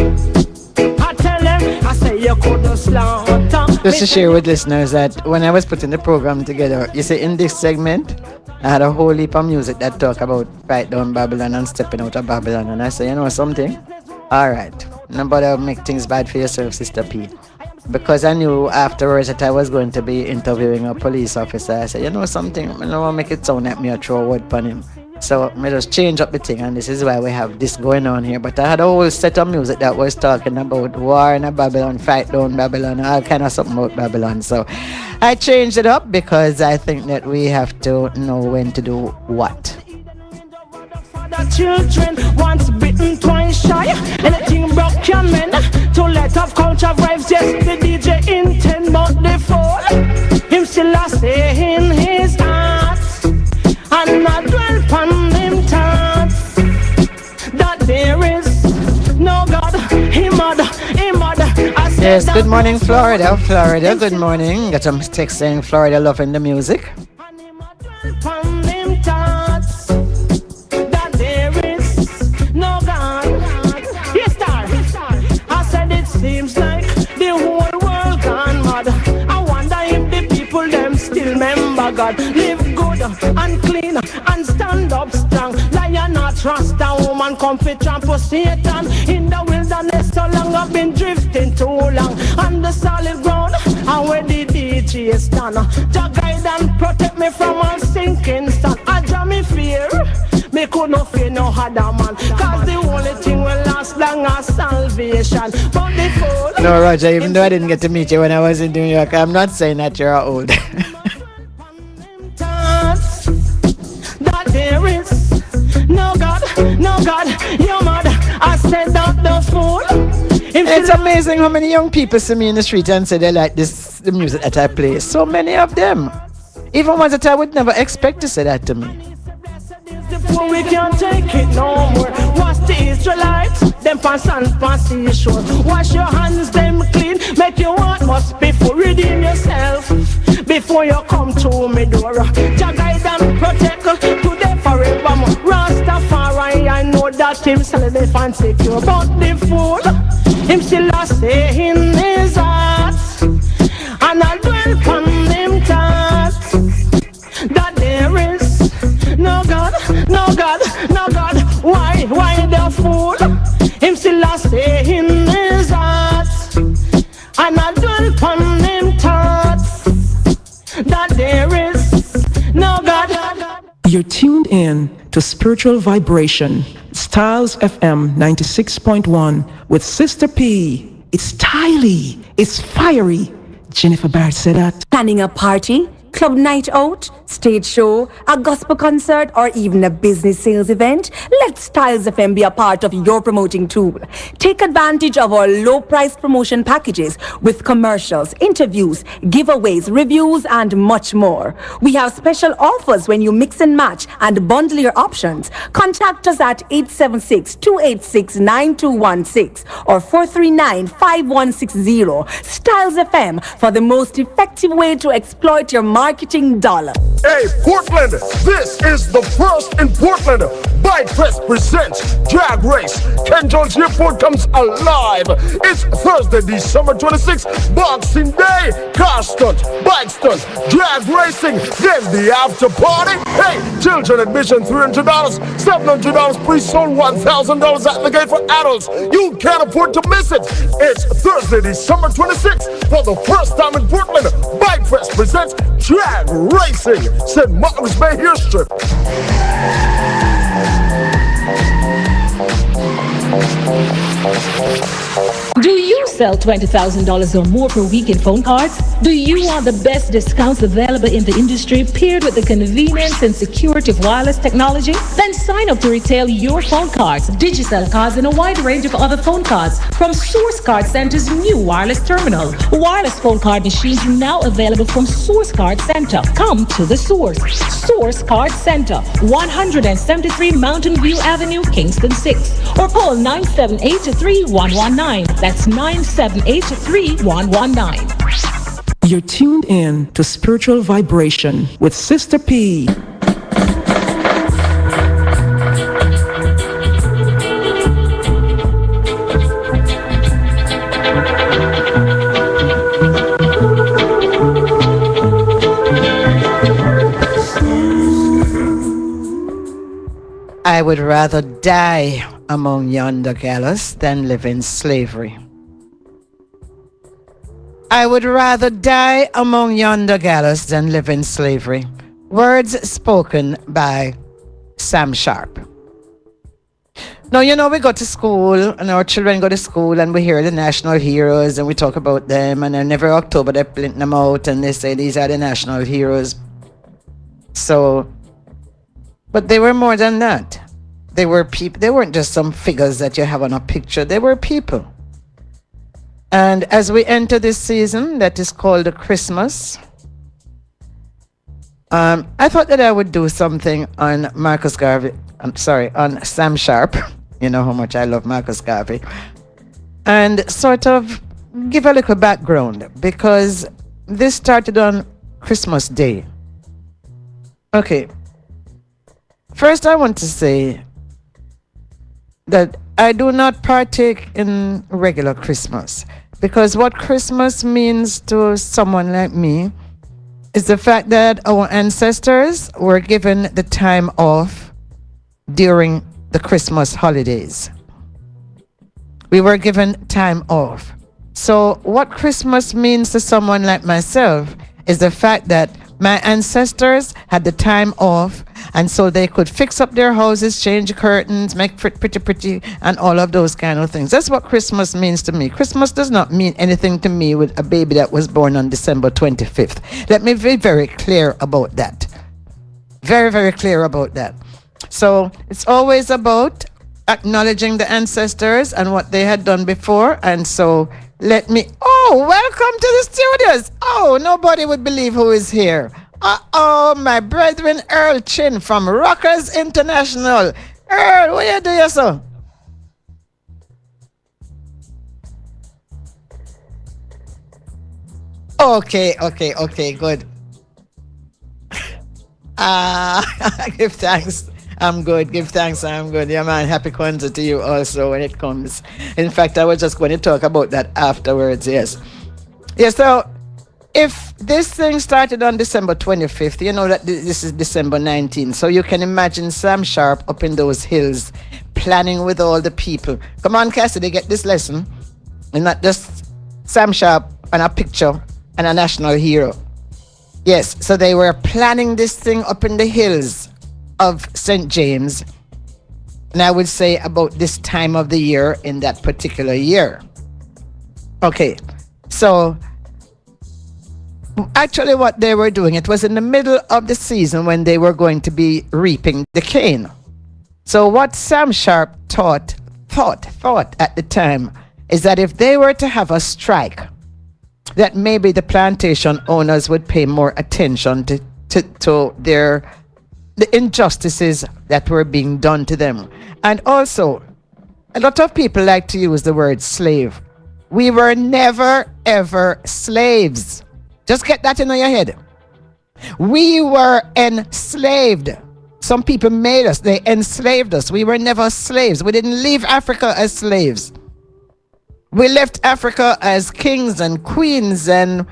I tell him, I say you could slaughter. Just to share with listeners that when I was putting the program together, you see in this segment, I had a whole heap of music that talk about fight down Babylon and stepping out of Babylon. And I say, you know something? All right, nobody make things bad for yourself, Sister P. Because I knew afterwards that I was going to be interviewing a police officer. I said, you know something? I don't want to make it sound like me a throw a word upon him. So I just change up the thing, and this is why we have this going on here. But I had a whole set of music that was talking about war in Babylon, fight down Babylon, all kind of something about Babylon. So I changed it up because I think that we have to know when to do what. The children once bitten, twice shy. Anything broke can mend. To let off culture vibes, yes, the DJ intend, but the fall. Him still a stay in his heart, and not dwell upon him thoughts. That there is no God, him mother. Yes, good morning, Florida. Florida, good morning. Got some text saying Florida loving the music. Upon him thoughts. That there is no God. Yes, star. I said it seems like the whole world gone mad. I wonder if the people them still remember God. Live good and clean and stand up strong. Lion not trust a woman, come fit trample Satan. In the wilderness so long I've been drifting too long. On the solid ground, and where the DJ stand. Jah guide and protect me from all sinking sand. I jam me fear, me could not fear no other man. Cause the only thing will last long as salvation. But the fool. No, Roger, even though I didn't get to meet you when I was in New York, I'm not saying that you're old. That there is no God, your mother. I said that the fool. It's amazing how many young people see me in the street and say they like the music that I play. So many of them. Even ones that I would never expect to say that to me. Before we can't take it no more. Watch the Israelites, them pass and pass the shore. Wash your hands, them clean. Make your heart must be full. Redeem yourself before you come to me door. Jah guide and protect today forevermore. Rastafari, I know that him safe and secure. But the fool, him still a stay in his heart, and I dwell upon him thoughts. That there is no God. Why the fool? Him still a stay in his heart, and I dwell upon him thoughts. That there is no God. You're tuned in to Spiritual Vibration, Styles FM 96.1 with Sister P. It's styly, it's fiery. Jennifer Barrett said that. Planning a party, club night out, stage show, a gospel concert, or even a business sales event? Let Styles FM be a part of your promoting tool. Take advantage of our low-priced promotion packages with commercials, interviews, giveaways, reviews, and much more. We have special offers when you mix and match and bundle your options. Contact us at 876-286-9216 or 439-5160. Styles FM for the most effective way to exploit your marketing dollar. Hey, Portland, this is the first in Portland. Bike Fest presents Drag Race. Ken Jones Airport comes alive. It's Thursday, December 26th, Boxing Day. Car stunt, bike stunt, drag racing, then the after party. Hey, children admission $300, $700 pre-sold, $1,000 at the gate for adults. You can't afford to miss it. It's Thursday, December 26th. For the first time in Portland, Bike Fest presents Drag Racing. St. Martin's Bay Hair Strip. Do you sell $20,000 or more per week in phone cards? Do you want the best discounts available in the industry paired with the convenience and security of wireless technology? Then sign up to retail your phone cards, Digicel cards, and a wide range of other phone cards from Source Card Center's new wireless terminal. Wireless phone card machines are now available from Source Card Center. Come to the source. Source Card Center, 173 Mountain View Avenue, Kingston 6. Or call 978-3119. That's 978-3119. You're tuned in to Spiritual Vibration with Sister P. I would rather die among yonder gallows than live in slavery. I would rather die among yonder gallows than live in slavery. Words spoken by Sam Sharp. Now, we go to school and our children go to school and we hear the national heroes and we talk about them, and then every October they print them out and they say these are the national heroes. So, but they were more than that. They were people. They weren't just some figures that you have on a picture. They were people. And as we enter this season that is called Christmas, I thought that I would do something on on Sam Sharp. You know how much I love Marcus Garvey. And sort of give a little background, because this started on Christmas Day. Okay. First, I want to say that I do not partake in regular Christmas, because what Christmas means to someone like me is the fact that our ancestors were given the time off during the Christmas holidays. We were given time off. So what Christmas means to someone like myself is the fact that my ancestors had the time off, and so they could fix up their houses, change curtains, make pretty, and all of those kind of things. That's what Christmas means to me. Christmas does not mean anything to me with a baby that was born on December 25th. Let me be very clear about that. Very, very clear about that. So it's always about acknowledging the ancestors and what they had done before. And so welcome to the studios. Oh, nobody would believe who is here. My brethren Earl Chin from Rockers International. Earl, what you do, sir? Okay, good. Give thanks. I'm good. Give thanks. I'm good. Yeah, man. Happy Kwanzaa to you also when it comes. In fact, I was just going to talk about that afterwards. Yes. So if this thing started on December 25th, you know that this is December 19th. So you can imagine Sam Sharp up in those hills planning with all the people. Come on, Cassidy, get this lesson. And not just Sam Sharp and a picture and a national hero. Yes, so they were planning this thing up in the hills of St. James, and I would say about this time of the year in that particular year. Okay, so actually what they were doing, it was in the middle of the season when they were going to be reaping the cane. So what Sam Sharp thought at the time is that if they were to have a strike, that maybe the plantation owners would pay more attention to the injustices that were being done to them. And also, a lot of people like to use the word slave. We were never, ever slaves. Just get that in your head. We were enslaved. Some people made us. They enslaved us. We were never slaves. We didn't leave Africa as slaves. We left Africa as kings and queens and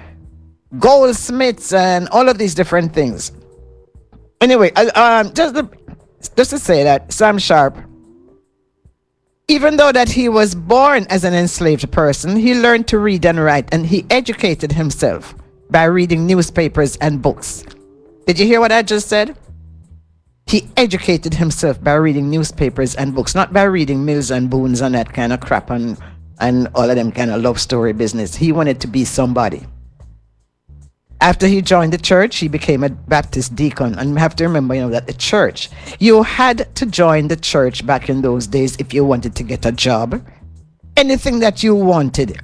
goldsmiths and all of these different things. Anyway, just to say that Sam Sharp, even though that he was born as an enslaved person, he learned to read and write, and he educated himself by reading newspapers and books. Did you hear what I just said? He educated himself by reading newspapers and books, not by reading Mills and Boons and that kind of crap and all of them kind of love story business. He wanted to be somebody. After he joined the church, he became a Baptist deacon. And you have to remember, that the church, you had to join the church back in those days if you wanted to get a job. Anything that you wanted,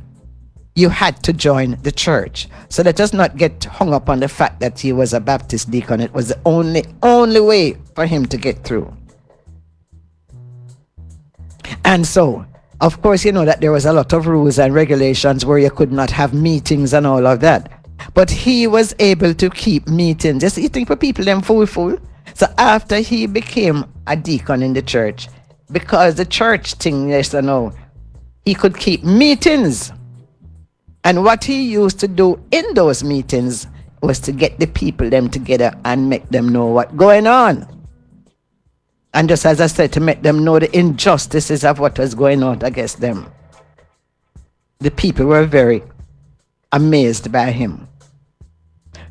you had to join the church. So let us not get hung up on the fact that he was a Baptist deacon. It was the only way for him to get through. And so, of course, you know that there was a lot of rules and regulations where you could not have meetings and all of that. But he was able to keep meetings. Just you think for people them fool. So after he became a deacon in the church, because the church thing, yes or no, he could keep meetings. And what he used to do in those meetings was to get the people them together and make them know what's going on. And just as I said, to make them know the injustices of what was going on against them. The people were very amazed by him.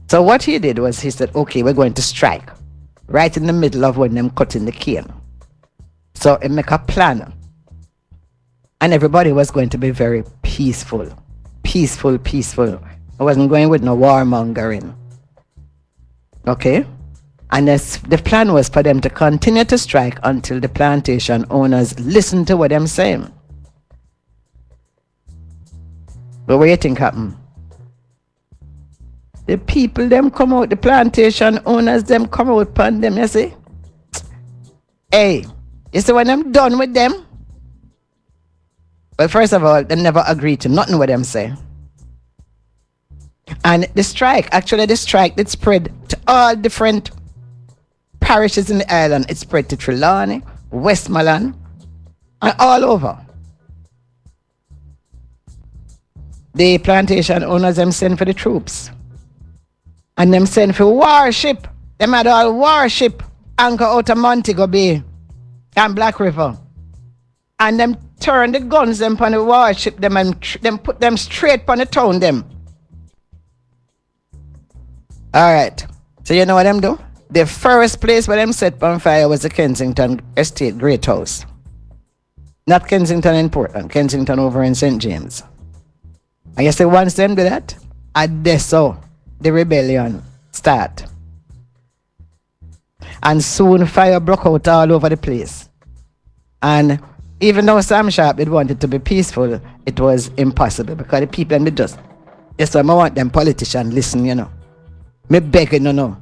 So what he did was he said, okay, we're going to strike. right in the middle of when them cutting the cane. So it make a plan. And everybody was going to be very peaceful. Peaceful. I wasn't going with no warmongering. Okay? And the plan was for them to continue to strike until the plantation owners listen to what I'm saying. But what do you think happened? The people them come out, the plantation owners them come out upon them, you see? Hey, you see when I'm done with them? Well, first of all, they never agreed to nothing what them say. And the strike did spread to all different parishes in the island. It spread to Trelawney, Westmoreland, and all over. The plantation owners them send for the troops. And them send for warship. Them had all warship anchor out of Montego Bay and Black River. And them turn the guns them on the warship them and them put them straight on the town them. Alright. So you know what them do? The first place where them set on fire was the Kensington Estate Great House. Not Kensington in Portland, Kensington over in St. James. And you say once them do that, at Deso, the rebellion start. And soon fire broke out all over the place. And even though Sam Sharp did want it to be peaceful, it was impossible because the people and yes, I want them politicians listen, you know. Me begging, no.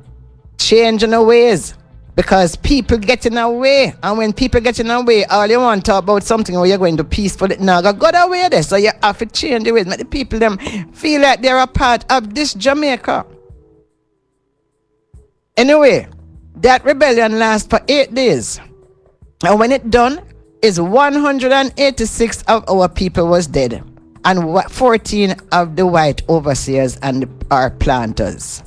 Change in the ways. Because people get in our way. And when people get in our way, all you want to talk about something where you're going to peaceful. Now, go that way there. So you have to change the ways. Make the people them feel like they're a part of this Jamaica. Anyway, that rebellion lasts for 8 days. And when it done, is 186 of our people was dead. And 14 of the white overseers and our planters.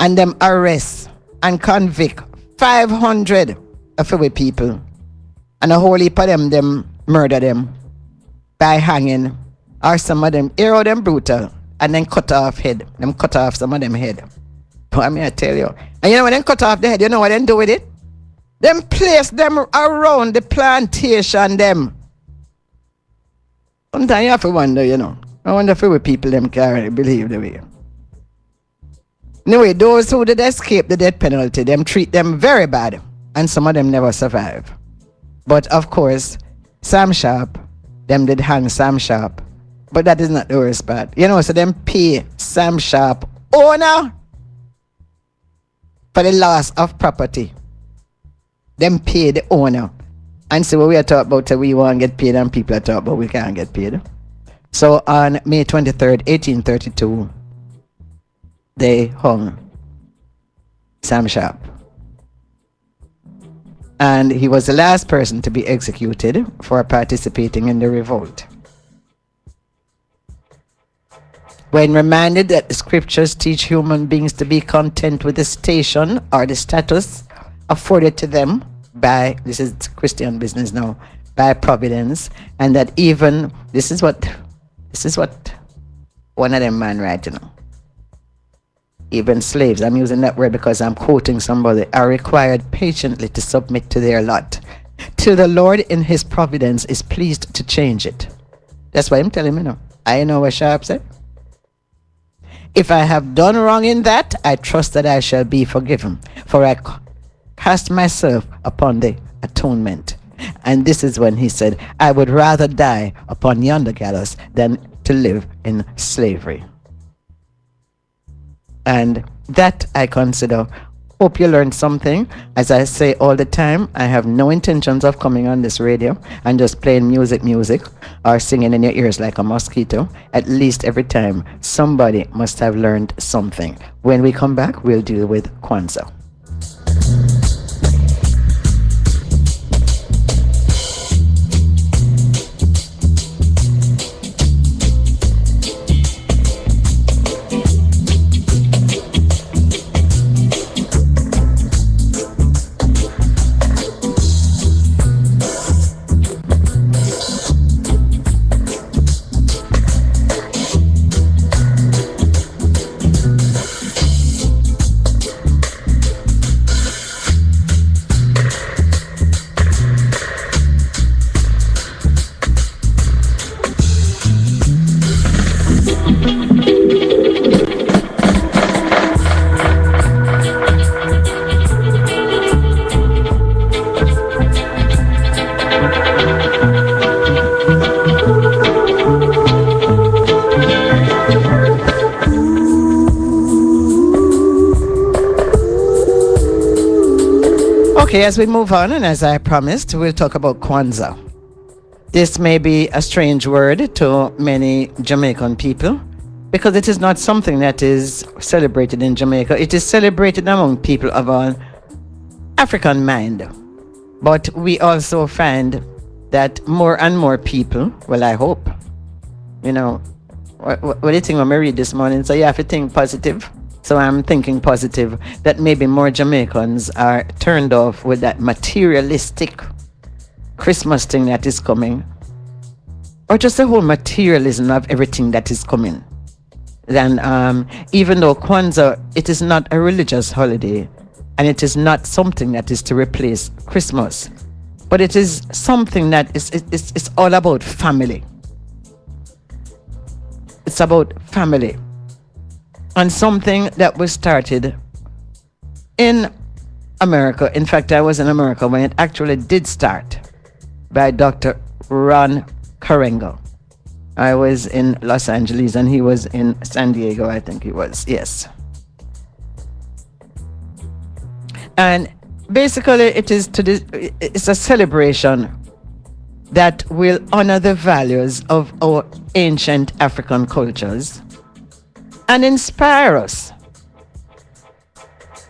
And them arrest and convict 500 of our people. And a whole heap of them murder them by hanging. Or some of them, arrow them brutal. And then cut off head. Them cut off some of them head. I mean, I tell you. And you know when they cut off the head, you know what they do with it? Them place them around the plantation them. Sometimes you have to wonder, you know. I wonder if we people them can't believe the way. Anyway, those who did escape the death penalty, them treat them very bad. And some of them never survive. But of course, Sam Sharp, them did hang Sam Sharp. But that is not the worst part. You know, so them pay Sam Sharp owner for the loss of property. Them pay the owner. And so what we are talking about, we want to get paid and people are talking about we can't get paid. So on May 23rd, 1832, they hung Sam Sharp. And he was the last person to be executed for participating in the revolt. When reminded that the scriptures teach human beings to be content with the station or the status afforded to them by, this is Christian business now, by providence, and that even, this is what one of them man right, you know. Even slaves, I'm using that word because I'm quoting somebody, are required patiently to submit to their lot, till the Lord in his providence is pleased to change it. That's what I'm telling you now. I know what Sharp said. If I have done wrong in that, I trust that I shall be forgiven, for I cast myself upon the atonement. And this is when he said, I would rather die upon yonder gallows than to live in slavery. And that I consider. Hope you learned something. As I say all the time, I have no intentions of coming on this radio and just playing music or singing in your ears like a mosquito. At least every time somebody must have learned something. When we come back, we'll deal with Kwanzaa. Okay, as we move on, and as I promised, we'll talk about Kwanzaa. This may be a strange word to many Jamaican people because it is not something that is celebrated in Jamaica. It is celebrated among people of an African mind. But we also find that more and more people, well, I hope, what do you think when I read this morning? So you have to think positive. So I'm thinking positive that maybe more Jamaicans are turned off with that materialistic Christmas thing that is coming, or just the whole materialism of everything that is coming. Then even though Kwanzaa, it is not a religious holiday, and it is not something that is to replace Christmas, but it is something that it's all about family. It's about family. And something that was started in America. In fact, I was in America when it actually did start by Dr. Ron Karenga. I was in Los Angeles and he was in San Diego, I think he was, yes. And basically it's a celebration that will honor the values of our ancient African cultures and inspire us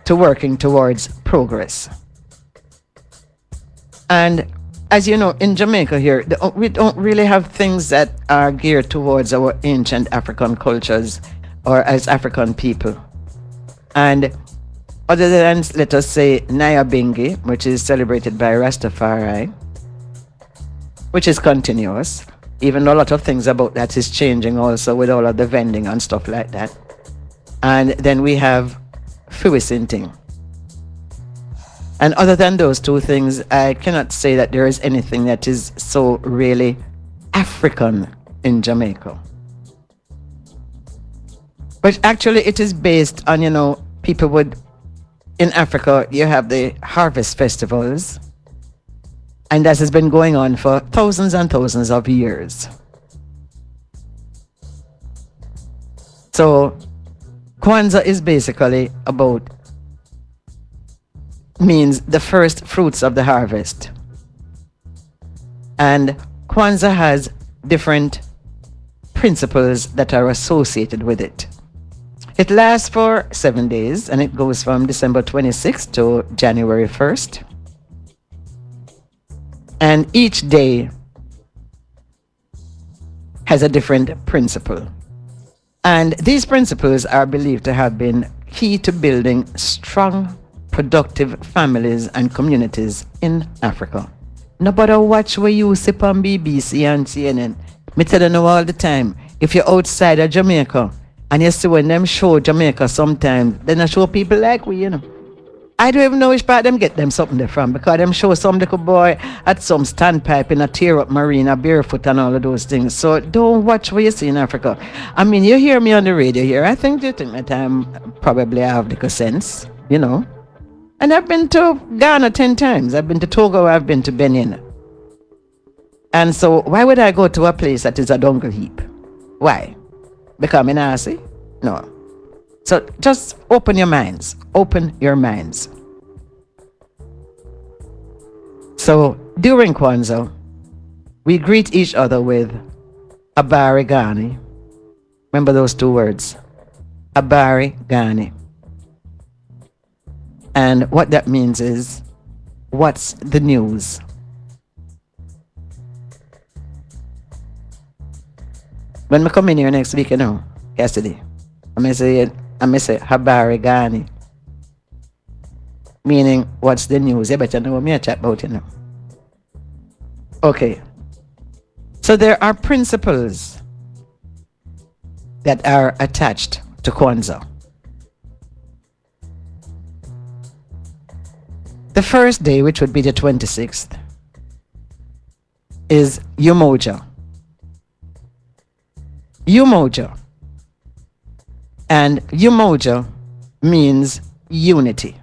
to working towards progress. And as you know, in Jamaica here, we don't really have things that are geared towards our ancient African cultures or as African people. And other than, let us say, Nyabingi, which is celebrated by Rastafari, which is continuous, even though a lot of things about that is changing also with all of the vending and stuff like that. And then we have Fuisinting. And other than those two things, I cannot say that there is anything that is so really African in Jamaica. But actually it is based on, people would, in Africa, you have the harvest festivals. And that has been going on for thousands and thousands of years. So Kwanzaa is basically means the first fruits of the harvest. And Kwanzaa has different principles that are associated with it. It lasts for 7 days and it goes from December 26th to January 1st. And each day has a different principle. And these principles are believed to have been key to building strong, productive families and communities in Africa. Nobody watch where you sip on BBC and CNN. Me tell you all the time, if you're outside of Jamaica and you see when them show Jamaica sometimes, then they show people like we, I don't even know which part them get them something there from, because them show some little boy at some standpipe in a tear up marina barefoot and all of those things. So don't watch what you see in Africa. I mean, you hear me on the radio here. I think you think that I'm probably have little sense, And I've been to Ghana 10 times. I've been to Togo, I've been to Benin. And so why would I go to a place that is a dung heap? Why? Because I'm nasty? No. So just open your minds. Open your minds. So during Kwanzaa, we greet each other with Habari Gani. Remember those two words? Habari Gani. And what that means is, what's the news? When I come in here next week, Cassidy, I may say Habari Gani. Meaning, what's the news? You better know what me chat about, Okay. So there are principles that are attached to Kwanzaa. The first day, which would be the 26th, is Umoja. Umoja. And Umoja means unity.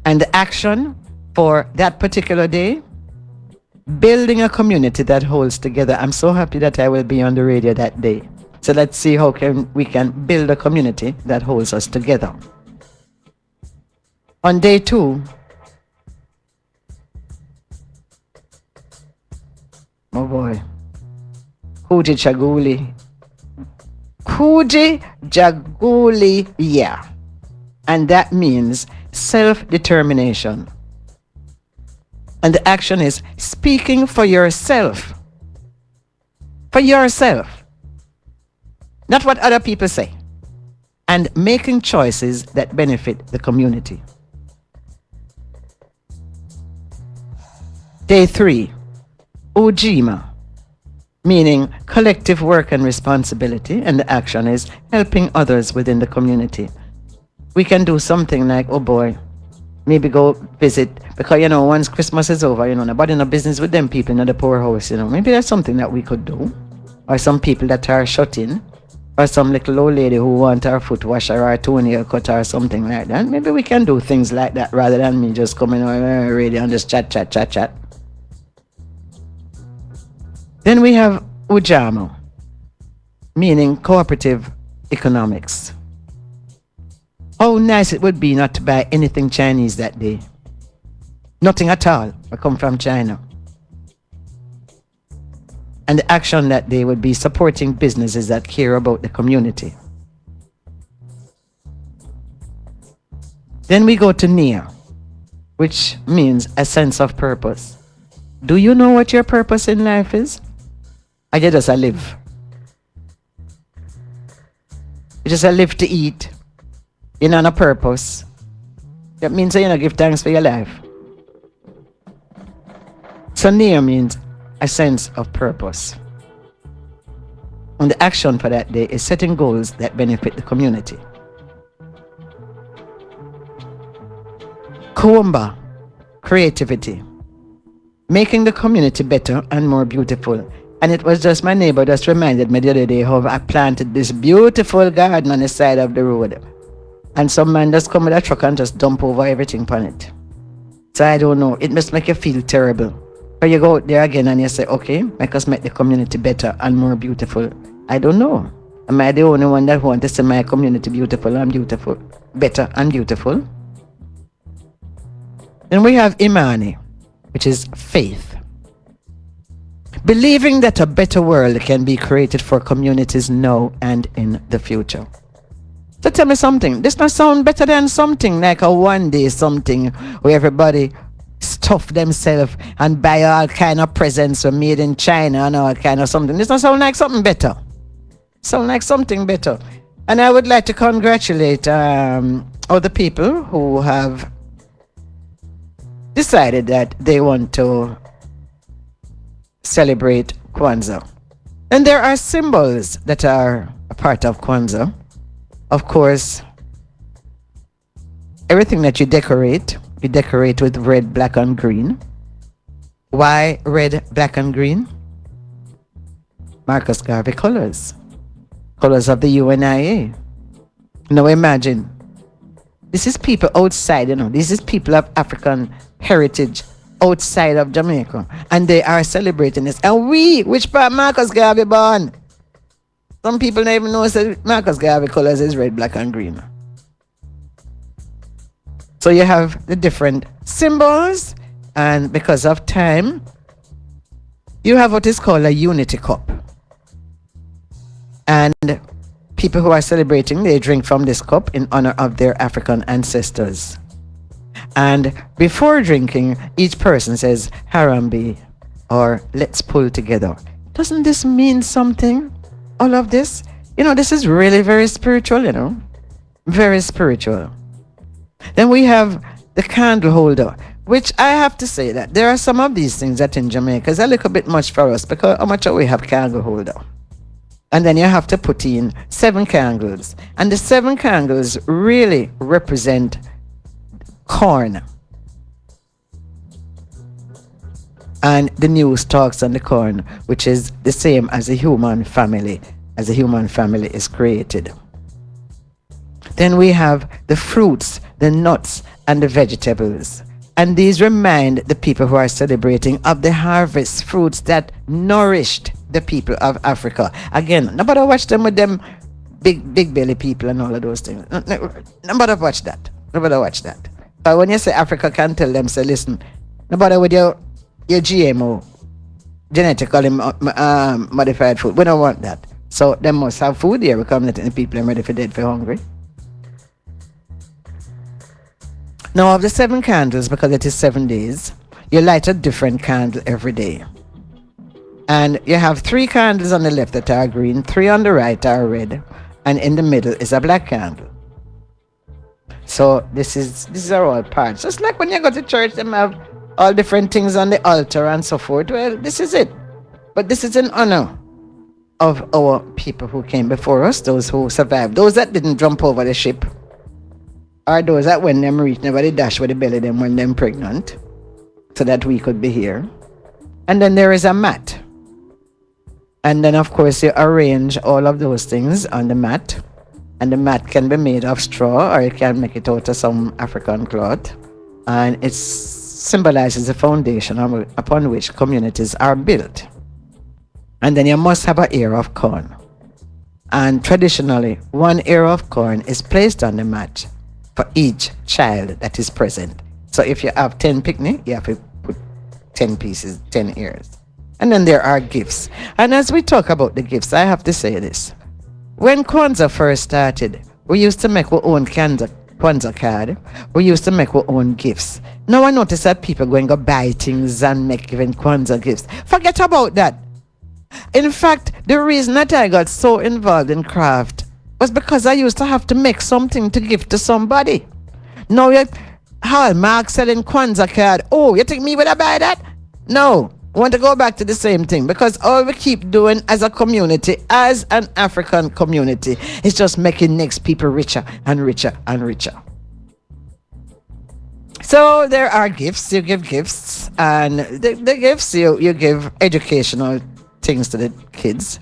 And the action for that particular day, building a community that holds together. I'm so happy that I will be on the radio that day. So let's see how we can build a community that holds us together. On day 2, oh boy, Kuji Chaguli. Kuji Jaguli, yeah. And that means self-determination. And the action is speaking for yourself. For yourself. Not what other people say. And making choices that benefit the community. Day 3, Ujima, meaning collective work and responsibility, and the action is helping others within the community. We can do something like, oh boy, maybe go visit, because once Christmas is over, nobody in a business with them people in the poorhouse, maybe that's something that we could do. Or some people that are shut in, or some little old lady who want her foot washer or a toenail cut or something like that. Maybe we can do things like that rather than me just coming on the radio and just chat. Then we have Ujamu, meaning cooperative economics. How nice it would be not to buy anything Chinese that day. Nothing at all. I come from China. And the action that day would be supporting businesses that care about the community. Then we go to Nia, which means a sense of purpose. Do you know what your purpose in life is? I just live. You just live to eat. You're not on a purpose. That means that you give thanks for your life. So Nia means a sense of purpose. And the action for that day is setting goals that benefit the community. Kuomba, creativity. Making the community better and more beautiful. And it was just my neighbor just reminded me the other day how I planted this beautiful garden on the side of the road. And some man just come with a truck and just dump over everything upon it. So I don't know. It must make you feel terrible. But you go out there again and you say, okay, make us make the community better and more beautiful. I don't know. Am I the only one that wants to see my community beautiful and beautiful? Better and beautiful? Then we have Imani, which is faith. Believing that a better world can be created for communities now and in the future. So tell me something. This not sound better than something like a one day something where everybody stuff themselves and buy all kind of presents made in China and all kind of something. This not sound like something better. Sound like something better. And I would like to congratulate all the people who have decided that they want to celebrate Kwanzaa. And there are symbols that are a part of Kwanzaa. Of course, everything that you decorate with red, black, and green. Why red, black, and green? Marcus Garvey colors. Colors of the UNIA. Now imagine, this is people outside, this is people of African heritage outside of Jamaica. And they are celebrating this. And which part Marcus Garvey born? Some people don't even know that Marcus Garvey colors is red, black, and green. So you have the different symbols, and because of time, you have what is called a unity cup. And people who are celebrating, they drink from this cup in honor of their African ancestors. And before drinking, each person says, Harambe, or let's pull together. Doesn't this mean something? All of this? This is really very spiritual, Very spiritual. Then we have the candle holder, which I have to say that there are some of these things that in Jamaica is a little bit much for us because how much we have candle holder. And then you have to put in 7 candles. And the 7 candles really represent corn. And the news talks on the corn, which is the same as a human family, as a human family is created. Then we have the fruits, the nuts, and the vegetables. And these remind the people who are celebrating of the harvest fruits that nourished the people of Africa. Again, nobody watch them with them big belly people and all of those things. Nobody watch that. Nobody watch that. But when you say Africa can tell them, say, listen, no bother with your GMO, genetically modified food. We don't want that. So they must have food here because letting the people are ready for dead for hungry. Now of the 7 candles, because it is 7 days, you light a different candle every day. And you have 3 candles on the left that are green, 3 on the right are red, and in the middle is a black candle. So these are all parts. Just like when you go to church, them have all different things on the altar and so forth. Well, this is it. But this is in honor of our people who came before us, those who survived, those that didn't jump over the ship, or those that when them reach, nobody dash with the belly them when them pregnant, so that we could be here. And then there is a mat. And then of course you arrange all of those things on the mat. And the mat can be made of straw, or you can make it out of some African cloth. And it symbolizes the foundation upon which communities are built. And then you must have an ear of corn. And traditionally, 1 ear of corn is placed on the mat for each child that is present. So if you have 10 picnic, you have to put 10 pieces, 10 ears. And then there are gifts. And as we talk about the gifts, I have to say this. When Kwanzaa first started, we used to make our own Kwanzaa card. We used to make our own gifts. Now I notice that people going to buy things and make even Kwanzaa gifts. Forget about that. In fact, the reason that I got so involved in craft was because I used to have to make something to give to somebody. Now you Hallmark selling Kwanzaa card. Oh, you think me would I buy that? No. I want to go back to the same thing, because all we keep doing as a community, as an African community, is just making next people richer and richer and richer. So there are gifts. You give gifts, and the gifts you give educational things to the kids,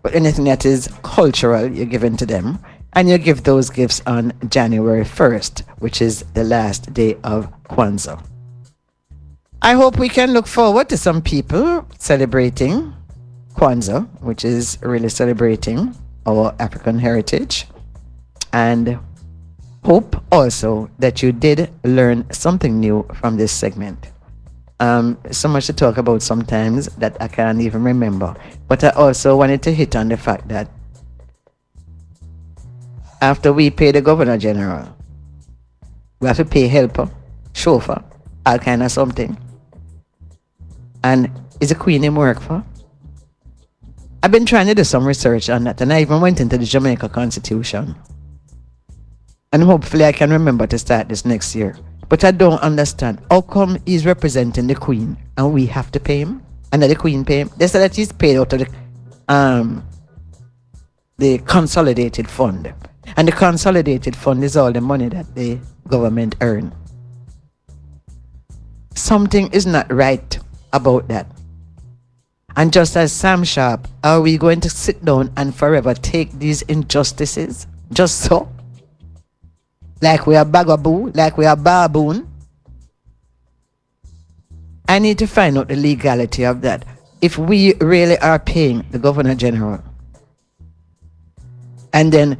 but anything that is cultural you're giving to them, and you give those gifts on January 1st, which is the last day of Kwanzaa. I hope we can look forward to some people celebrating Kwanzaa, which is really celebrating our African heritage, and hope also that you did learn something new from this segment. So much to talk about sometimes that I can't even remember, but I also wanted to hit on the fact that after we pay the Governor General, we have to pay helper, chauffeur, all kind of something. And is the Queen him work for? I've been trying to do some research on that, and I even went into the Jamaica Constitution. And hopefully I can remember to start this next year. But I don't understand. How come he's representing the Queen and we have to pay him? And that the Queen pay him? They said that he's paid out of the consolidated fund. And the consolidated fund is all the money that the government earn. Something is not right about that. And just as Sam Sharp, are we going to sit down and forever take these injustices just so? Like we are bagaboo, like we are baboon? I need to find out the legality of that. If we really are paying the Governor General, and then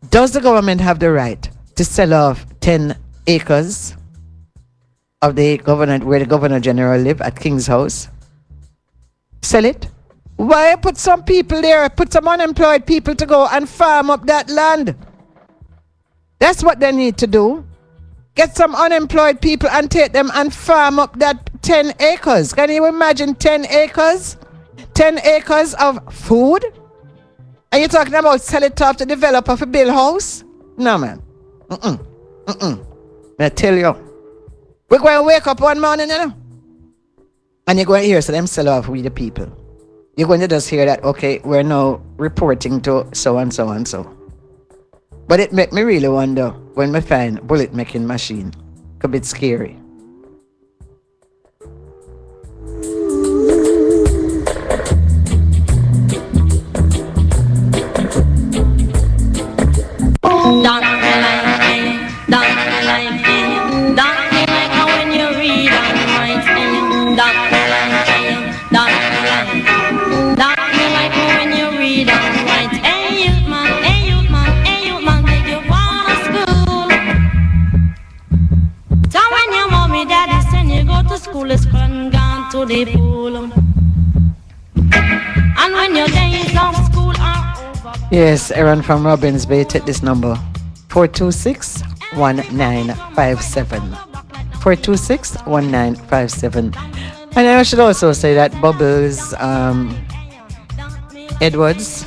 does the government have the right to sell off 10 acres of the governor, where the Governor General live at King's House? Sell it? Why put some people there, put some unemployed people to go and farm up that land? That's what they need to do. Get some unemployed people and take them and farm up that 10 acres. Can you imagine 10 acres? 10 acres of food? And you're talking about sell it off to developer for build house? No, man. I tell you. We're going to wake up one morning, you know, and you're going to hear so them sell off with the people. You're going to just hear that, okay, we're now reporting to so and so and so. But it make me really wonder when we find bullet making machine. A bit scary. Yes, Aaron from Robbins Bay, take this number 426-1957. 426-1957. And I should also say that Bubbles Edwards,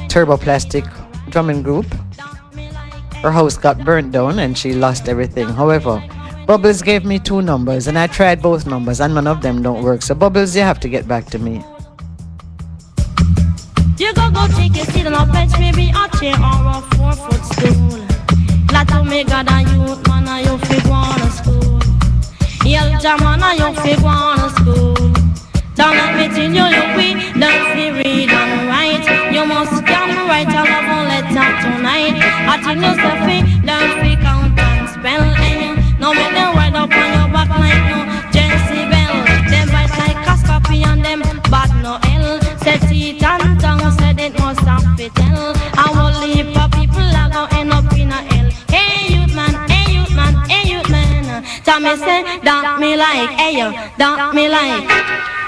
Turboplastic Drumming Group, her house got burnt down and she lost everything. However, Bubbles gave me 2 numbers and I tried both numbers and none of them don't work. So Bubbles, you have to get back to me. You go take a seat on a bench, maybe a chair or a 4-foot stool. Glad to make God and youth, man, and you fig want to school. Yell jam, man, and you fig want to school. Don't let me tell you, you queen, don't feel read and write. You must come right, I love on letter tonight. I tell you, Sophie, don't feel count and spell. And no make them ride up on your back like no Jezebel. Them bite like a scorpion, them bad no hell. Said teeth and tongue, said it must have fit tell. I will leave for people that go end up in a hell. Hey youth man, hey youth man, hey youth man. Tell me say, don't me like, hey you, don't me like.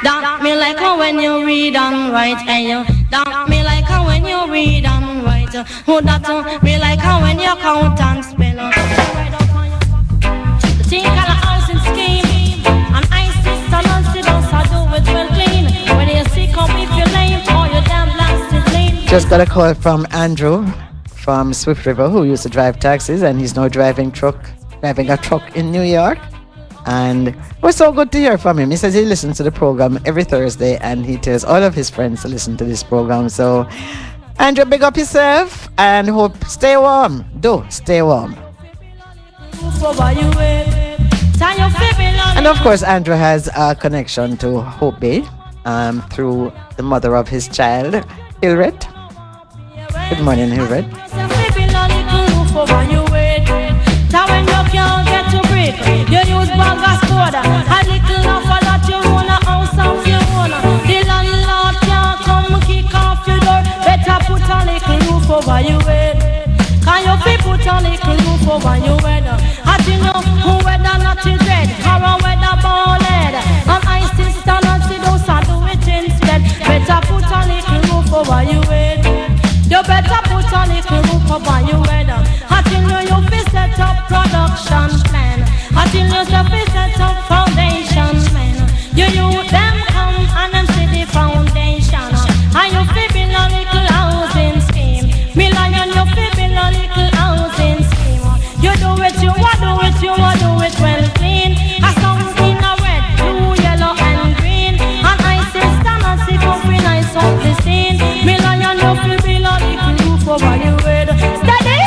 Don't me like how when you read and write, hey you. Don't me like how when you read and write. Who that me like how when you count and spell. The thing called a housing scheme, and I sister Nancy does do it well clean. When you see come if you lame or you damn blasted lean. Just got a call from Andrew from Swift River, who used to drive taxis and he's now driving a truck in New York. And it was so good to hear from him. He says he listens to the program every Thursday and he tells all of his friends to listen to this program. So, Andrew, big up yourself and hope stay warm. Stay warm. And of course, Andrew has a connection to Hope Bay through the mother of his child, Hilret. Good morning, Hilret. When you can't get to break, you use bag as soda. A little offer that you own a house of your own. The landlord can't come kick off your door. Better put a little roof over your head. Can you fit put a little roof over your head? I don't know who whether not is red or a weather ball head. And I sister not see those and do it instead. Better put a little roof over your head. You better put a little roof over your head. I tell you fi set up production plan. I tell you fi set up foundation plan. You them come and them see the foundation. And you fi build a little housing scheme. Me lion you fi build a little housing scheme. You do it, you a do it, you a do it well clean. A some in a red, blue, yellow and green. And I sister Nancy come fi nice up the scene. Me lion you fi build a little roof over your head. Steady.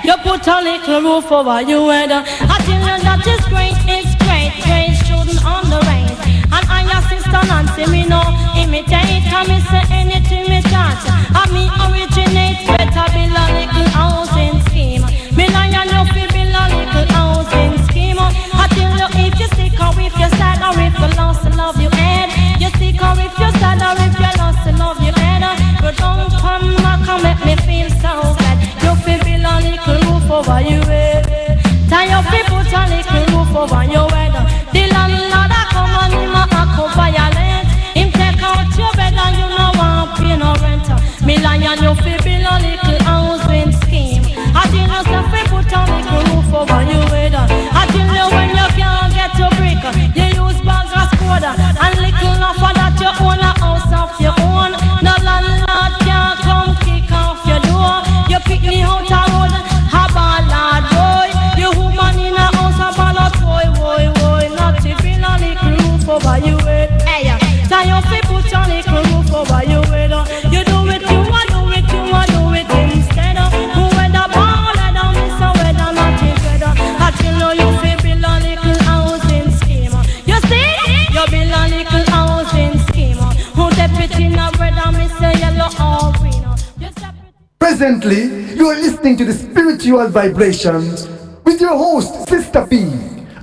You put a little roof over your head. I tell you that is great, it's great. Great shooting on the rain. And I your sister Nancy, me no imitate. And me say anything me touch. And me originate. Better build a little housing scheme. Me lion you fi build a little housing scheme. I tell you if you sick or if you sad or if you lost the love you had. You sick or if you sad or if you lost the love you had. You don't come back and make me feel so bad. You fi build a little roof over your head. Tie your people put a little roof over your head. The landlord a come and him a go violate. Him take out your bed and you no want pay no rent. Me lion you fi build a little housing scheme. I tell you say fi put a little roof over your head. I tell you when you can't get to brick, you use bag as soda. And little offer that you own a house of your own. No landlord can't come kick off your door. You pick me out a road, a ballad boy. You woman in a house, a ballad boy, boy, boy. Not to build a little roof over your head. Hey, so you fi put a little roof over your head. You do it, you a do it, you a do it instead. Who weather ballad, and miss a weather not together. I tell you fi build a little housing scheme. You see, you build a little housing scheme. Who dip it in a bread and miss a yellow or green. Presently, you are listening to the spiritual vibrations with your host, Sista P.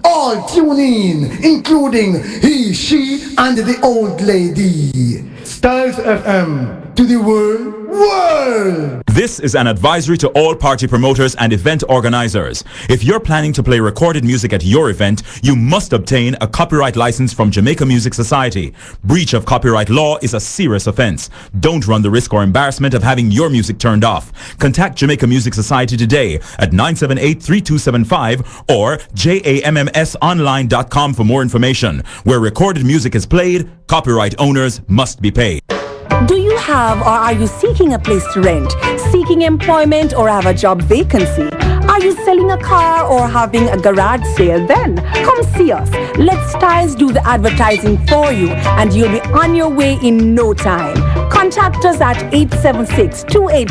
All tune in, including he, she, and the old lady. Styles FM to the world. This is an advisory to all party promoters and event organizers. If you're planning to play recorded music at your event, you must obtain a copyright license from Jamaica Music Society. Breach of copyright law is a serious offense. Don't run the risk or embarrassment of having your music turned off. Contact Jamaica Music Society today at 978-3275 or jammsonline.com for more information. Where recorded music is played, copyright owners must be paid. Do you have or are you seeking a place to rent, seeking employment or have a job vacancy? Are you selling a car or having a garage sale? Then come see us. Let Styles do the advertising for you and you'll be on your way in no time. Contact us at 876-28